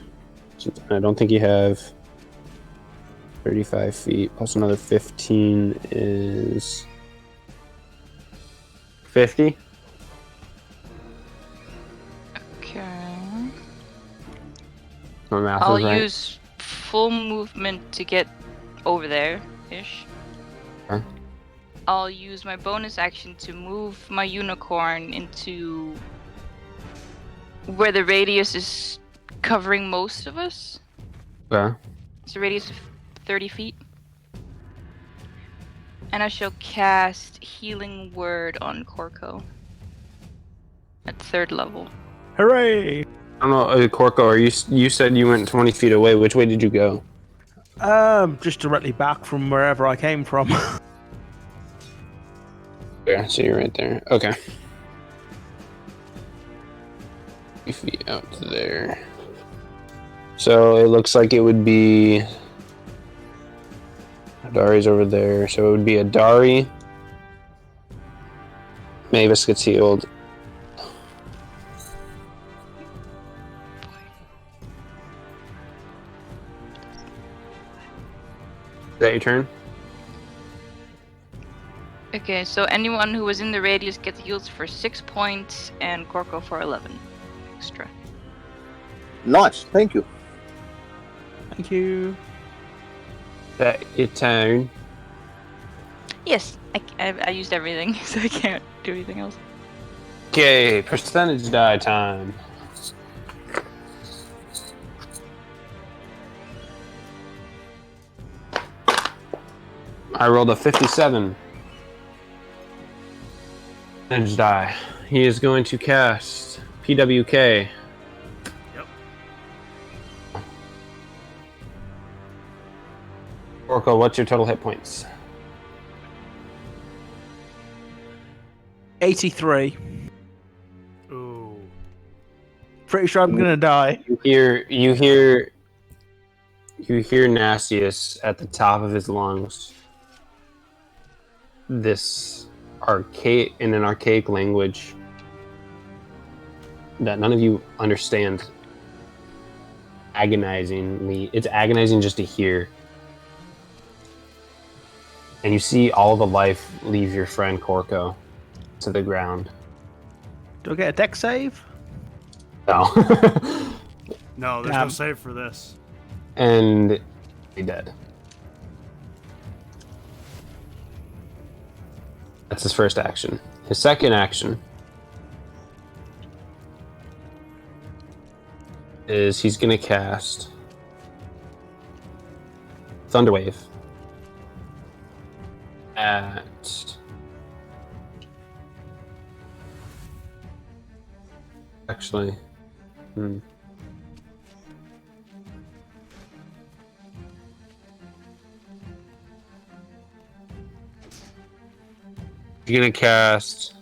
I don't think you have. 35 feet plus another 15 is 50. Okay. My math I'll is right. use full movement to get over there-ish. Okay. I'll use my bonus action to move my unicorn into where the radius is covering most of us. Okay. It's a radius of 30 feet. And I shall cast Healing Word on Corco at 3rd level. Hooray! I don't know, Corco, you said you went 20 feet away. Which way did you go? Just directly back from wherever I came from. Yeah, so you're right there. Okay. 3 feet out to there. So it looks like it would be... Adari's over there, so it would be Adari. Mavis gets healed. Is that your turn? Okay, so anyone who was in the radius gets healed for 6 points and Corco for 11 extra. Nice, thank you. Thank you. Is that your turn? Yes, I used everything, so I can't do anything else. Okay, percentage die time. I rolled a 57. Percentage die. He is going to cast PWK. Yep. Orko, what's your total hit points? 83. Ooh. Pretty sure I'm gonna die. You hear Nastius at the top of his lungs. This in an archaic language that none of you understand. It's agonizing just to hear. And you see all the life leave your friend Corco to the ground. Do I get a deck save? No. No, there's no save for this. And he's dead. That's his first action. His second action is he's gonna cast Thunderwave at actually He's gonna cast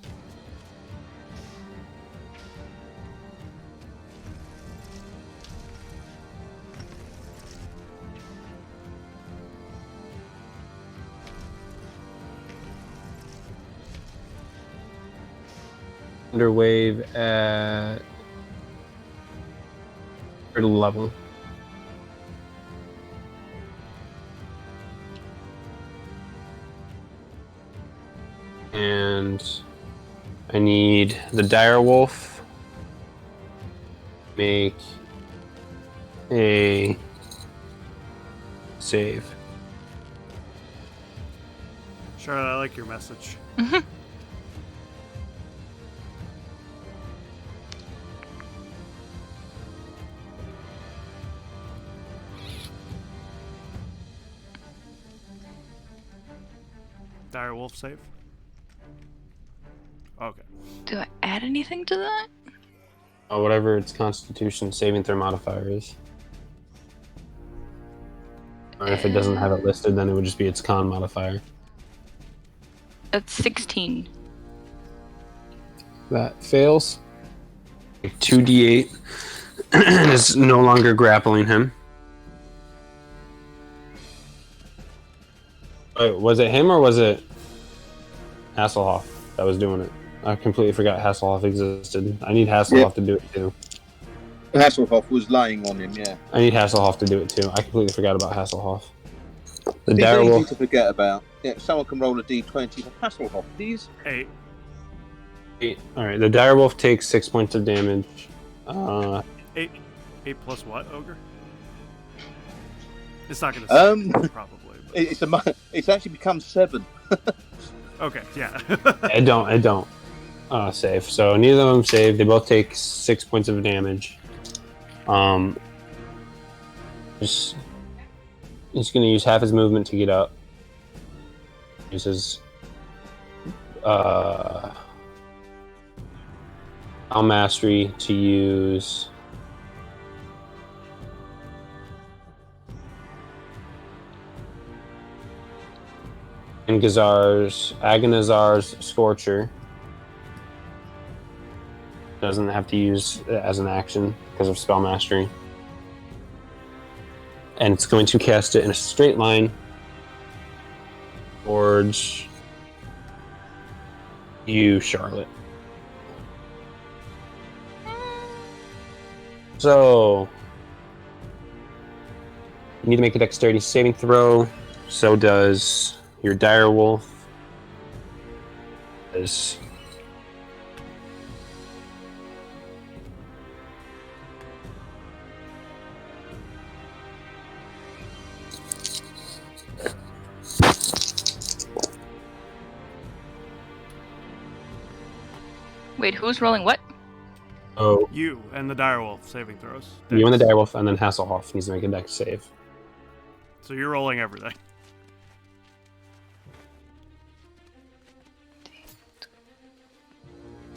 Wave at third level. And I need the dire wolf make a save. Charlotte, I like your message. Dire wolf save. Okay. Do I add anything to that? Whatever its Constitution saving throw modifier is. Or if it doesn't have it listed, then it would just be its con modifier. That's 16. That fails. 2d8 is no longer grappling him. Wait, was it him or was it Hasselhoff that was doing it? I completely forgot Hasselhoff existed. I need Hasselhoff to do it too. Hasselhoff was laying on him, yeah. I need Hasselhoff to do it too. I completely forgot about Hasselhoff. The It's dire easy wolf. to forget about. Yeah, someone can roll a d20 for Hasselhoff, please. 8. Alright, the dire wolf takes 6 points of damage. 8 plus what, Ogre? It's not gonna say probably. But... It's actually become 7. Okay, yeah. I don't save. So neither of them save. They both take 6 points of damage. He's going to use half his movement to get up. Uses mastery to use Agonizar's Scorcher. Doesn't have to use it as an action because of spell mastery. And it's going to cast it in a straight line towards you, Charlotte. So you need to make a dexterity saving throw. So does your dire wolf. Wait, who's rolling what? Oh, You and the direwolf saving throws. you and the direwolf, and then Hasselhoff needs to make a dex save. So you're rolling everything.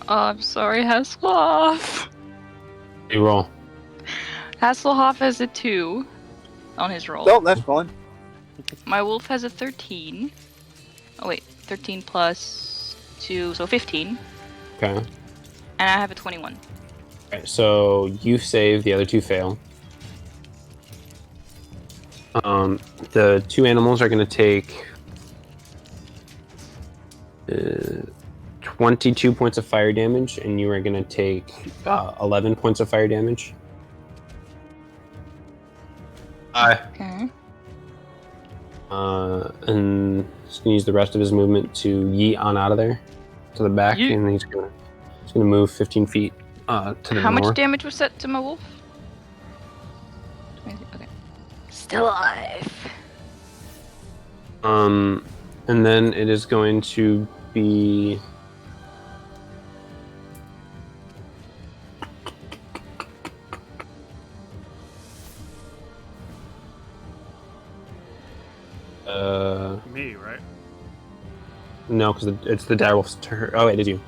Oh, I'm sorry, Hasselhoff. You roll. Hasselhoff has a 2 on his roll. Oh, that's fine. My wolf has a 13. Oh wait, 13 plus 2, so 15. Okay. And I have a 21. Alright, so you save, the other two fail. The two animals are going to take 22 points of fire damage, and you are going to take 11 points of fire damage. Okay. And he's going to use the rest of his movement to yeet on out of there to the back, Yeet. and he's going to move 15 feet to the How north. much damage was set to my wolf? 20, okay. Still alive. And then it is going to be Me, right? no, because it's the direwolf's turn. Oh, wait, it is you.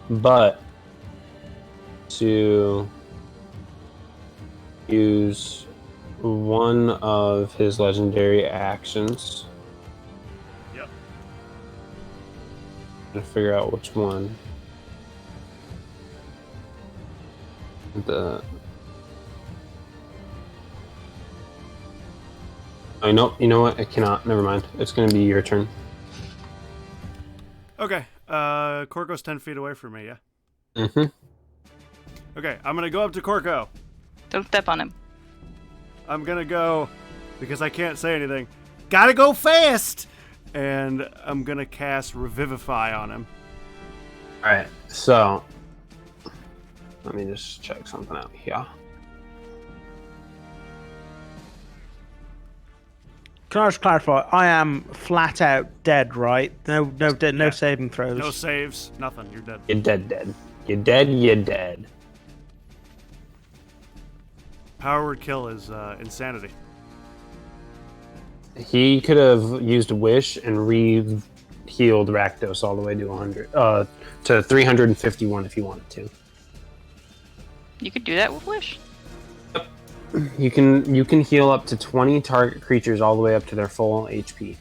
But to use one of his legendary actions. Yep. To figure out which one. Oh, no, you know what? I cannot. Never mind. It's going to be your turn. Okay. Court goes 10 feet away from me, yeah? Mm-hmm. Okay, I'm gonna go up to Corco. Don't step on him. I'm gonna go, because I can't say anything, gotta go fast! And I'm gonna cast Revivify on him. Alright, so let me just check something out here. Can I just clarify? I am flat out dead, right? No Yeah. saving throws. No saves, nothing, you're dead. You're dead. You're dead. Power word kill is insanity. He could have used Wish and re-healed Rakdos all the way to 100, to 351 if he wanted to. You could do that with Wish. You can heal up to 20 target creatures all the way up to their full HP.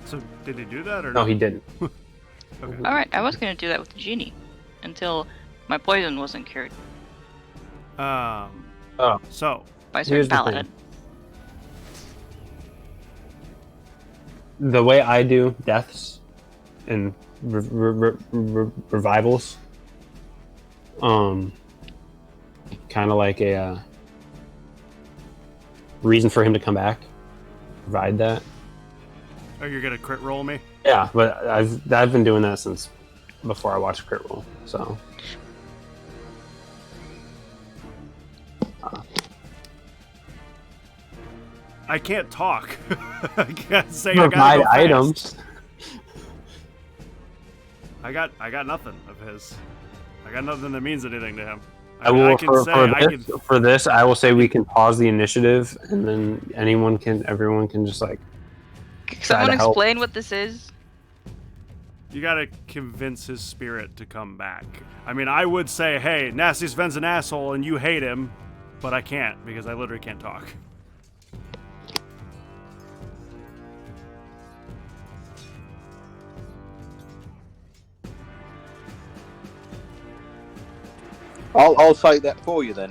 So, did he do that or No, he didn't. Okay. Alright, I was gonna do that with the genie. Until my poison wasn't cured Oh. So, by a Here's certain the paladin. thing. The way I do deaths and revivals, kind of like a reason for him to come back. Provide that. oh, you're gonna crit roll me? Yeah, but I've been doing that since before I watched Crit Roll. So I can't talk. I can't say I gotta provide go fast. items. I got nothing of his. I got nothing that means anything to him. I mean, will I can say for this. I will say we can pause the initiative, and then everyone can just like. Can try someone to help. explain what this is? You gotta convince his spirit to come back. I mean, I would say, hey, Nasty Sven's an asshole and you hate him, but I can't because I literally can't talk. I'll say that for you then.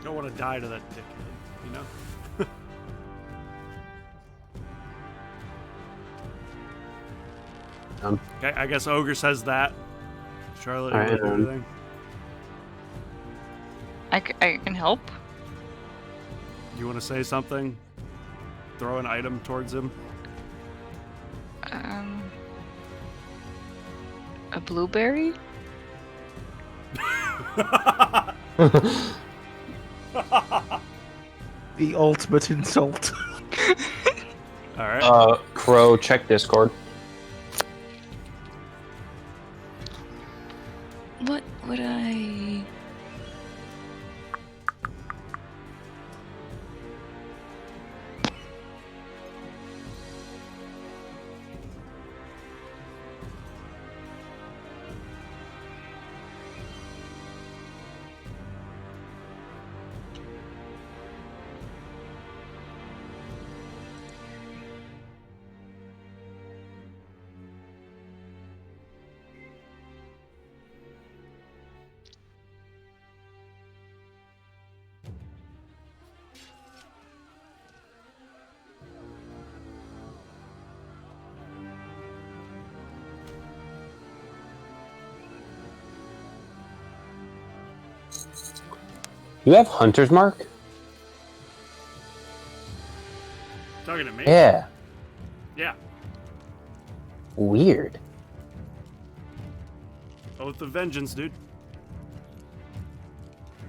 Don't want to die to that dickhead, you know? Okay, I guess Ogre says that. Charlotte, you Alright, want to do anything? I can help. You want to say something? Throw an item towards him? A blueberry? The ultimate insult. Alright. Crow, check Discord. What would I... You have Hunter's Mark? Talking to me? Yeah. Yeah. Weird. Oath of Vengeance, dude.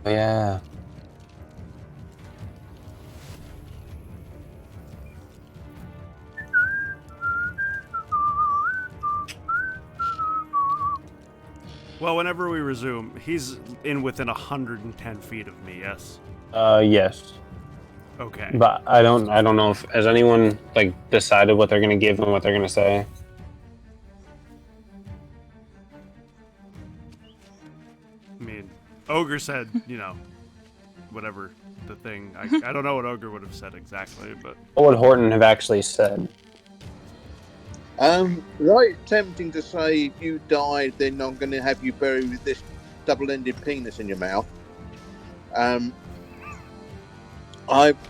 Yeah. Well, whenever we resume, he's in within 110 feet of me, yes? Yes. Okay. But I don't know if has anyone like decided what they're gonna give and what they're gonna say. I mean, Ogre said, you know, whatever the thing. I don't know what Ogre would have said exactly, but... What would Horton have actually said? Right, tempting to say if you died, then I'm going to have you buried with this double-ended penis in your mouth. I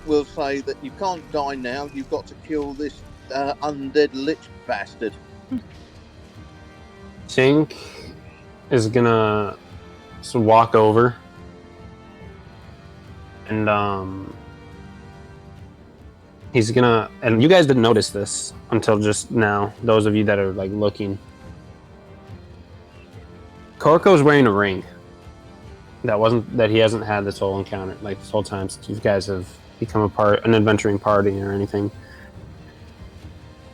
will say that you can't die now. You've got to kill this undead lich bastard. Sink is gonna walk over and he's gonna, and you guys didn't notice this until just now, those of you that are like looking. Korko's wearing a ring that he hasn't had this whole encounter, like this whole time since you guys have become an adventuring party or anything.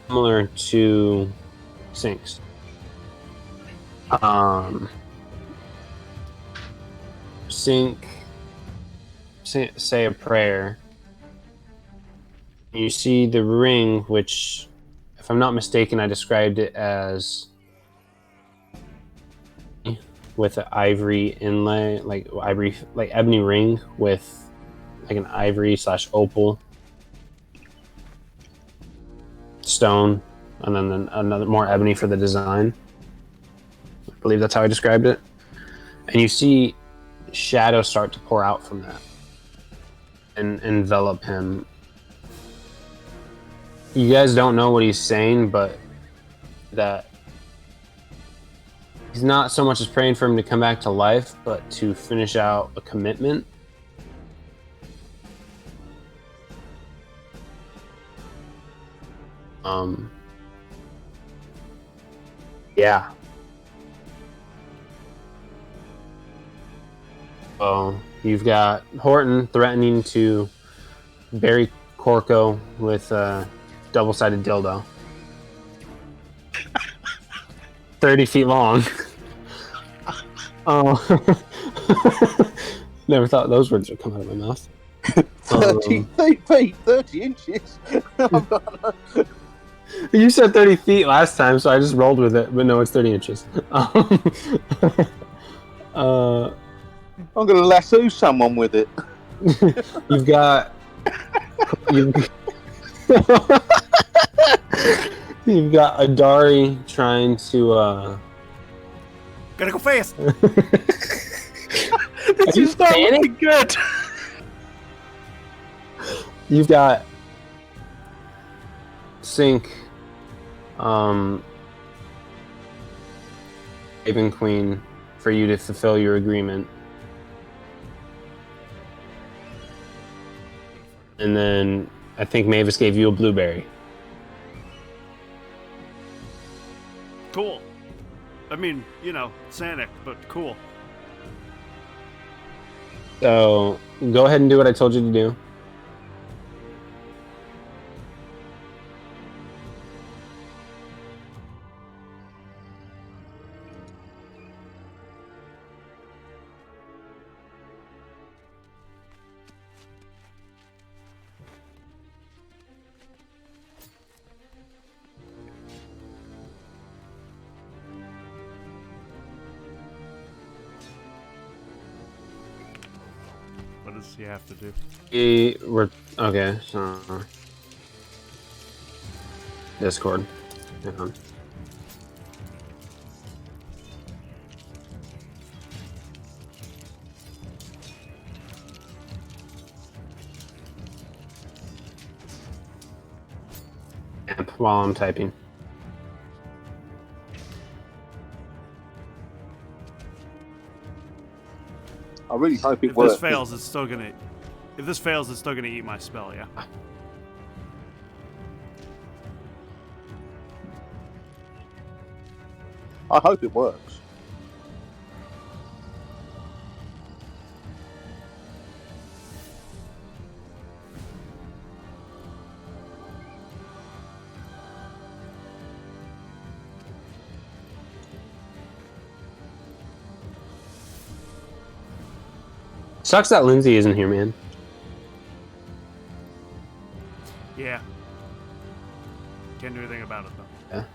Similar to Sink's. Sink say a prayer. You see the ring, which, if I'm not mistaken, I described it as with an ivory inlay, like ebony ring with like an ivory / opal stone, and then another more ebony for the design. I believe that's how I described it. And you see shadows start to pour out from that and envelop him. You guys don't know what he's saying, but that he's not so much as praying for him to come back to life, but to finish out a commitment. Yeah. So you've got Horton threatening to bury Korko with a double-sided dildo. 30 feet long. Oh. Never thought those words would come out of my mouth. 30 feet, 30 inches. You said 30 feet last time, so I just rolled with it, but no, it's 30 inches. I'm going to lasso someone with it. You've got... You've got Adari trying to... Gotta go fast! This is not looking good! You've got Sink, Raven Queen, for you to fulfill your agreement. And then I think Mavis gave you a blueberry. Cool. I mean, you know, Sanic, but cool. So go ahead and do what I told you to do. What does he have to do? Okay, so Discord. Hang on. While I'm typing. I really hope it If works. this fails, it's still gonna. If this fails, it's still gonna eat my spell. Yeah. I hope it works. Sucks that Lindsay isn't here, man. Yeah. Can't do anything about it though. Yeah.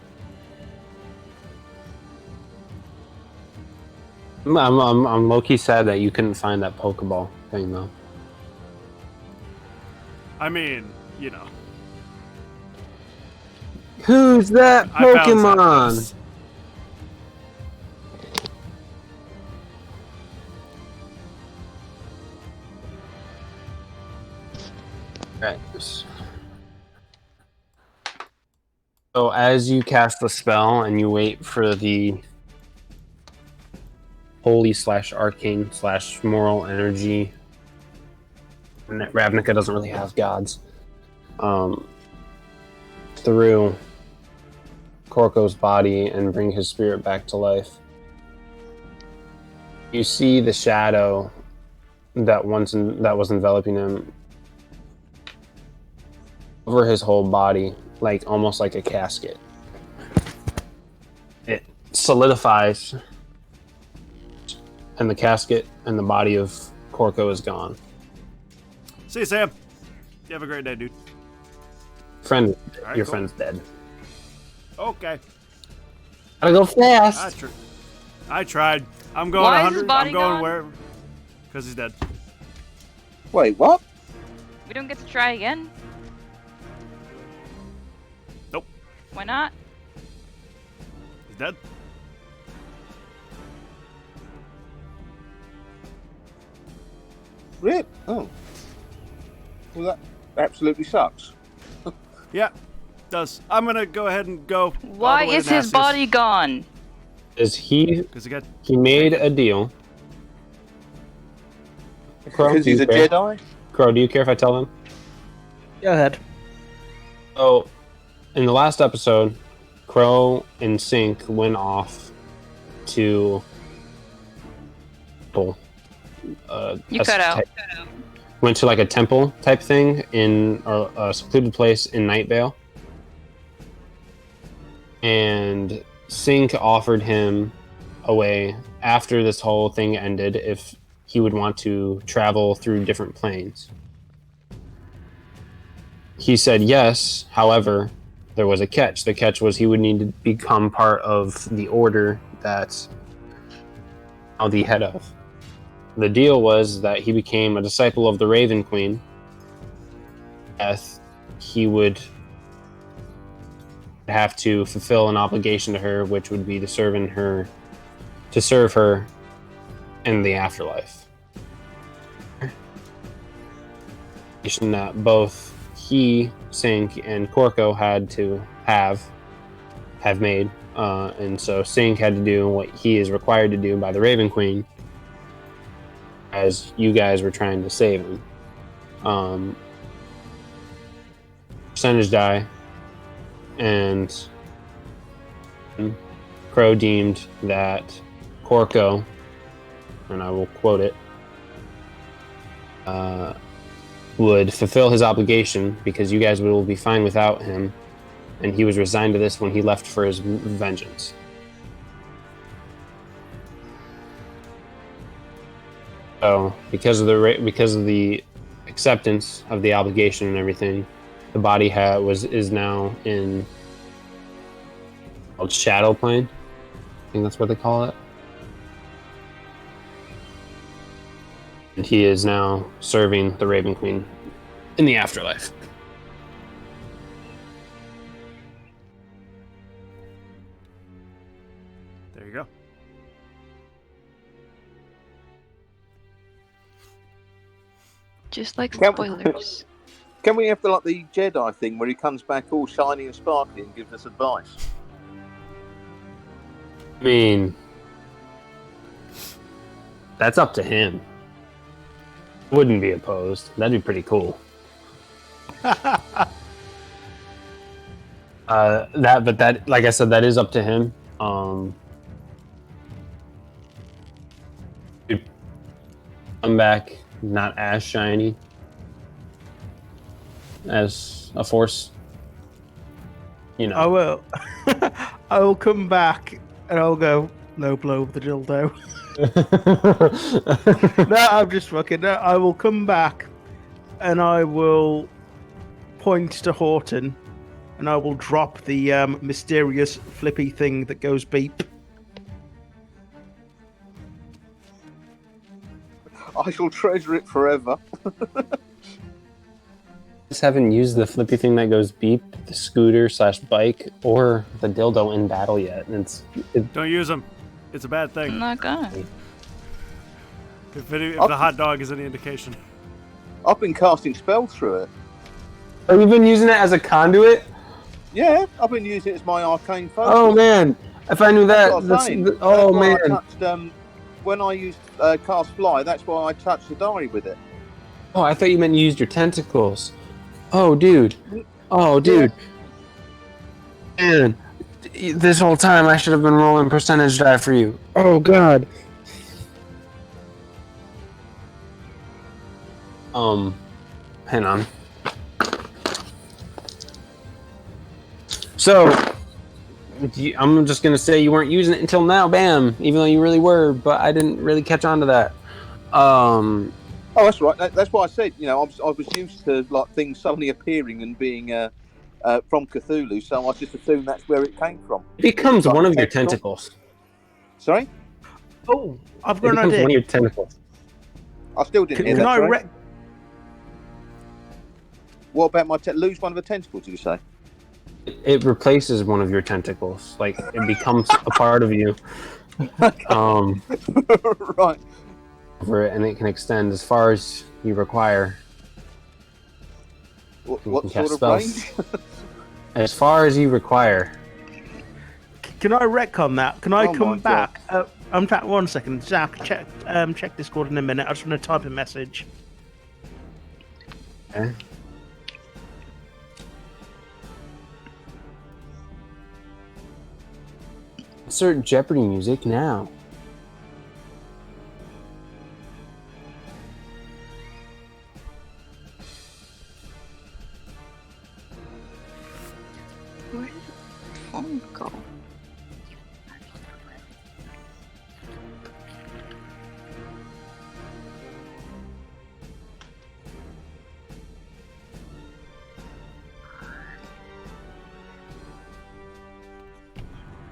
I'm low-key sad that you couldn't find that Pokeball thing, though. I mean, you know. Who's that I found Pokemon? something. Right. So as you cast the spell and you wait for the holy / arcane / moral energy, Ravnica doesn't really have gods, through Korko's body and bring his spirit back to life. You see the shadow that was enveloping him over his whole body, like almost like a casket. It solidifies, and the casket and the body of Korko is gone. See you, Sam. You have a great day, dude. Friend, Alright, your cool. friend's dead. Okay. Gotta go fast. I tried. I'm going Why is 100. his body I'm going gone? wherever. Because he's dead. Wait, what? We don't get to try again? Nope. Why not? He's dead. Really? Oh. Well, that absolutely sucks. Yeah, does. I'm gonna go ahead and go. Why is his body gone? Is he? Because He made a deal. Crow, Because do he's you a care? Jedi? Crow, do you care if I tell them? Go ahead. So, in the last episode, Crow and Sync went off to You cut out. went to like a temple type thing in a secluded place in Night Vale, and Sync offered him a way after this whole thing ended if he would want to travel through different planes. He said yes. However, there was a catch. The catch was he would need to become part of the order that I'll the head of. The deal was that he became a disciple of the Raven Queen. As he would have to fulfill an obligation to her, which would be to serve her in the afterlife. That both he, Sync, and Korko had to have made, and so Sync had to do what he is required to do by the Raven Queen, as you guys were trying to save him. Percentage die, and Crow deemed that Korko, and I will quote it, would fulfill his obligation because you guys will be fine without him, and he was resigned to this when he left for his vengeance. So, because of the acceptance of the obligation and everything, the body is now in called Shadow Plane. I think that's what they call it. And he is now serving the Raven Queen in the afterlife. There you go. Just like Can- spoilers. Can we have the Jedi thing where he comes back all shiny and sparkly and gives us advice? I mean, that's up to him. Wouldn't be opposed. That'd be pretty cool. That, like I said, that is up to him. He'd come back not as shiny as a Force. You know. I will. I will come back and I'll go low blow with the dildo. No, I'm just fucking. No, I will come back and I will point to Horton and I will drop the mysterious flippy thing that goes beep. I shall treasure it forever. Just haven't used the flippy thing that goes beep, the scooter / bike, or the dildo in battle yet. Don't use them. It's a bad I'm thing. not gonna. If the hot dog is any indication. I've been casting spells through it. Have you been using it as a conduit? Yeah, I've been using it as my arcane focus. Oh man, if I knew that. That's what I'm saying. Oh That's why man. I touched, when I used cast fly, that's why I touched the diary with it. Oh, I thought you meant you used your tentacles. Oh, dude. Oh, dude. Man, this whole time I should have been rolling percentage die for you. Oh God. Hang on. So, I'm just gonna say you weren't using it until now, bam. Even though you really were, but I didn't really catch on to that. Oh, that's right. That's why I said, I was used to like things suddenly appearing and being from Cthulhu, so I just assumed that's where it came from. It becomes Like one of your tentacle. tentacles. Sorry, Oh, I've It got an becomes idea. one of your tentacles. I still didn't hear Can that. I Sorry. What about my lose one of the tentacles? Did you say? It replaces one of your tentacles. Like it becomes a part of you. Right. For it, and it can extend as far as you require. What can sort cast of spells. range? As far as you require. Can I retcon that? Can I Oh my come back? In fact, 1 second. Zach, check Discord in a minute. I just want to type a message. Okay. Insert Jeopardy music now. Where did the phone go?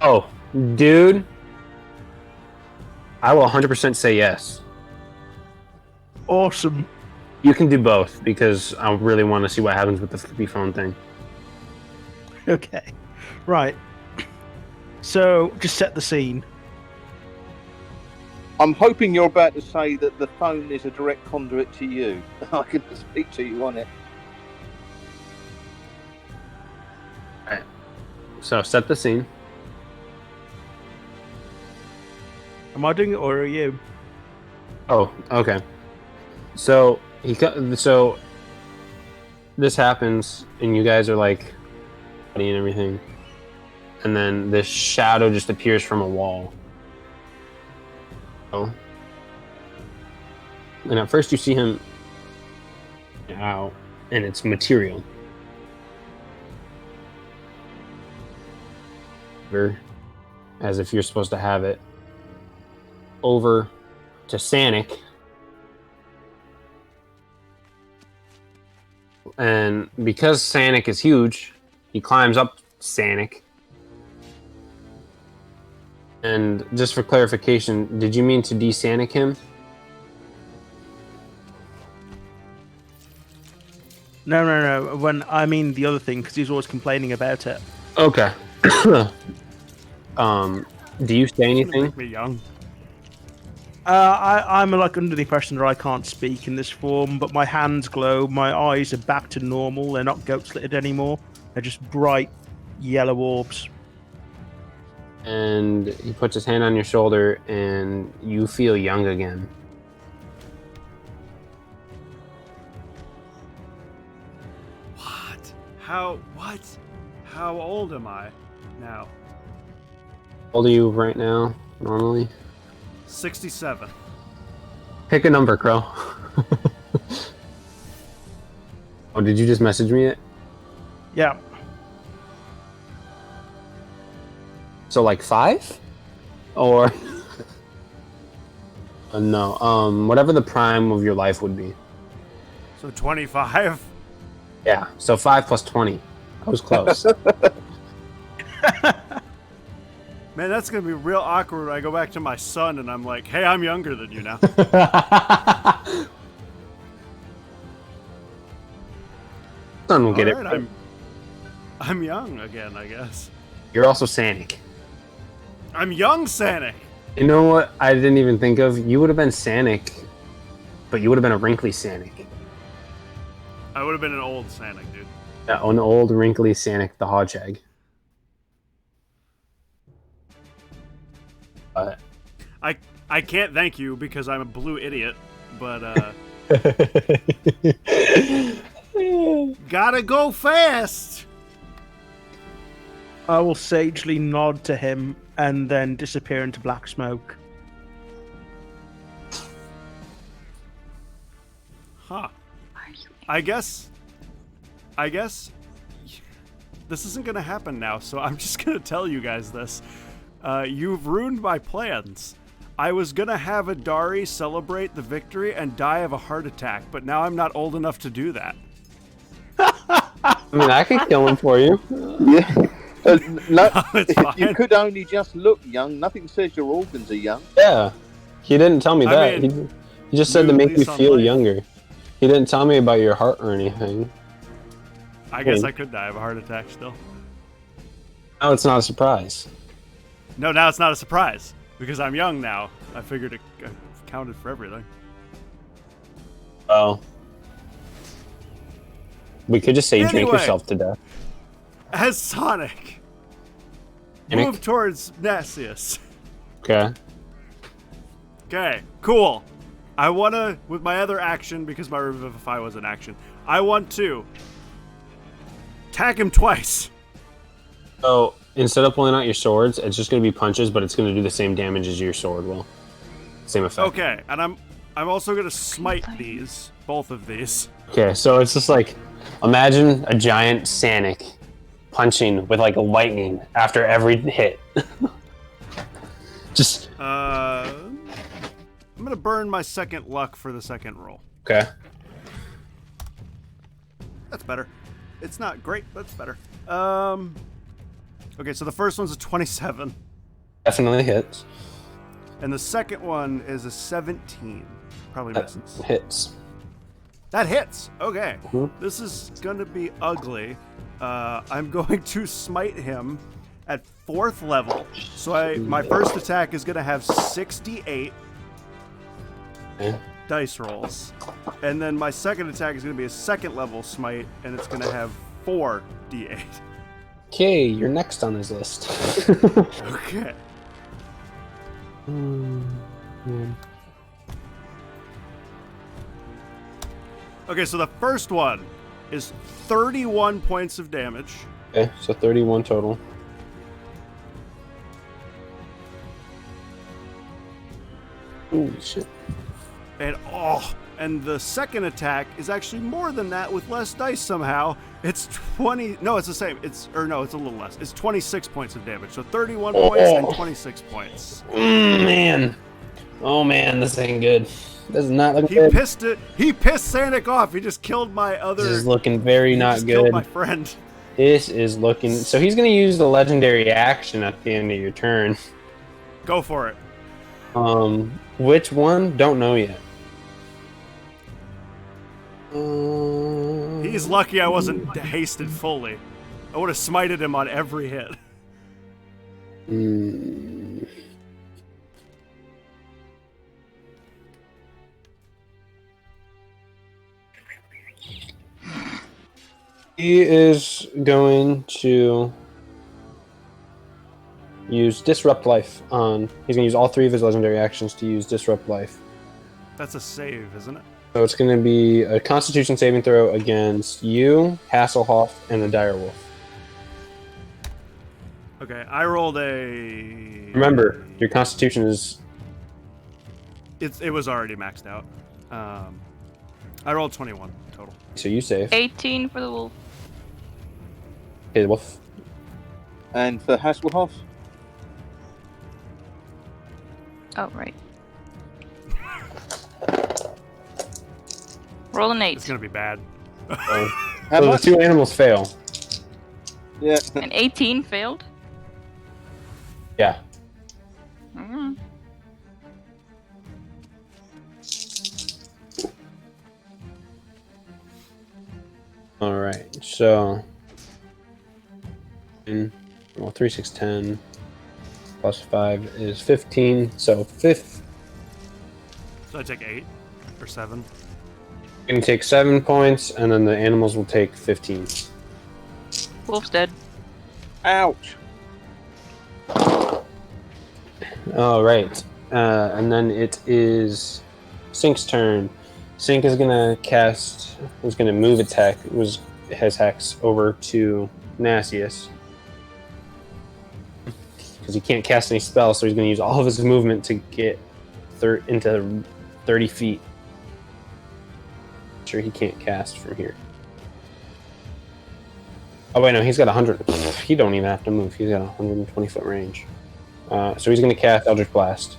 Oh, dude. I will 100% say yes. Awesome. You can do both because I really want to see what happens with the flippy phone thing. Okay. Right. So, just set the scene. I'm hoping you're about to say that the phone is a direct conduit to you. I can speak to you on it. Alright. So set the scene. Am I doing it or are you? Oh, okay. So so this happens, and you guys are like, and everything, and then this shadow just appears from a wall. Oh, and at first you see him out, and it's material. As if you're supposed to have it over to Sanic. And because Sanic is huge, he climbs up Sanic. And just for clarification, did you mean to de-Sanic him? No. When I mean the other thing, because he's always complaining about it. Okay. Do you say It's gonna anything? make me young. I'm like under the impression that I can't speak in this form, but my hands glow. My eyes are back to normal. They're not goat-slitted anymore. They're just bright yellow orbs. And he puts his hand on your shoulder, and you feel young again. What? How? What? How old am I now? How old are you right now, normally? 67. Pick a number, Crow. Oh, did you just message me it? Yeah. So like 5? Or no, whatever the prime of your life would be. So 25. Yeah, so 5 plus 20. I was close. Man, that's gonna be real awkward when I go back to my son and I'm like, hey, I'm younger than you now. Son will get it. Alright, I'm young again, I guess. You're also Sanic. I'm young Sanic. You know what I didn't even think of? You would have been Sanic, but you would have been a wrinkly Sanic. I would have been an old Sanic, dude. Yeah, an old wrinkly Sanic the Hodgehog. I can't thank you because I'm a blue idiot, but gotta go fast. I will sagely nod to him and then disappear into black smoke. Huh. Are you I guess this isn't gonna happen now, so I'm just gonna tell you guys this. You've ruined my plans. I was gonna have Adari celebrate the victory and die of a heart attack, but now I'm not old enough to do that. I mean, I could kill him for you. Yeah. No, It's fine. you could only just look young. Nothing says your organs are young. Yeah. He didn't tell me I that. mean, He just said to new make you lease on feel life. younger. He didn't tell me about your heart or anything. I guess I could die of a heart attack still. Now it's not a surprise. No, now it's not a surprise because I'm young now. I figured it counted for everything. Well, we could just say you drink Anyway. yourself to death. As Sonic, Sonic? move towards Nasius. Okay. Okay, cool. I want to, with my other action, because my Revivify was an action, I want to attack him twice. So instead of pulling out your swords, it's just going to be punches, but it's going to do the same damage as your sword will. Same effect. Okay, and I'm also going to smite these, both of these. Okay, so it's just like, imagine a giant Sanic punching with like a lightning after every hit. Just I'm going to burn my second luck for the second roll. okay. That's better. It's not great, but it's better. Okay, so the first one's a 27. Definitely hits. And the second one is a 17. Probably That misses. hits. That hits. Okay. Mhm. This is going to be ugly. I'm going to smite him at 4th level. So my first attack is going to have 68 Okay. dice rolls. And then my second attack is going to be a 2nd level smite, and it's going to have 4 d8. Okay, you're next on his list. Okay. Okay, so the first one is 31 points of damage. Okay, so 31 total. Holy shit. And the second attack is actually more than that with less dice somehow. It's 20. No, it's the same. It's a little less. It's 26 points of damage. So 31 points and 26 points. Man. Oh man, this ain't good. This is not looking He good. He pissed Sanic off. He just killed my other. This is looking very he not just killed good. my friend. This is looking. So he's gonna use the legendary action at the end of your turn. Go for it. Which one? Don't know yet. He's lucky I wasn't hasted fully. I would have smited him on every hit. He is going to use Disrupt Life on. He's going to use all 3 of his legendary actions to use Disrupt Life. That's a save, isn't it? So it's going to be a Constitution saving throw against you, Hasselhoff, and the Direwolf. Okay, I rolled a. Remember, your Constitution is. It was already maxed out. I rolled 21 total. So you save. 18 for the wolf. Okay, the wolf. And for Hasselhoff, Oh, right. Roll an It's 8. gonna be bad. So how the much? 2 animals fail. Yeah. An 18 failed. Yeah. Mm. All right. So. Well, 3, 6, 10. Plus 5 is 15. So 5th. So I take 8 or 7. You can take 7 points, and then the animals will take 15. Wolf's dead. Ouch. All right. And then it is Sync's turn. Sync is gonna move its his hex over to Nasius. Because he can't cast any spells, so he's gonna use all of his movement to get into 30 feet. Sure, he can't cast from here. Oh wait, no, he's got 100. He don't even have to move. He's got 120 foot range. So he's gonna cast Eldritch Blast.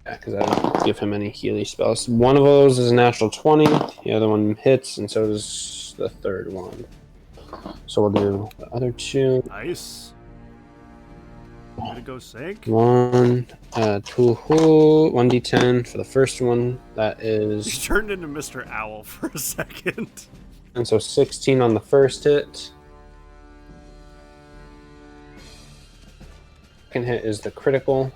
Yeah, because I don't give him any Healy spells. One of those is a natural 20. The other one hits, and so does the third one. So we'll do the other two. Nice. I'm gonna go Sync. 1d10 for the first one. That He is, turned into Mr. Owl for a second. and so 16 on the first hit. Second hit is the critical.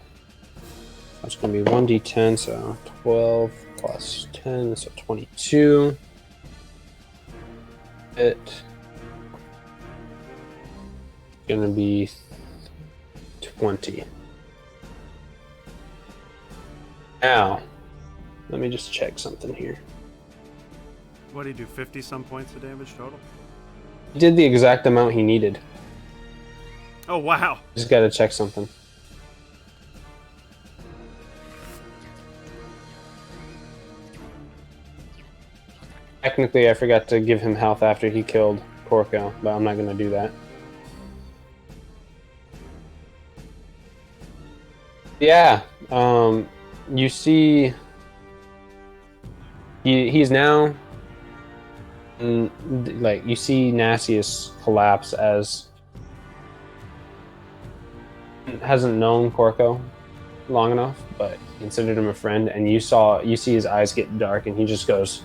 That's going to be 1d10, so 12 plus 10, so 22. Hit. Going to be 20. Now, let me just check something here. What do you do? 50 some points of damage total? He did the exact amount he needed. Oh wow! Just got to check something. Technically, I forgot to give him health after he killed Porco, but I'm not going to do that. Yeah, you see, he's now, like, you see Nasius collapse as hasn't known Porco long enough, but considered him a friend, and you see his eyes get dark, and he just goes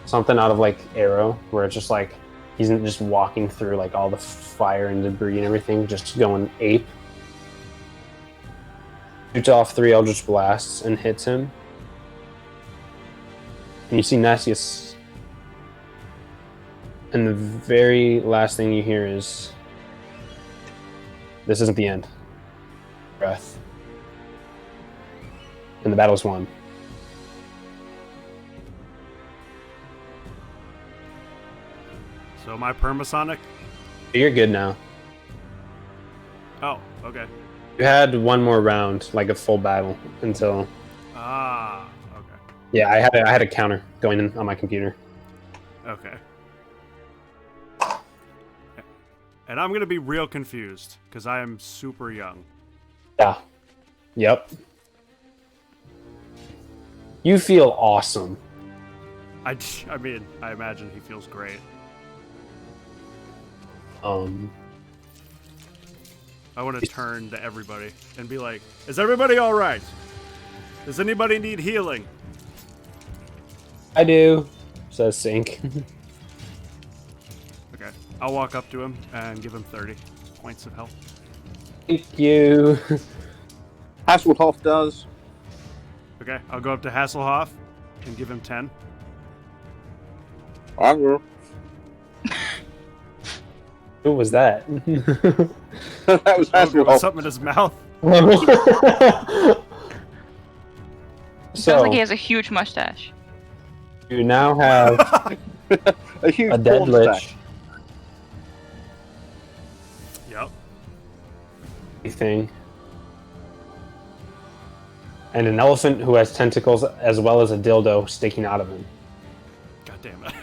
something out of like Arrow, where it's just like he's just walking through like all the fire and debris and everything, just going ape. Shoots off 3 Eldritch Blasts and hits him. And you see Nasius. And the very last thing you hear is, "This isn't the end." Breath. And the battle's won. So am I permasonic? You're good now. Oh, okay. You had one more round, like a full battle, until... Ah, okay. Yeah, I had a counter going in on my computer. Okay. And I'm gonna be real confused, because I am super young. Yeah. Yep. You feel awesome. I mean, I imagine he feels great. I want to turn to everybody and be like, "Is everybody all right? Does anybody need healing?" I do, says Sync. Okay, I'll walk up to him and give him 30 points of health. Thank you. Hasselhoff does. Okay, I'll go up to Hasselhoff and give him 10. I will. Who was that? That was Oh, Hasselhoff. something in his mouth. Sounds like he has a huge mustache. You now have A huge a dead porn lich stack. Yep. thing, and an elephant who has tentacles, as well as a dildo sticking out of him. God damn it.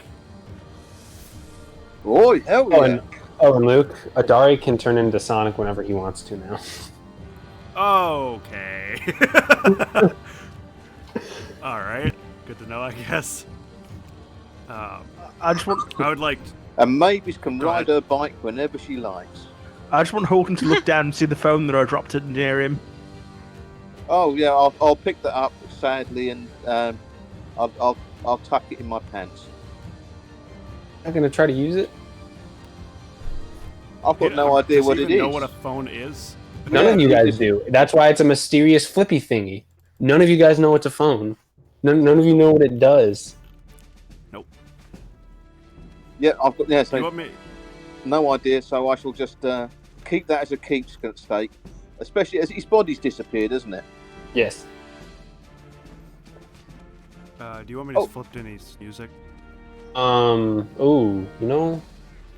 Oh, hell yeah. And Luke, Adari can turn into Sonic whenever he wants to now. Okay. All right. Good to know, I guess. I just want I would like. And Mavis can Go ride ahead. her bike whenever she likes. Horton to look down and see the phone that I dropped it near him. Oh yeah, I'll pick that up sadly, and I'll tuck it in my pants. I'm gonna try to use it. I've got no Does idea he what it even is. know what a phone is? None of you Yeah, guys do. That's why it's a mysterious flippy thingy. None of you guys know it's a phone. None of you know what it does. Nope. Yeah, I've got. Yeah, You so want me? no idea. So I shall just keep that as a keepsake, especially as his body's disappeared, isn't it? Yes. Do you want me to Oh. flip Denny's music? Oh,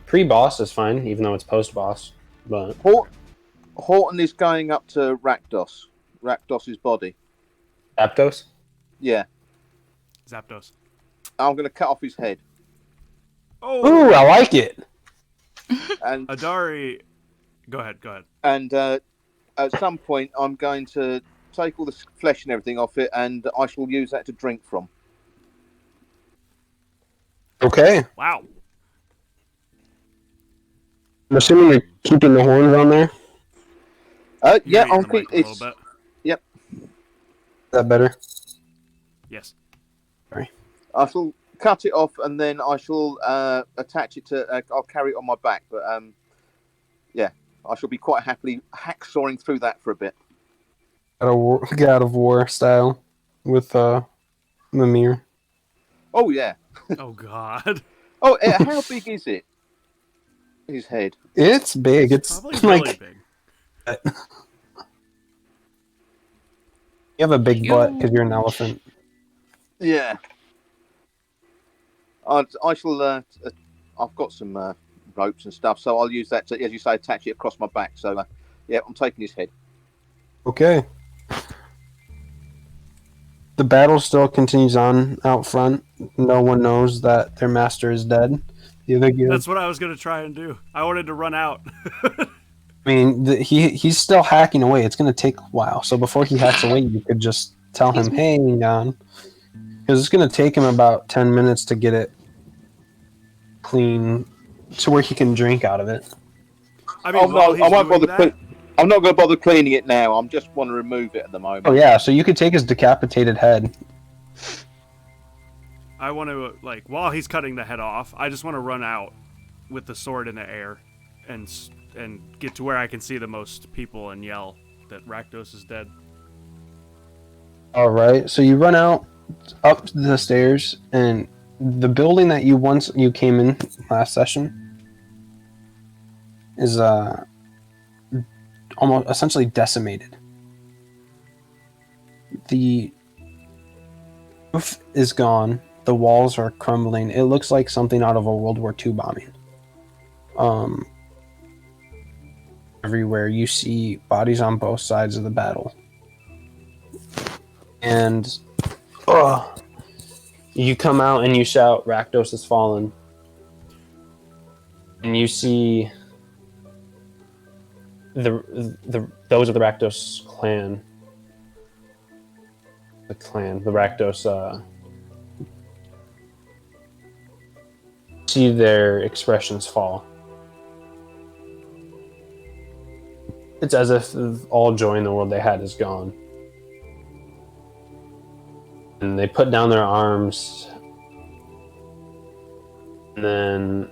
pre-boss is fine, even though it's post-boss. But Horton is going up to Rakdos's body. Aptos? Yeah, Zapdos. I'm going to cut off his head. Oh. Ooh, I like it. And Adari. Go ahead. and at some point, I'm going to take all the flesh and everything off it, and I shall use that to drink from. Okay. Wow. I'm assuming you're keeping the horns on there. You're Yeah, eating I'll the mic keep a little bit. Yep, Is that better? Yes. I shall cut it off, and then I shall attach it to. I'll carry it on my back, but yeah, I shall be quite happily hacksawing through that for a bit. God of War style with Mimir. Oh yeah. Oh God. Oh, how big is it? His head. It's big. It's Probably like really big. you have a big butt because you're an elephant. Yeah. I shall. I've got some ropes and stuff, so I'll use that to, as you say, attach it across my back. So, yeah, I'm taking his head. Okay. The battle still continues on out front. No one knows that their master is dead. The other guild. That's what I was gonna try and do. I wanted to run out. I mean, he's still hacking away. It's going to take a while. So before he hacks away, you could just tell him, "Hey, hang on," because it's going to take him about 10 minutes to get it clean to where he can drink out of it. I mean, while he's I won't doing bother. that, I'm not going to bother cleaning it now. I just want to remove it at the moment. Oh yeah, so you could take his decapitated head. I want to while he's cutting the head off, I just want to run out with the sword in the air and get to where I can see the most people and yell that Rakdos is dead. All right, so you run out up the stairs, and the building that you came in last session is almost essentially decimated. The roof is gone. The walls are crumbling. It looks like something out of a World War II bombing. Everywhere you see bodies on both sides of the battle. And you come out and you shout, "Rakdos has fallen." And you see those of the Rakdos clan. The Rakdos see their expressions fall. It's as if all joy in the world they had is gone. And they put down their arms. And then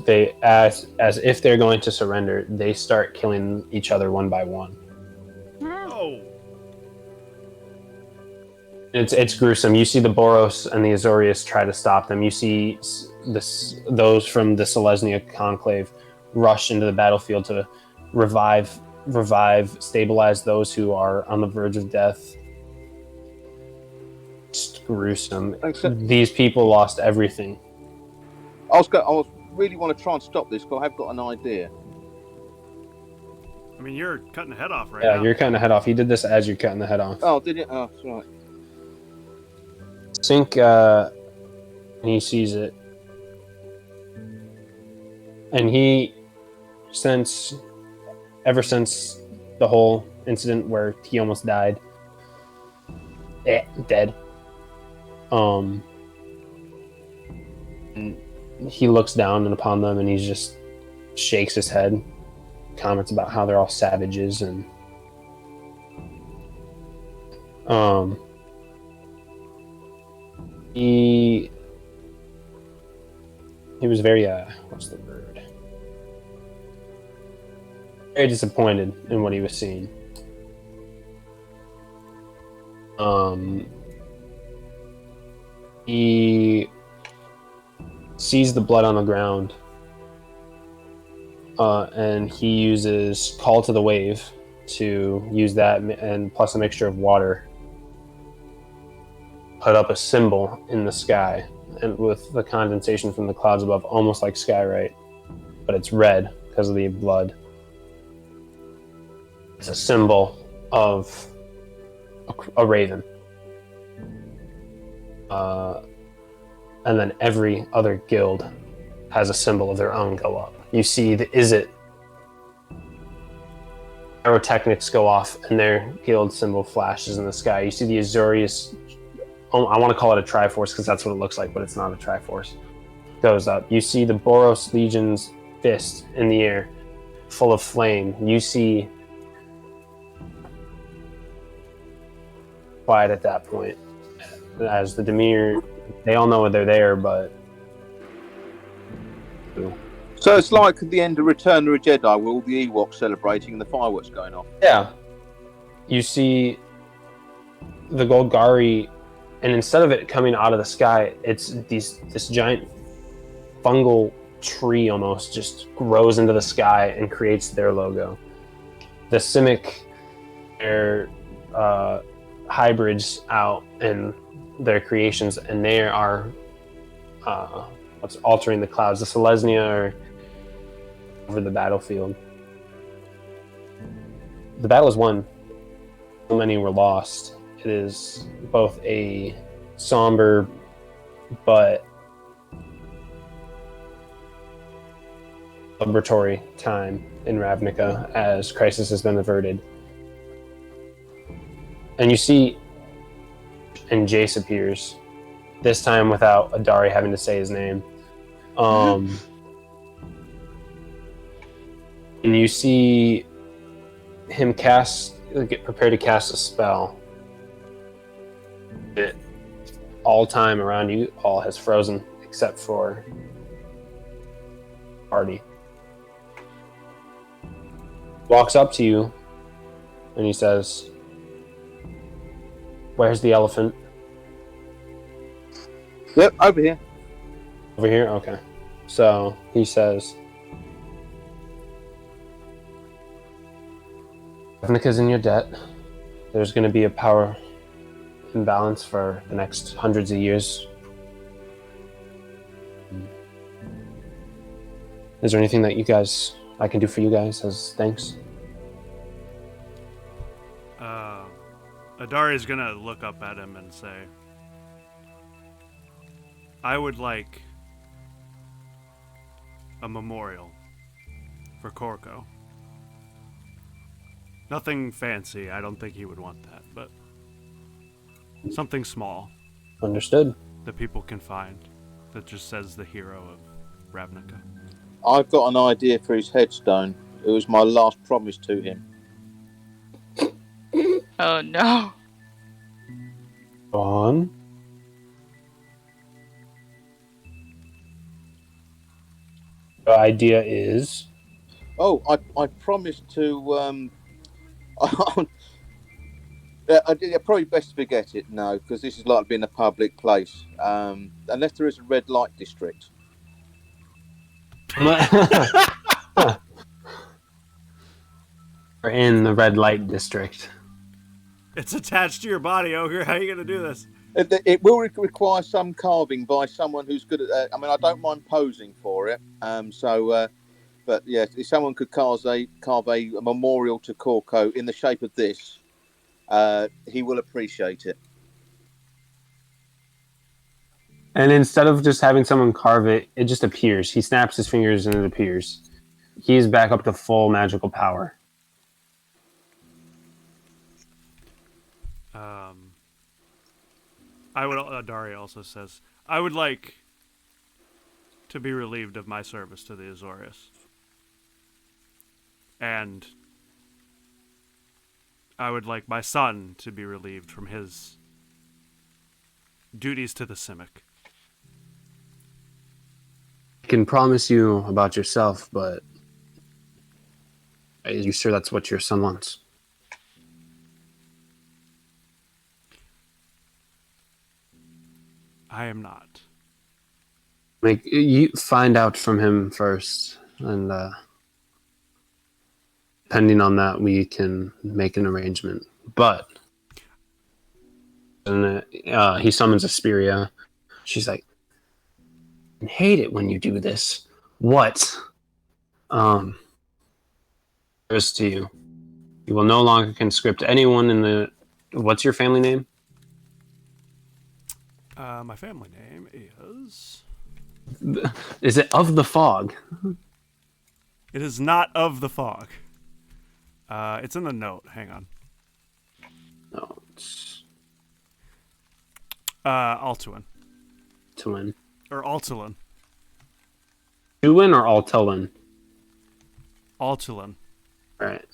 they, as if they're going to surrender, they start killing each other one by one. Oh. It's gruesome. You see the Boros and the Azorius try to stop them. You see those from the Selesnya Conclave rush into the battlefield to revive, stabilize those who are on the verge of death. It's gruesome. These people lost everything. I really want to try and stop this, because I have got an idea. I mean, you're cutting the head off right Yeah, now. you're cutting the head off. He did this as you're cutting the head off. Oh, did it? Oh, that's right. Sink, and he sees it. And ever since the whole incident where he almost died, dead. And he looks down and upon them, and he just shakes his head, comments about how they're all savages, and he was very what's the word? very disappointed in what he was seeing. He sees the blood on the ground, and he uses Call to the Wave to use that, and plus a mixture of water, put up a symbol in the sky, and with the condensation from the clouds above, almost like Skyrite, but it's red because of the blood. It's a symbol of a raven. And then every other guild has a symbol of their own go up. You see the Izzet pyrotechnics go off, and their guild symbol flashes in the sky. You see the Azorius, I want to call it a Triforce because that's what it looks like, but it's not a Triforce, goes up. You see the Boros Legion's fist in the air, full of flame. You see quiet at that point, as the Dimir, they all know they're there, but... So it's like the end of Return of the Jedi, with all the Ewoks celebrating and the fireworks going off. Yeah. You see the Golgari, and instead of it coming out of the sky, it's this giant fungal tree almost just grows into the sky and creates their logo. The Simic, their hybrids out in their creations, and they are what's altering the clouds. The Selesnya are over the battlefield. The battle is won. So many were lost. It is both a somber but celebratory time in Ravnica as crisis has been averted. And you see, and Jace appears, this time without Adari having to say his name. And you see him get prepared to cast a spell. All time around you all has frozen except for Hardy. Walks up to you and he says, "Where's the elephant?" Yep, over here. Over here? Okay. So he says, Ravnica's in your debt. There's going to be a power imbalance for the next hundreds of years. Is there anything that I can do for you guys as thanks? Adari's gonna look up at him and say, I would like a memorial for Korko. Nothing fancy, I don't think he would want that, but something small. Understood. That people can find that just says the hero of Ravnica. I've got an idea for his headstone. It was my last promise to him. Oh no. Go on. The idea is... Oh, I promised to... probably best to forget it now, because this is like being a public place. Unless there is a red light district. We're in the red light district. It's attached to your body, Ogre. How are you going to do this? It will require some carving by someone who's good at... I mean, I don't mind posing for it. But yes, if someone could carve a memorial to Korko in the shape of this, he will appreciate it. And instead of just having someone carve it, it just appears. He snaps his fingers and it appears. He's back up to full magical power. Dari also says, I would like to be relieved of my service to the Azorius. And I would like my son to be relieved from his duties to the Simic. I can promise you about yourself, but Are you sure that's what your son wants? I am not. You find out from him first, and depending on that, we can make an arrangement. But and he summons Asperia. She's like, "I hate it when you do this. What? First to you. You will no longer conscript anyone in the. What's your family name? My family name is. Is it of the fog? It is not of the fog. It's in the note. Hang on. No, it's Altuin. Tuin. Or Altulin. Tuin or Altulin? Altulin. Right.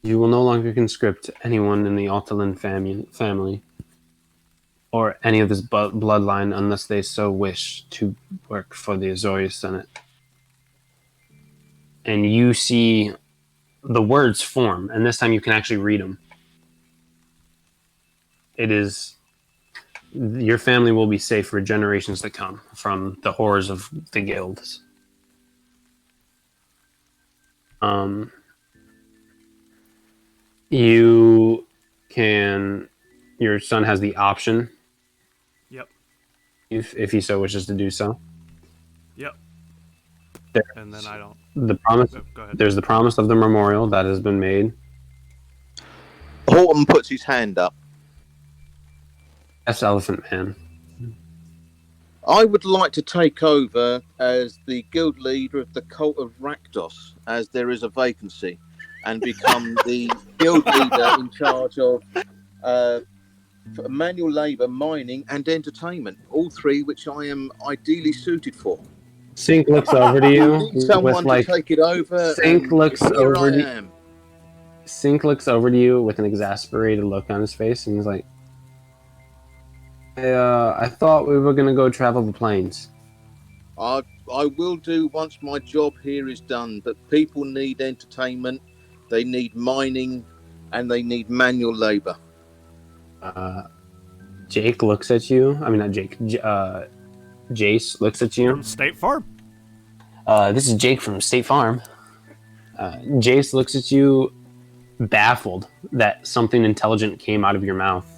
You will no longer conscript anyone in the Altulin family or any of this bloodline unless they so wish to work for the Azorius Senate. And you see the words form, and this time you can actually read them. It is... Your family will be safe for generations to come from the horrors of the guilds. You can... Your son has the option, Yep. if he so wishes to do so. Yep. There's And then I don't. the promise. Go ahead. There's the promise of the memorial that has been made. Horton puts his hand up. Yes, Elephant Man. I would like to take over as the guild leader of the cult of Rakdos, as there is a vacancy, and become the guild leader in charge of manual labour, mining, and entertainment. All three which I am ideally suited for. Sync looks over to you Need someone with like. to take it over. Sync and looks here over I to. am. Sync looks over to you with an exasperated look on his face, and he's like, I thought we were gonna go travel the plains. I will do once my job here is done, but people need entertainment, they need mining, and they need manual labour. Jake looks at you. I mean, not Jake. Jace looks at you. From State Farm. This is Jake from State Farm. Jace looks at you, baffled that something intelligent came out of your mouth.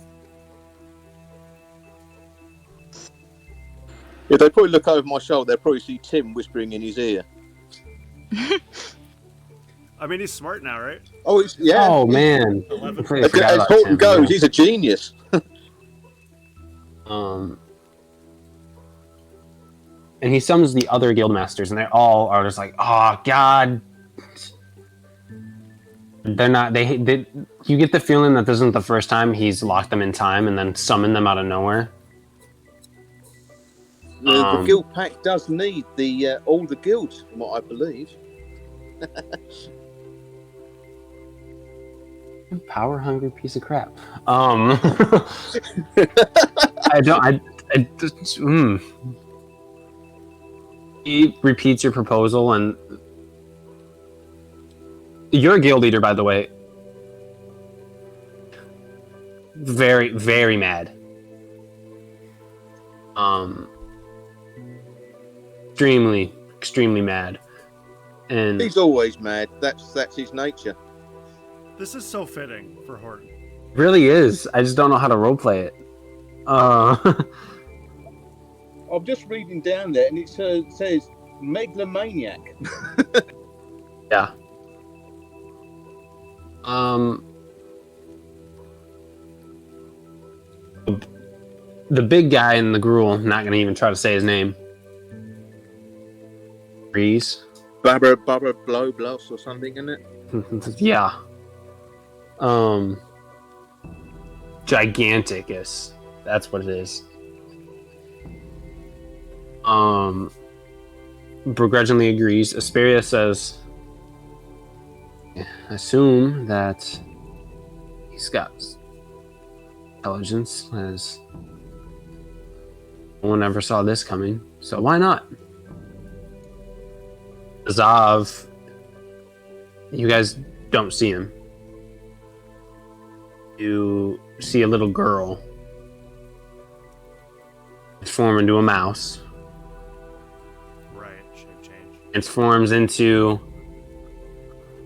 If they probably look over my shoulder, they'll probably see Tim whispering in his ear. I mean, he's smart now, right? Oh, yeah. Oh man! 11. As Horton goes, he's a genius. And he summons the other guild masters, and they all are just like, "Oh God!" They're not. They. You get the feeling that this isn't the first time he's locked them in time and then summoned them out of nowhere. The guild pack does need the all the guilds, from what I believe. Power hungry piece of crap. I don't. He repeats your proposal, and you're a guild leader, by the way. Very, very mad. Extremely mad. And He's always mad. That's his nature. This is so fitting for Horton. really is. I just don't know how to roleplay it. I'm just reading down there, and it says megalomaniac. Yeah. The big guy in the gruel, not gonna even try to say his name. Breeze. Barbara Blows or something, isn't it? Yeah. Giganticus. That's what it is. Begrudgingly agrees. Asperia says, assume that he's got intelligence, as no one ever saw this coming, so why not? Zav You guys don't see him. You see a little girl transform into a mouse. Right, shape change. Transforms into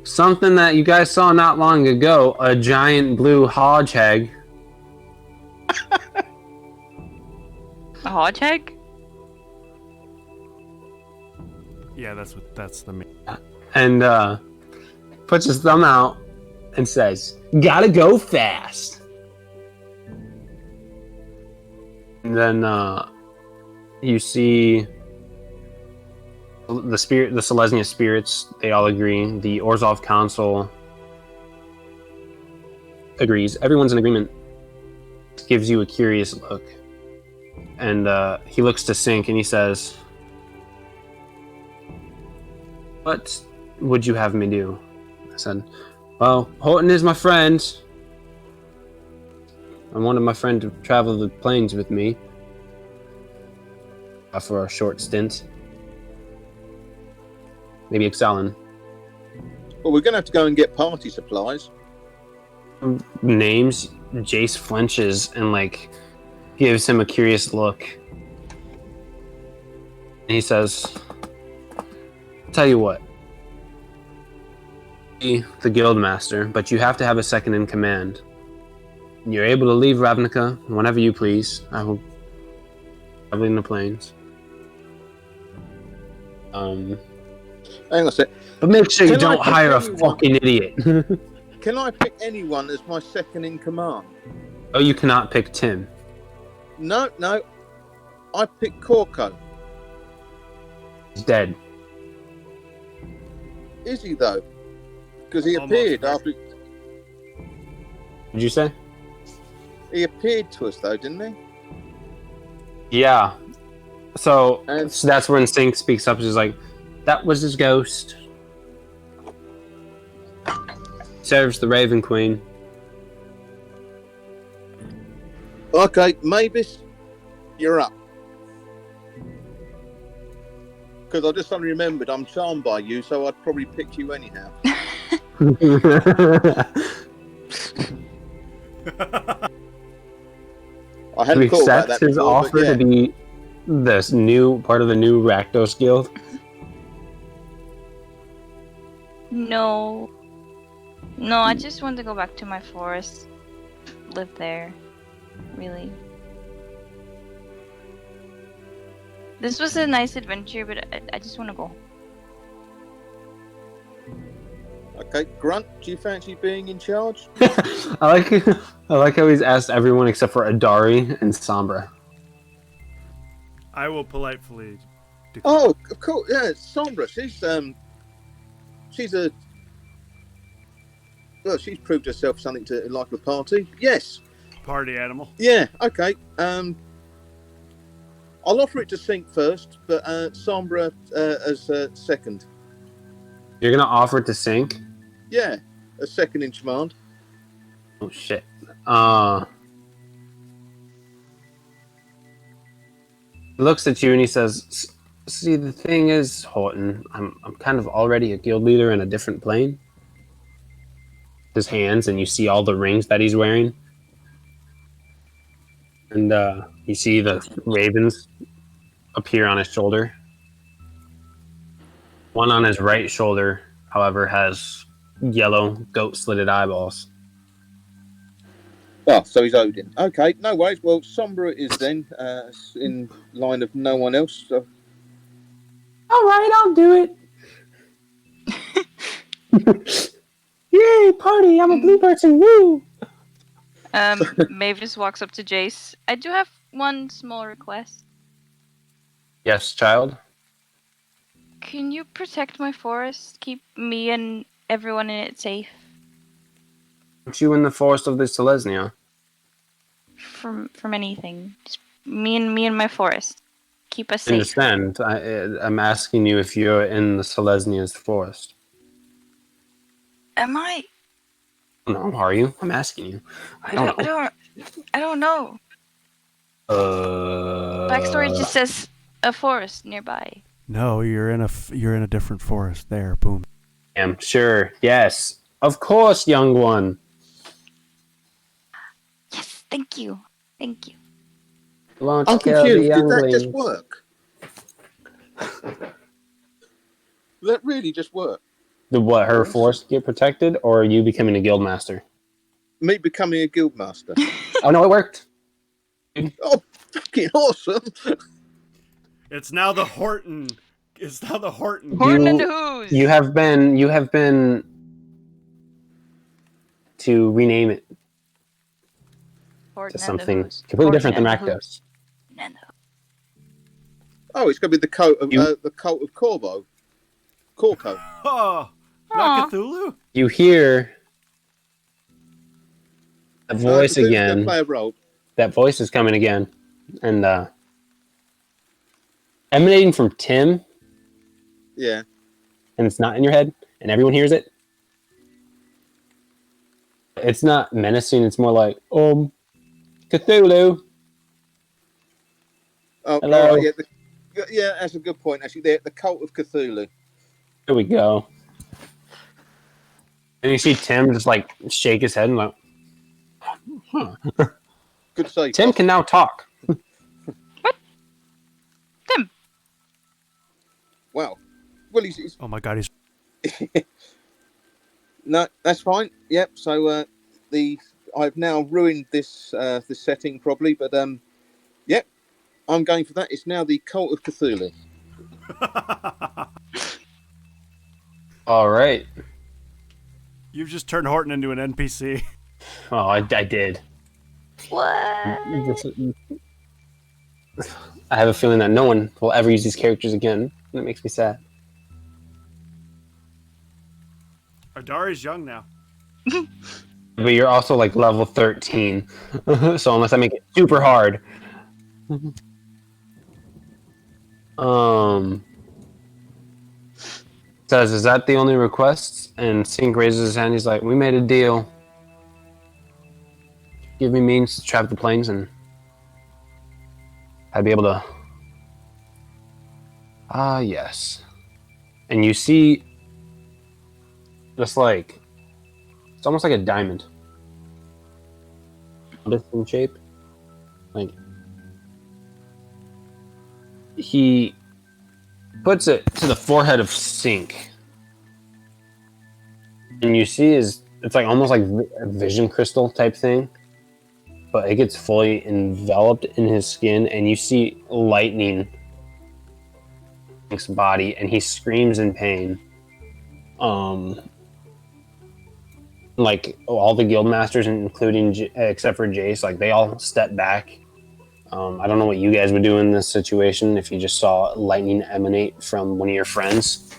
something that you guys saw not long ago, a giant blue hodgehog. A hodgehog? Yeah, that's the main. And puts his thumb out and says, "Gotta go fast." And then you see the Selesnya spirits. They all agree. The Orzhov Council agrees. Everyone's in agreement. Gives you a curious look, and he looks to Sink and he says, "What would you have me do?" I said, "Well, Horton is my friend. I wanted my friend to travel the plains with me for a short stint. Maybe Exalin." Well, we're going to have to go and get party supplies. Names. Jace flinches and gives him a curious look. And he says, "Tell you what. Be the guild master, but you have to have a second in command. You're able to leave Ravnica whenever you please. I will travel in the plains. Hang on a sec. But make sure you Can I don't pick hire a anyone? fucking idiot." Can I pick anyone as my second in command? Oh, you cannot pick Tim. No. I pick Corco. He's dead. Is he though? Because he Almost. appeared after. Did you say? He appeared to us though, didn't he? Yeah. So And- that's when Sink speaks up. She's like, "That was his ghost. Serves the Raven Queen." Okay, Mavis, you're up. Because I just suddenly remembered I'm charmed by you, so I'd probably pick you anyhow. I He hadn't thought about accepts that his before, offer but yeah. to be this new part of the new Rakdos Guild. No. No, I just want to go back to my forest. Live there. Really. This was a nice adventure, but I just want to go. Okay, Grunt, do you fancy being in charge? I like how he's asked everyone except for Adari and Sombra. I will politely. Oh, of course, yeah, Sombra. She's she's proved herself something to like a party. Yes. Party animal. Yeah. Okay. I'll offer it to Sink first, but Sombra as second. You're gonna offer it to Sink? Yeah, a second in command. Oh shit. He looks at you and he says, "See, the thing is, Horton, I'm kind of already a guild leader in a different plane." His hands, and you see all the rings that he's wearing. And you see the ravens appear on his shoulder. One on his right shoulder, however, has yellow goat-slitted eyeballs. Oh, so he's Odin. Okay, no worries. Well, Sombra is then in line of no one else. So. All right, I'll do it. Yay, party! I'm a blue person. Woo! Mavis walks up to Jace. I do have one small request. Yes, child. Can you protect my forest? Keep me and everyone in it safe Aren't you in the forest of the Selesnya? from anything. Just me and my forest. Keep us I safe. understand. I'm asking you if you're in the Selesnya's forest. Am I? No, are you? I'm asking you. I don't know. I don't know. Backstory just says a forest nearby. No, you're in a different forest. There, boom. Sure. Yes. Of course, young one. Yes, thank you. Thank you. Won't I'm kill the confused. Did that just younglings. work? That really just work? The what? Her Awesome. force get protected, or you becoming a guild master? Me becoming a guild master. Oh no, it worked. Oh, fucking awesome! It's now the Horton. It's now the Horton. Horton and the Who's. You have been to rename it Horton to and the something Who's. completely Horton different than and the Rakdos. Who's. And the Oh, it's going to be the cult of You- the cult of Corvo. Corco. Oh, Aw. not Cthulhu? You hear a voice Cthulhu's gonna again. play a role. That voice is coming again, and emanating from Tim, Yeah. and it's not in your head, and everyone hears it. It's not menacing. It's more like, Cthulhu. Oh, Hello. all right, yeah, that's a good point. Actually, the cult of Cthulhu. Here we go. And you see Tim just like shake his head and like, huh. Good save. Tim boss. can now talk. Tim. Wow. Well, he's Oh my god, he's. no, that's fine. Yep. So I've now ruined this the setting probably, but yep, I'm going for that. It's now the cult of Cthulhu. All right. You've just turned Horton into an NPC. Oh, I did. What? I have a feeling that no one will ever use these characters again. And it makes me sad. Adari's young now. But you're also like level 13. So unless I make it super hard. Says, is that the only request? And Sink raises his hand. He's like, we made a deal. Give me means to trap the planes, and I'd be able to. Ah, yes. And you see, just like, it's almost like a diamond. Different shape. Like, he puts it to the forehead of Sink. And you see it's like almost like a vision crystal type thing. But it gets fully enveloped in his skin, and you see lightning Sink's body, and he screams in pain. Like all the guild masters, including except for Jace, like they all step back. I don't know what you guys would do in this situation if you just saw lightning emanate from one of your friends.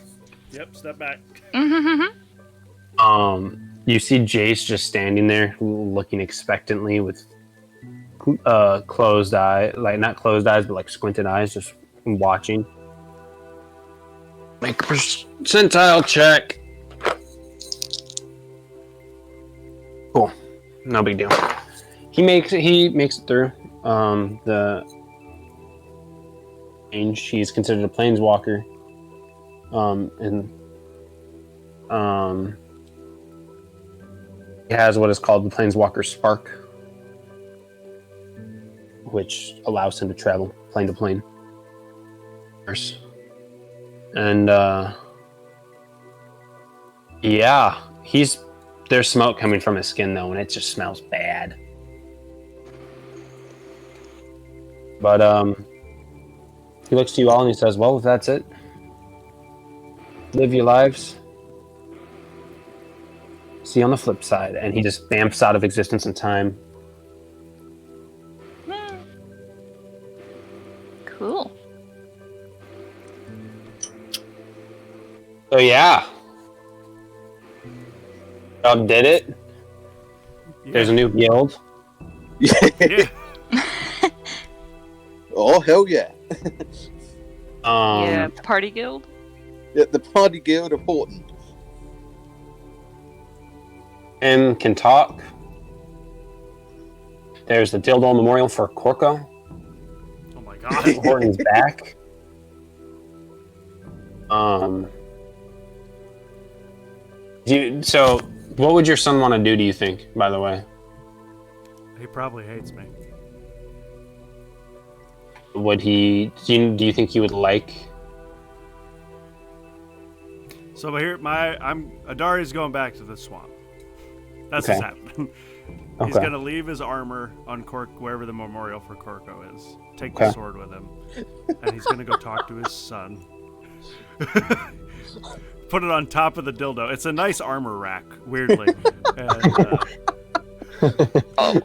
Yep, step back. You see Jace just standing there, looking expectantly with closed eye, like not closed eyes, but like squinted eyes, just watching. Make a percentile check. Cool, no big deal. He makes it through. The range. He's considered a planeswalker. He has what is called the Planeswalker Spark, which allows him to travel plane to plane. And yeah, there's smoke coming from his skin though, and it just smells bad. But he looks to you all and he says, well, if that's it, live your lives. See you on the flip side. And he just bamps out of existence and time. Cool. So yeah. Dog did it. Yeah. There's a new guild. Yeah. Oh, hell yeah. Yeah, party guild. Yeah, the Party Guild of Horton. And can talk. There's the Dildo Memorial for Corco. Oh my god. Horton's back. So, what would your son want to do? Do you think? By the way, He probably hates me. would he? Do you think he would like? So here, Adari's going back to the swamp. That's what's happening. He's gonna leave his armor on wherever the memorial for Corco is. Take the sword with him, and he's gonna go talk to his son. Put it on top of the dildo. It's a nice armor rack, weirdly. And, Oh my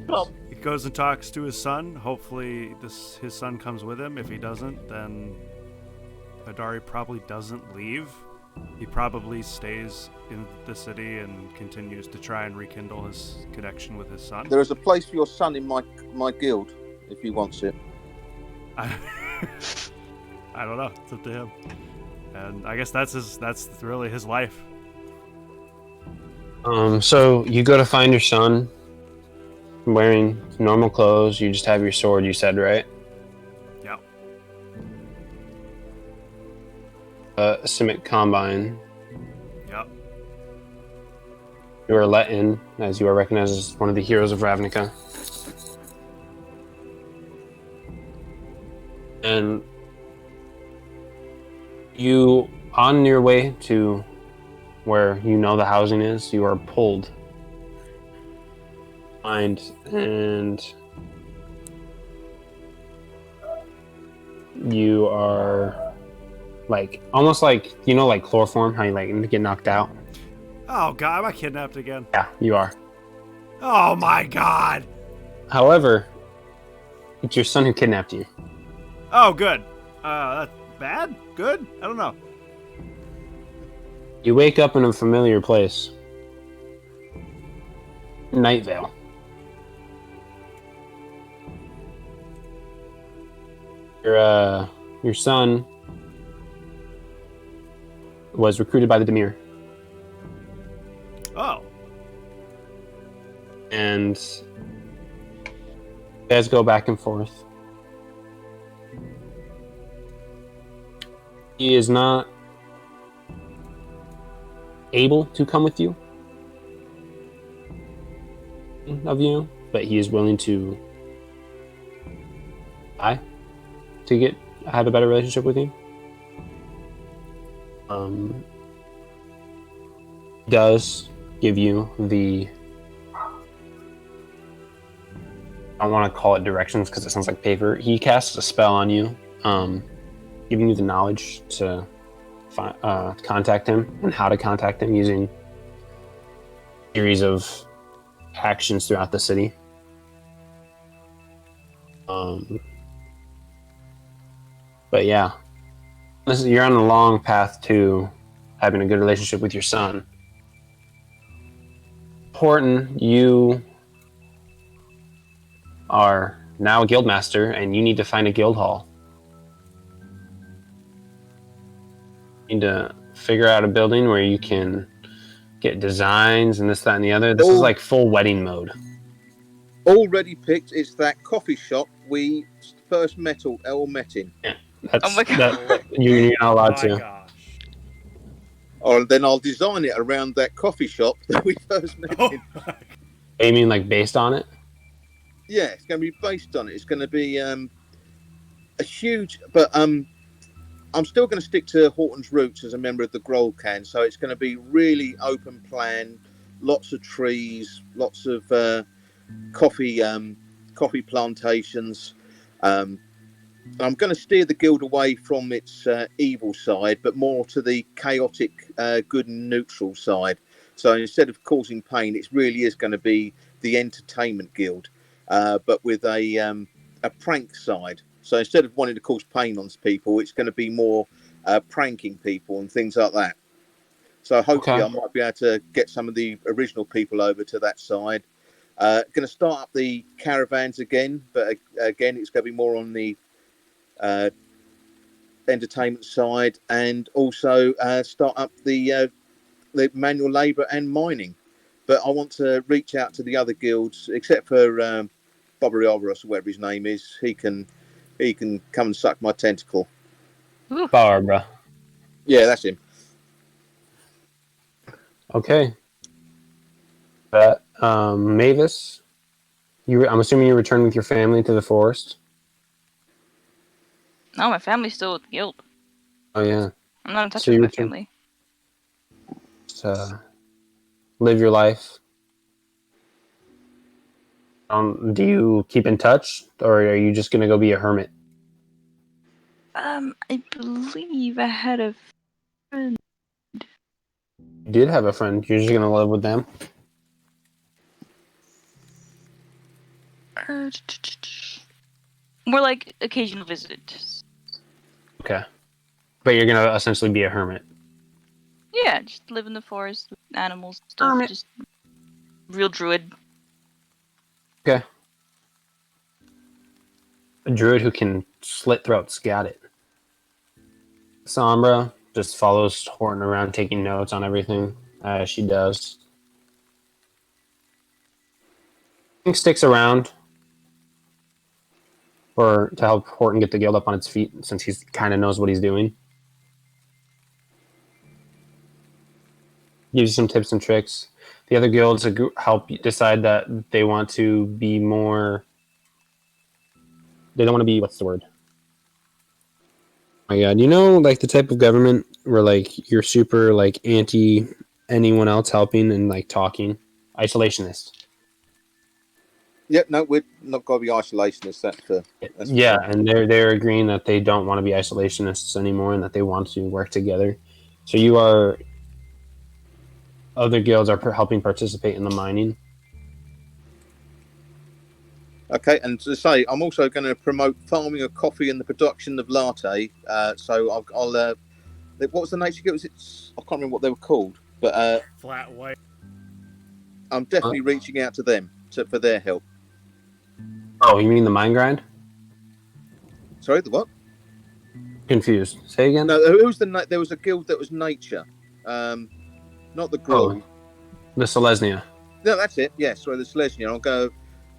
god. he goes and talks to his son. Hopefully, his son comes with him. If he doesn't, then Adari probably doesn't leave. He probably stays in the city and continues to try and rekindle his connection with his son. There is a place for your son in my guild if he wants it. I don't know. It's up to him. And I guess that's really his life. So you go to find your son, wearing normal clothes. You just have your sword. You said, right? Yeah. Simic Combine. Yep. You are let in, as you are recognized as one of the heroes of Ravnica. And you, on your way to where you know the housing is, you are pulled behind, and you are like almost like, you know, like chloroform, how you like get knocked out. Oh god, am I kidnapped again? Yeah, you are. Oh my god. However, it's your son who kidnapped you. Oh good. That's bad? Good? I don't know. You wake up in a familiar place. Night Vale. Your son was recruited by the Demir. Oh. And you guys go back and forth. He is not able to come with you, but he is willing to die to have a better relationship with you. Does give you the, I don't want to call it directions because it sounds like paper. He casts a spell on you, giving you the knowledge to contact him and how to contact him using a series of actions throughout the city. But yeah, you're on a long path to having a good relationship with your son. Important, you are now a guild master and you need to find a guild hall. You need to figure out a building where you can get designs and this, that, and the other. This is like full wedding mode. Already picked. It's that coffee shop we first met in. Yeah, that's, Oh my god. you're not allowed to. Gosh. Or then I'll design it around that coffee shop that we first met in. You mean like based on it? Yeah, it's going to be based on it. It's going to be a huge, but I'm still going to stick to Horton's roots as a member of the Grolcan. So it's going to be really open plan, lots of trees, lots of coffee plantations. I'm going to steer the guild away from its evil side, but more to the chaotic, good and neutral side. So instead of causing pain, it really is going to be the entertainment guild, but with a prank side. So instead of wanting to cause pain on people, it's going to be more pranking people and things like that. So hopefully I might be able to get some of the original people over to that side. Going to start up the caravans again, but again, it's going to be more on the entertainment side, and also start up the manual labour and mining. But I want to reach out to the other guilds, except for Bobberioros, or whatever his name is. He can come and suck my tentacle. Barbara. Yeah, that's him. Okay. But Mavis, I'm assuming you returned with your family to the forest. No, my family's still with guild. Oh yeah. I'm not in touch So with you my return, family. live your life. Do you keep in touch, or are you just gonna go be a hermit? I believe I had a friend. You did have a friend. You're just gonna live with them. More like occasional visits. Okay. But you're gonna essentially be a hermit. Yeah, just live in the forest with animals, stuff. Hermit. Just real druid. Okay. A druid who can slit throats. Got it. Sombra just follows Horton around, taking notes on everything as she does. Pink sticks around to help Horton get the guild up on its feet, since he kind of knows what he's doing. Gives you some tips and tricks. The other guilds help you decide that they want to be more. They don't want to be, what's the word? Oh my god, like the type of government where like you're super like anti anyone else helping and like talking, isolationist. Yep, no, we're not going to be isolationists. That's for Yeah, sure. and they're agreeing that they don't want to be isolationists anymore and that they want to work together. So other guilds are helping participate in the mining. Okay, and to say, I'm also going to promote farming of coffee and the production of latte. So I'll what was the nature guild? I can't remember what they were called, but Flat white. I'm definitely reaching out to them for their help. Oh, you mean the mine grind? Sorry, the what? Confused. Say again. No, who was there was a guild that was nature, not the Grawl. The Selesnya. No, that's it. Yeah, sorry, the Selesnya. I'll go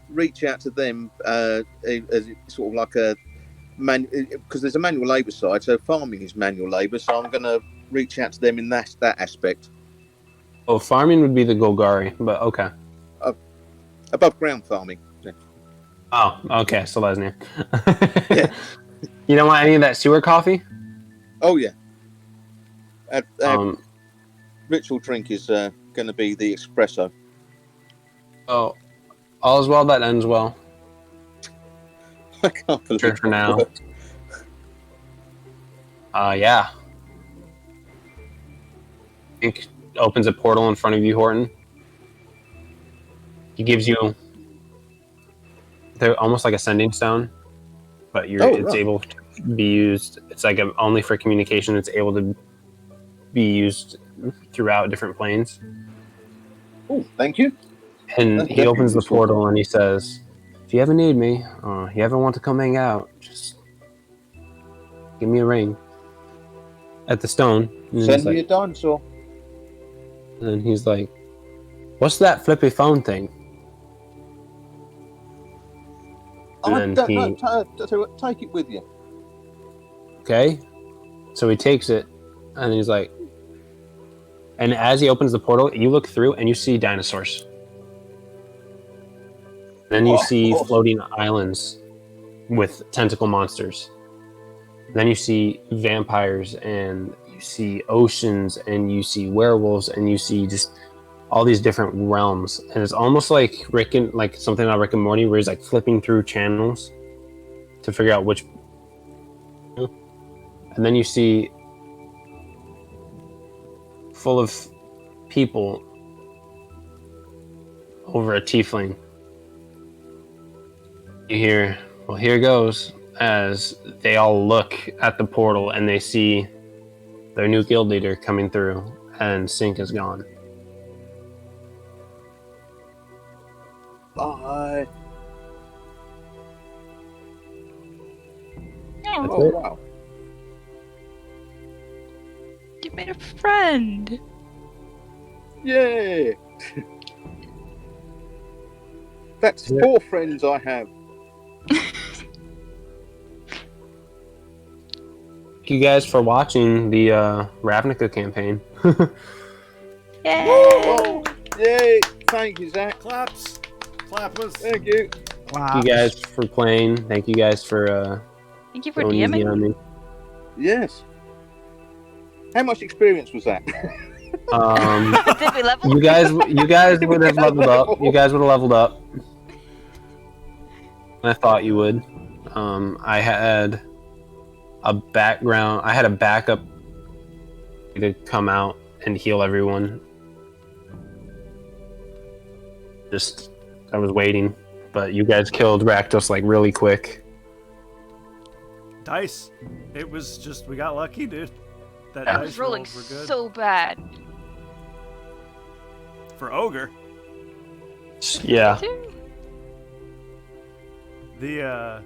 reach out to them as sort of like a because there's a manual labour side, so farming is manual labour. So I'm going to reach out to them in that aspect. Oh, farming would be the Golgari, but okay. Above ground farming. Yeah. Oh, okay, Selesnya. Yeah. You don't want any of that sewer coffee? Oh yeah. Ritual drink is going to be the espresso. Oh, all is well that ends well. I can't believe Sure, for now. Worked. Yeah. Ink opens a portal in front of you, Horton. He gives you. They're almost like a sending stone, but it's able to be used. It's like only for communication. It's able to be used throughout different planes. Oh, thank you. And he opens the portal and he says, "If you ever need me, or you ever want to come hang out, just give me a ring." At the stone. Send me a dinosaur. And he's like, "What's that flippy phone thing?" And I don't know. Take it with you. Okay. So he takes it, and he's like, and as he opens the portal, you look through and you see dinosaurs. Then you see floating islands with tentacle monsters. Then you see vampires, and you see oceans, and you see werewolves, and you see just all these different realms. And it's almost like something on Rick and Morty, where he's like flipping through channels to figure out which. And then you see full of people over a tiefling. You hear, "Well, here goes," as they all look at the portal and they see their new guild leader coming through, and Sync is gone. Bye. Oh, wow. You made a friend. Yeah. That's 4 friends I have. Thank you guys for watching the Ravnica campaign. Yay! Oh, yay! Thank you, Zach. Claps. Clappers. Thank you. Thank you guys for playing. Thank you guys for Thank you for going easy DMing. on me. Yes. How much experience was that? Did we level? You guys would have leveled up. You guys would have leveled up. I thought you would. I had a background. I had a backup to come out and heal everyone. I was waiting, but you guys killed Rakdos like really quick. Dice. It was just, we got lucky, dude. That I dice was rolling rolls were good. so bad. For Ogre, Yeah. the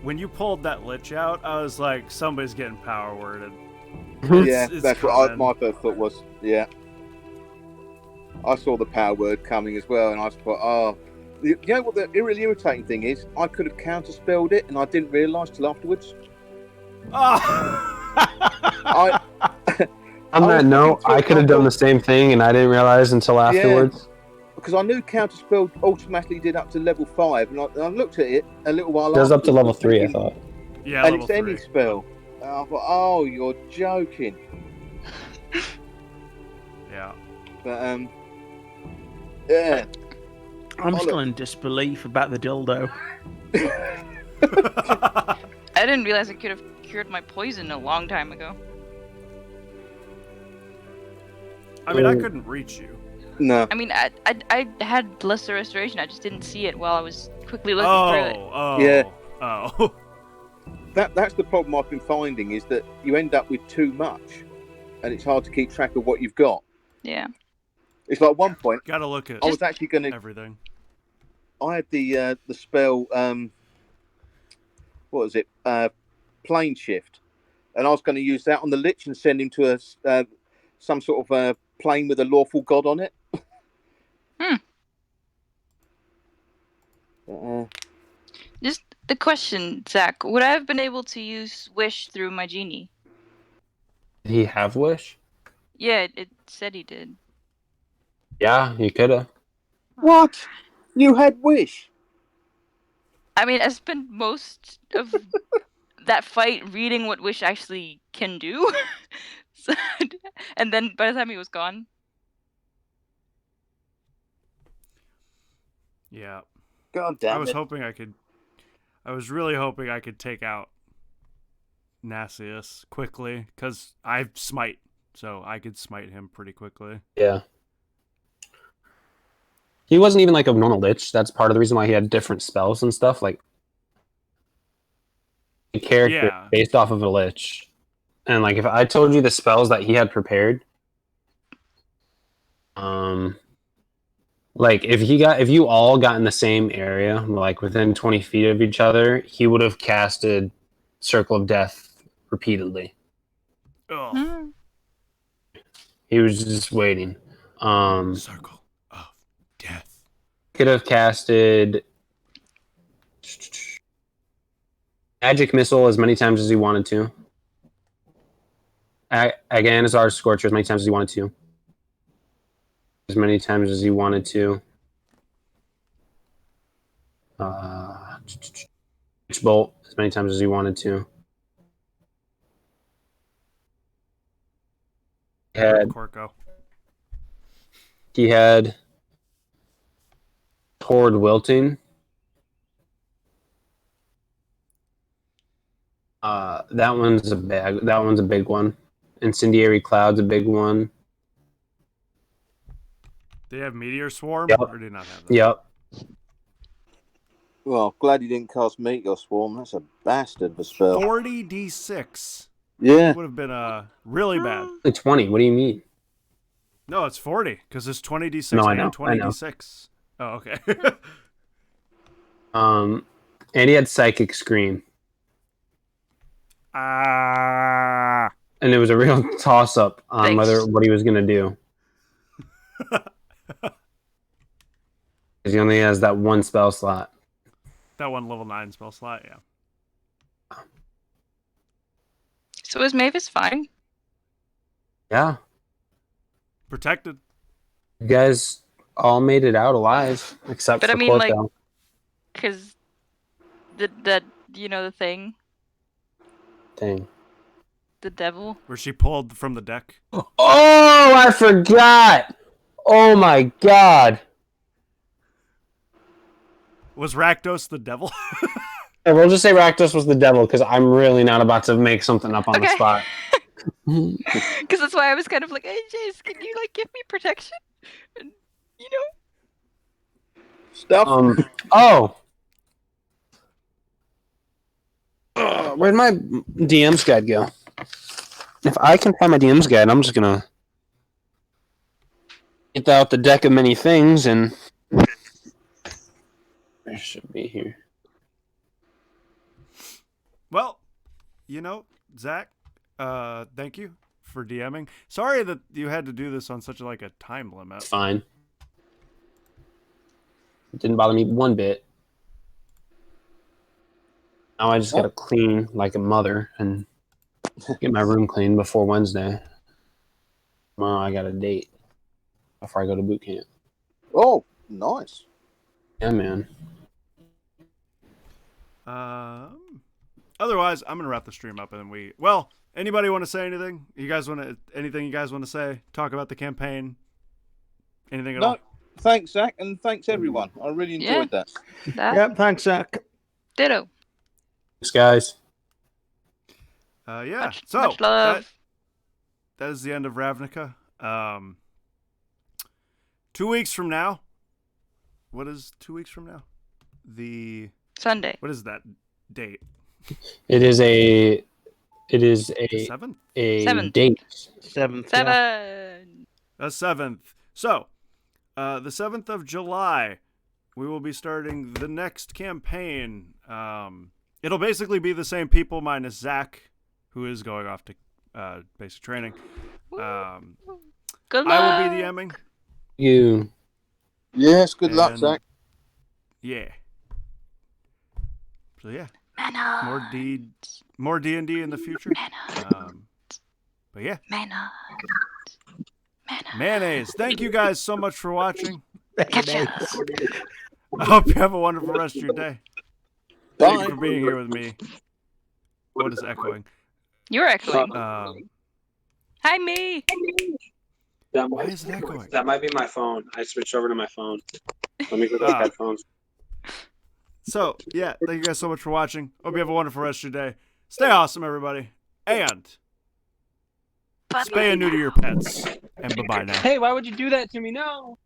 when you pulled that Lich out, I was like, somebody's getting power worded. Yeah, It's that's what coming. my first thought was. Yeah. I saw the power word coming as well, and I thought, oh. You know what the really irritating thing is? I could have counterspelled it, and I didn't realise till afterwards. Oh. I On I that was note, looking through I it could have and done I the same thing, and I didn't realize until afterwards. because I knew counterspell automatically did up to level 5, and I looked at it a little while It does up to level afterwards, 3, I thinking, thought. Yeah, and level it's any 3. spell. And I thought, oh, you're joking. Yeah. But yeah. I'm still in disbelief about the dildo. I didn't realize I could have cured my poison a long time ago. I mean, I couldn't reach you. No. I mean, I had lesser restoration. I just didn't see it while I was quickly looking through it. Oh. Yeah. Oh. That's the problem I've been finding, is that you end up with too much, and it's hard to keep track of what you've got. Yeah. It's like, at one point Gotta look at I was actually going to. everything. I had the spell. What was it? Plane shift, and I was going to use that on the Lich and send him to some sort of plane with a lawful god on it. Just the question, Zach. Would I have been able to use Wish through my genie? Did he have Wish? Yeah, it said he did. Yeah, he could have. What? You had Wish? I mean, I spent most of that fight reading what Wish actually can do. So, and then by the time he was gone. Yeah. God damn I was it! hoping I was really hoping I could take out Nasius quickly, because I smite, so I could smite him pretty quickly. Yeah. He wasn't even like a normal Lich. That's part of the reason why he had different spells and stuff. Like, a character Yeah. based off of a Lich. And like, if I told you the spells that he had prepared, like if you all got in the same area, like within 20 feet of each other, he would have casted Circle of Death repeatedly. Ugh. He was just waiting. Circle of Death. Could have casted Magic Missile as many times as he wanted to. Again, as our Scorcher as many times as he wanted to. As many times as he wanted to. Witch Bolt as many times as he wanted to. Corco. He had Toward Wilting. That one's a big one. Incendiary Cloud's a big one. Did he have Meteor Swarm? Yep. Or did he not have that? Yep. Well, glad he didn't cast Meteor Swarm. That's a bastard of a spell. 40d6. Yeah. Would have been really bad. 20. What do you mean? No, it's 40, because it's 20d6 No, I and know, 20d6. Oh, okay. And he had Psychic Scream. Ah. And it was a real toss-up on what he was going to do. Because he only has that one spell slot. That one level 9 spell slot, yeah. So is Mavis fine? Yeah. protected. You guys all made it out alive, except But for I mean, like, Corto. because the thing, Dang. the devil. Where she pulled from the deck. Oh, I forgot! Oh my god! Was Rakdos the devil? Hey, we'll just say Rakdos was the devil, because I'm really not about to make something up on the Okay. spot. Because that's why I was kind of like, hey, Jace, can you, like, give me protection? And, you know? Stuff. Oh! Where'd my DM's guide go? If I can find my DM's guide, I'm just gonna get out the deck of many things and it should be here. Well, you know, Zach, thank you for DMing. Sorry that you had to do this on such a time limit. It's fine. It didn't bother me one bit. Now I just gotta clean like a mother and get my room clean before Wednesday. Tomorrow I got a date before I go to boot camp. Oh, nice. Yeah, man. Otherwise, I'm gonna wrap the stream up, and well, anybody want to say anything? Anything you guys want to say? Talk about the campaign? Anything at all? Thanks, Zach, and thanks everyone. I really enjoyed that. Yep, thanks, Zach. Ditto. Thanks, guys. Yeah. Much love. That is the end of Ravnica. 2 weeks from now. What is 2 weeks from now? Sunday. What is that date? It is a 7th? Seventh. date. 7th. 7. The 7th. So, the 7th of July, we will be starting the next campaign. It'll basically be the same people minus Zach, who is going off to basic training. Good luck. I will be DMing. You. Yes, good luck, And- Zach. Yeah. So yeah, Mana. more D&D in the future. Mana. But yeah, Mana. mayonnaise. Thank you guys so much for watching. Gotcha. I hope you have a wonderful rest of your day. Thank you Bye. for being here with me. What is echoing? You're echoing. Hi, me. Why is it echoing? That might be my phone. I switched over to my phone. Let me go Ah. headphones. So yeah, thank you guys so much for watching. Hope you have a wonderful rest of your day. Stay awesome, everybody, and spay and neuter your pets. And bye bye now. Hey, why would you do that to me? No.